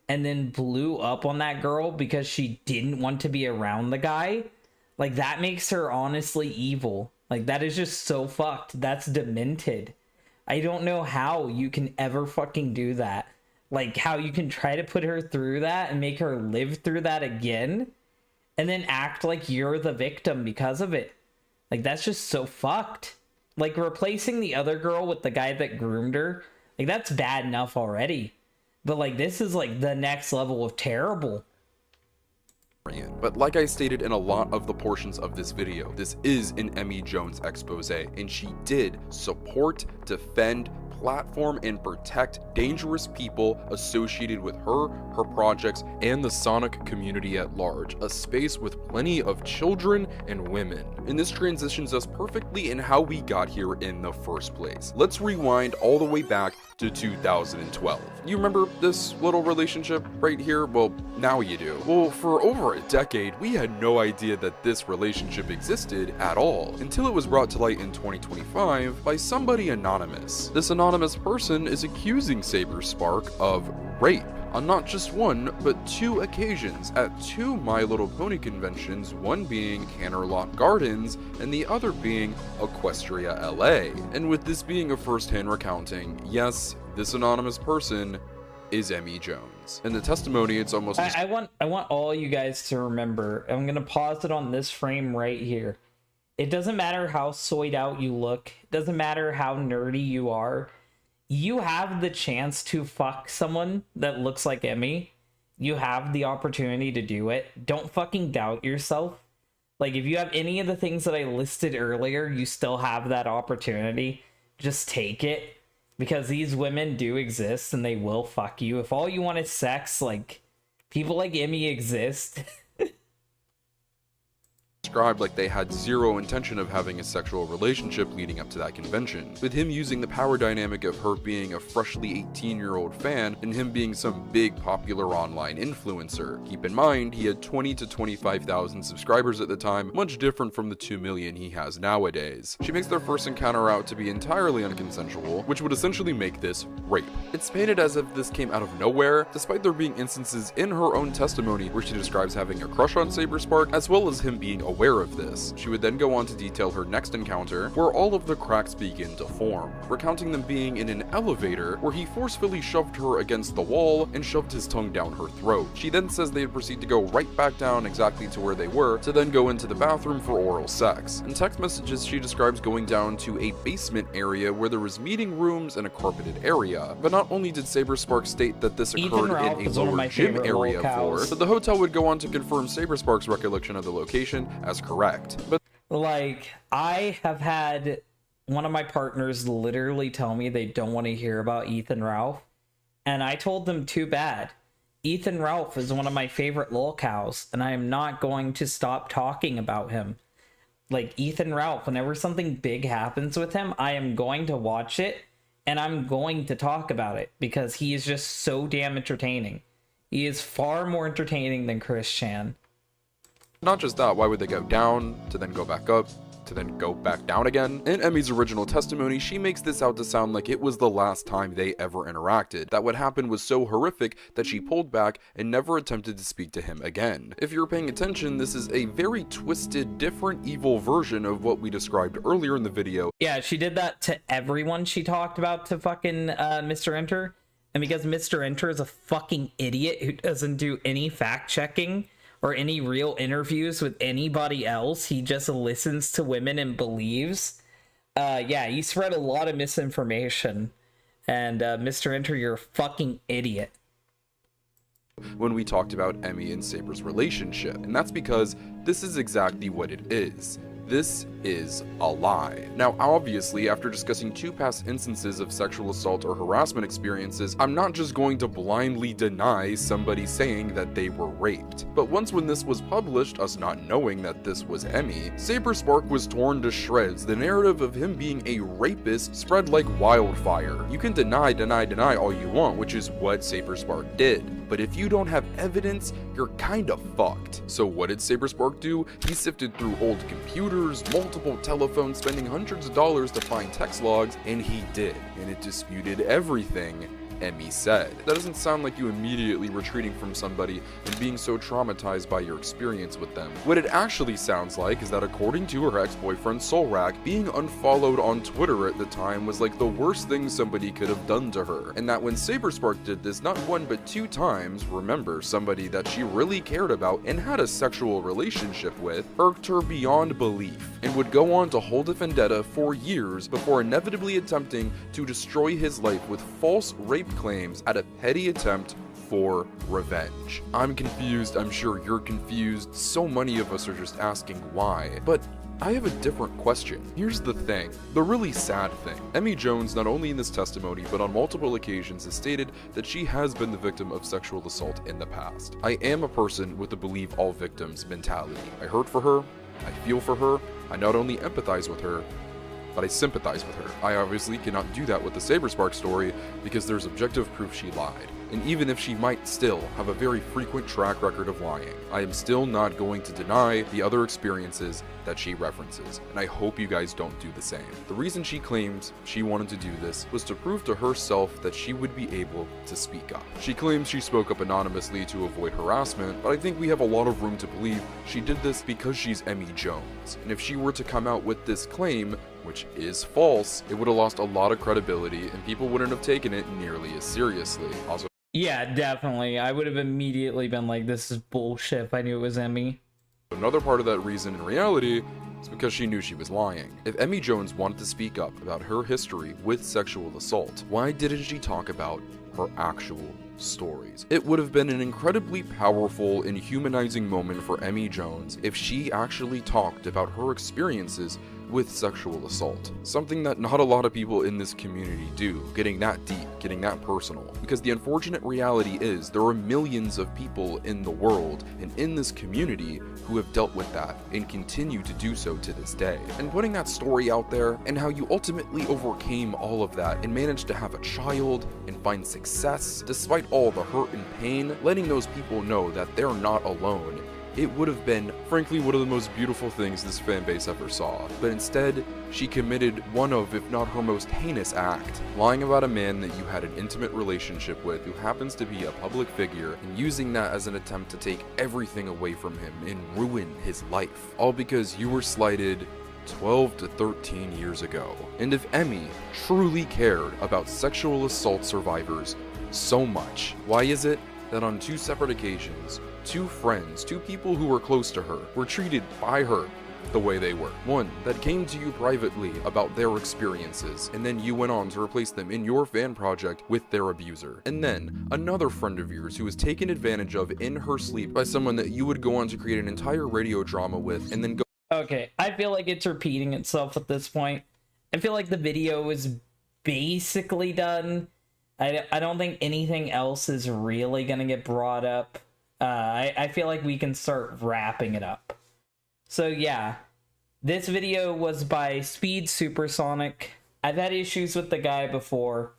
and then blew up on that girl because she didn't want to be around the guy, like, that makes her honestly evil. Like, that is just so fucked. That's demented. I don't know how you can ever fucking do that. Like, how you can try to put her through that and make her live through that again, and then act like you're the victim because of it. Like, that's just so fucked. Like, replacing the other girl with the guy that groomed her, like, that's bad enough already. But, like, this is, like, the next level of terrible. But like I stated in a lot of the portions of this video, this is an Emmy Jones expose, and she did support, defend, platform, and protect dangerous people associated with her projects, and the Sonic community at large, a space with plenty of children and women. And this transitions us perfectly in how we got here in the first place. Let's rewind all the way back to 2012. You remember this little relationship right here? Well, now you do. Well, for over a decade, we had no idea that this relationship existed at all, until it was brought to light in 2025 by somebody anonymous. This anonymous person is accusing Saberspark of rape on not just one, but two occasions at two My Little Pony conventions, one being Canterlot Gardens and the other being Equestria LA. And with this being a first-hand recounting, yes, this anonymous person is Emmy Jones. In the testimony, it's almost... I want all you guys to remember, I'm gonna pause it on this frame right here. It doesn't matter how soyed out you look, it doesn't matter how nerdy you are, you have the chance to fuck someone that looks like Emmy. You have the opportunity to do it. Don't fucking doubt yourself. Like, if you have any of the things that I listed earlier, you still have that opportunity. Just take it. Because these women do exist and they will fuck you. If all you want is sex, like, people like Emmy exist. Described like they had zero intention of having a sexual relationship leading up to that convention, with him using the power dynamic of her being a freshly 18-year-old fan and him being some big popular online influencer. Keep in mind, he had 20 to 25,000 subscribers at the time, much different from the 2 million he has nowadays. She makes their first encounter out to be entirely unconsensual, which would essentially make this rape. It's painted as if this came out of nowhere, despite there being instances in her own testimony where she describes having a crush on Saberspark, as well as him being aware of this. She would then go on to detail her next encounter, where all of the cracks begin to form, recounting them being in an elevator where he forcefully shoved her against the wall and shoved his tongue down her throat. She then says they would proceed to go right back down exactly to where they were, to then go into the bathroom for oral sex. In text messages, she describes going down to a basement area where there was meeting rooms and a carpeted area. But not only did Saberspark state that this occurred in a lower gym area floor, but the hotel would go on to confirm Saberspark's recollection of the location as correct. But like, I have had one of my partners literally tell me they don't want to hear about Ethan Ralph, and I told them too bad. Ethan Ralph is one of my favorite lolcows, and I am not going to stop talking about him. Like, Ethan Ralph, whenever something big happens with him, I am going to watch it, and I'm going to talk about it, because he is just so damn entertaining. He is far more entertaining than Chris Chan. not just that, why would they go down, to then go back up, to then go back down again? In Emmy's original testimony, she makes this out to sound like it was the last time they ever interacted, that what happened was so horrific that she pulled back and never attempted to speak to him again. If you're paying attention, this is a very twisted, different, evil version of what we described earlier in the video. Yeah, she did that to everyone she talked about to fucking Mr. Enter, and because Mr. Enter is a fucking idiot who doesn't do any fact-checking or any real interviews with anybody else, he just listens to women and believes. Yeah, you spread a lot of misinformation. And Mr. Enter, you're a fucking idiot. When we talked about Emmy and Saber's relationship, and that's because this is exactly what it is. This is a lie. Now, obviously, after discussing 2 past instances of sexual assault or harassment experiences, I'm not just going to blindly deny somebody saying that they were raped. But once when this was published, us not knowing that this was Emmy, Saber Spark was torn to shreds. The narrative of him being a rapist spread like wildfire. You can deny all you want, which is what Saber Spark did. But if you don't have evidence, you're kinda fucked. So what did Saber Spark do? He sifted through old computers, multiple telephones, spending hundreds of dollars to find text logs, and he did. And it disputed everything Emmy said. That doesn't sound like you immediately retreating from somebody and being so traumatized by your experience with them. What it actually sounds like is that according to her ex-boyfriend Solrak, being unfollowed on Twitter at the time was like the worst thing somebody could have done to her, and that when Saberspark did this not 1 but 2 times, remember, somebody that she really cared about and had a sexual relationship with irked her beyond belief, and would go on to hold a vendetta for years before inevitably attempting to destroy his life with false rape claims at a petty attempt for revenge. I'm confused, I'm sure you're confused, so many of us are just asking why, but I have a different question. Here's the thing, the really sad thing. Emmy Jones, not only in this testimony, but on multiple occasions has stated that she has been the victim of sexual assault in the past. I am a person with a believe all victims mentality. I hurt for her, I feel for her, I not only empathize with her, but I sympathize with her. I obviously cannot do that with the Saberspark story because there's objective proof she lied. And even if she might still have a very frequent track record of lying, I am still not going to deny the other experiences that she references, and I hope you guys don't do the same. The reason she claims she wanted to do this was to prove to herself that she would be able to speak up. She claims she spoke up anonymously to avoid harassment, but I think we have a lot of room to believe she did this because she's Emmy Jones. And if she were to come out with this claim, which is false, it would have lost a lot of credibility and people wouldn't have taken it nearly as seriously. Also, yeah, definitely. I would have immediately been like, this is bullshit if I knew it was Emmy. another part of that reason in reality is because she knew she was lying. If Emmy Jones wanted to speak up about her history with sexual assault, why didn't she talk about her actual stories? It would have been an incredibly powerful and humanizing moment for Emmy Jones if she actually talked about her experiences with sexual assault. Something that not a lot of people in this community do, getting that deep, getting that personal. Because the unfortunate reality is there are millions of people in the world and in this community who have dealt with that and continue to do so to this day. And putting that story out there and how you ultimately overcame all of that and managed to have a child and find success despite all the hurt and pain, letting those people know that they're not alone, it would have been, frankly, one of the most beautiful things this fanbase ever saw. But instead, she committed one of, if not her most heinous act, lying about a man that you had an intimate relationship with who happens to be a public figure, and using that as an attempt to take everything away from him and ruin his life. All because you were slighted 12 to 13 years ago. And if Emmy truly cared about sexual assault survivors so much, why is it that on 2 separate occasions, 2 friends, 2 people who were close to her, were treated by her the way they were? One that came to you privately about their experiences, and then you went on to replace them in your fan project with their abuser. And then another friend of yours who was taken advantage of in her sleep by someone that you would go on to create an entire radio drama with, and then go. Okay, I feel like it's repeating itself at this point. I feel like the video is basically done. I don't think anything else is really gonna get brought up. I feel like we can start wrapping it up. So yeah, this video was by Speed Supersonic. I've had issues with the guy before.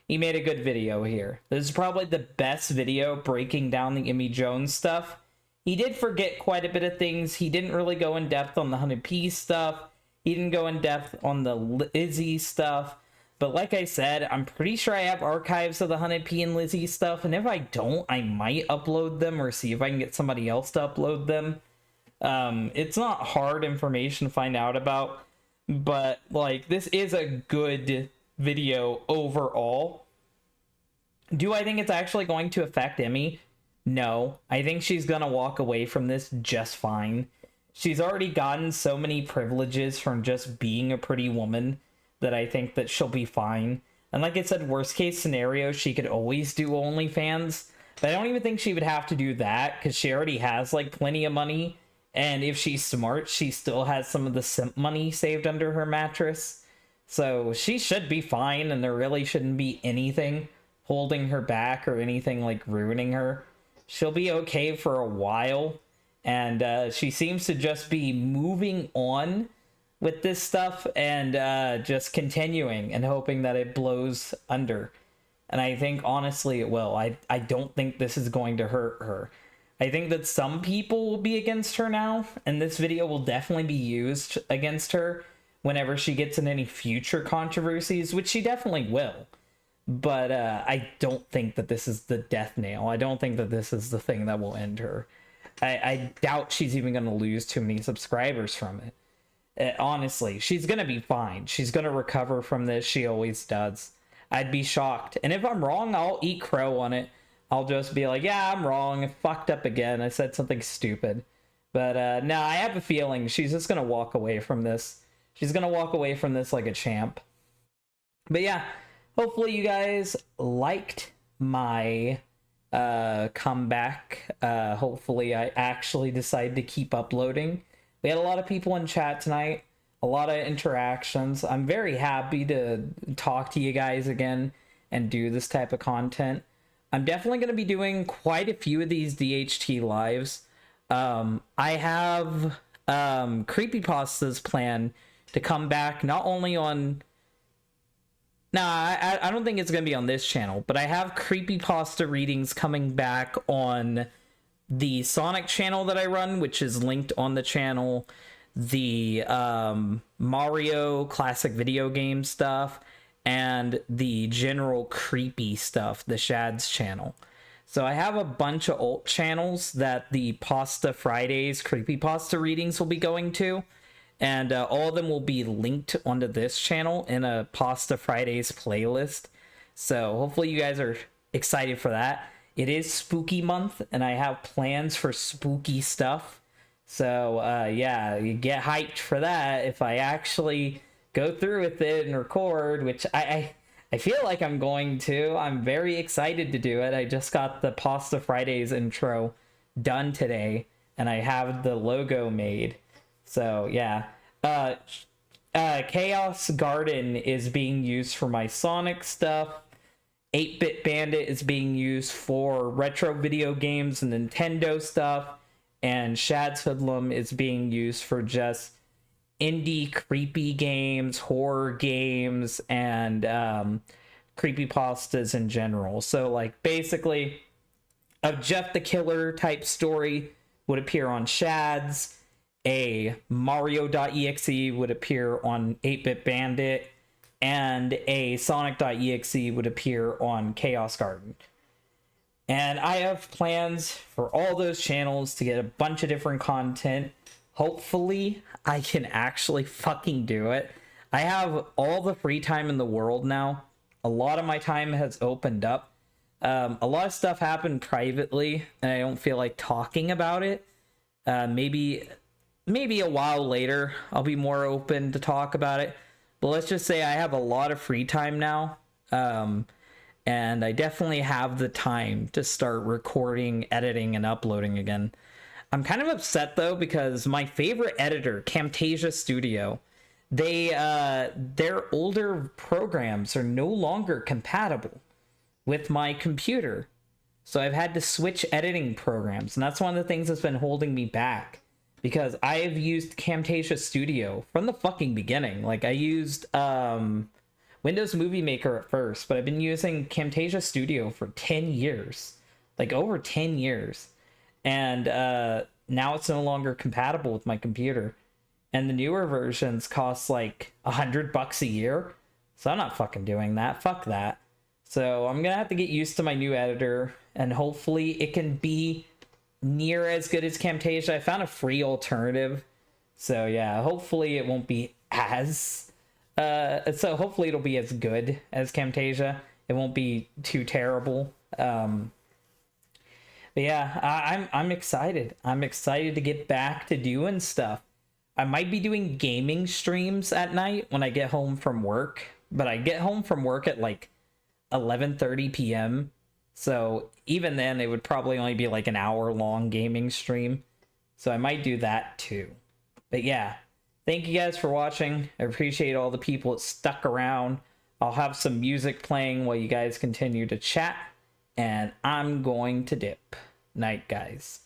He made a good video here. This is probably the best video breaking down the Emmy Jones stuff. He did forget quite a bit of things. He didn't really go in depth on the 100p stuff. He didn't go in depth on the Lizzie stuff. But like I said, I'm pretty sure I have archives of the 100p and Lizzie stuff, and if I don't, I might upload them or see if I can get somebody else to upload them. It's not hard information to find out about, but like, this is a good video overall. Do I think it's actually going to affect Emmy? No. I think she's gonna walk away from this just fine. she's already gotten so many privileges from just being a pretty woman that I think that she'll be fine. And like I said, worst case scenario, she could always do OnlyFans. But I don't even think she would have to do that because she already has like plenty of money. And if she's smart, she still has some of the simp money saved under her mattress. So she should be fine, and there really shouldn't be anything holding her back or anything like ruining her. She'll be okay for a while. And she seems to just be moving on with this stuff and just continuing and hoping that it blows under. And I think honestly it will. I don't think this is going to hurt her. I think that some people will be against her now, and this video will definitely be used against her whenever she gets in any future controversies, which she definitely will. But I don't think that this is the death nail. I don't think that this is the thing that will end her. I doubt she's even going to lose too many subscribers from it. Honestly, she's going to be fine. She's going to recover from this. She always does. I'd be shocked. And if I'm wrong, I'll eat crow on it. I'll just be like, yeah, I'm wrong. I fucked up again. I said something stupid. But no, I have a feeling she's just going to walk away from this. She's going to walk away from this like a champ. But yeah, hopefully you guys liked my comeback. Hopefully I actually decided to keep uploading. We had a lot of people in chat tonight, a lot of interactions. I'm very happy to talk to you guys again and do this type of content. I'm definitely going to be doing quite a few of these DHT lives. I have creepypastas planned to come back not only on... I don't think it's going to be on this channel, but I have creepypasta readings coming back on the Sonic channel that I run, which is linked on the channel, the Mario classic video game stuff, and the general creepy stuff, the Shad's channel. So I have a bunch of alt channels that the Pasta Fridays creepypasta readings will be going to. And all of them will be linked onto this channel in a Pasta Fridays playlist. So hopefully you guys are excited for that. It is spooky month, and I have plans for spooky stuff. So yeah, you get hyped for that if I actually go through with it and record, which I feel like I'm going to. I'm very excited to do it. I just got the Pasta Fridays intro done today, and I have the logo made. So yeah, Chaos Garden is being used for my Sonic stuff. 8-Bit Bandit is being used for retro video games and Nintendo stuff. And Shad's Hoodlum is being used for just indie creepy games, horror games, and creepypastas in general. So like basically a Jeff the Killer type story would appear on Shad's. A Mario.exe would appear on 8-Bit Bandit, and a Sonic.exe would appear on Chaos Garden. And I have plans for all those channels to get a bunch of different content. Hopefully, I can actually fucking do it. I have all the free time in the world now. A lot of my time has opened up. A lot of stuff happened privately, and I don't feel like talking about it. Maybe a while later, I'll be more open to talk about it. But let's just say I have a lot of free time now. And I definitely have the time to start recording, editing, and uploading again. I'm kind of upset, though, because my favorite editor, Camtasia Studio, their older programs are no longer compatible with my computer. So I've had to switch editing programs. And that's one of the things that's been holding me back. Because I've used Camtasia Studio from the fucking beginning. Like, I used Windows Movie Maker at first, but I've been using Camtasia Studio for 10 years. Like, over 10 years. And now it's no longer compatible with my computer. And the newer versions cost, like, $100 a year. So I'm not fucking doing that. Fuck that. So I'm gonna have to get used to my new editor, and hopefully it can be near as good as Camtasia. I found a free alternative, so yeah, hopefully it won't be as so hopefully it'll be as good as Camtasia. It won't be too terrible. But yeah, I'm excited. I'm excited to get back to doing stuff. I might be doing gaming streams at night when I get home from work, but I get home from work at like 11:30 p.m. So even then, it would probably only be like an hour-long gaming stream. So I might do that too. But yeah, thank you guys for watching. I appreciate all the people that stuck around. I'll have some music playing while you guys continue to chat. And I'm going to dip. Night, guys.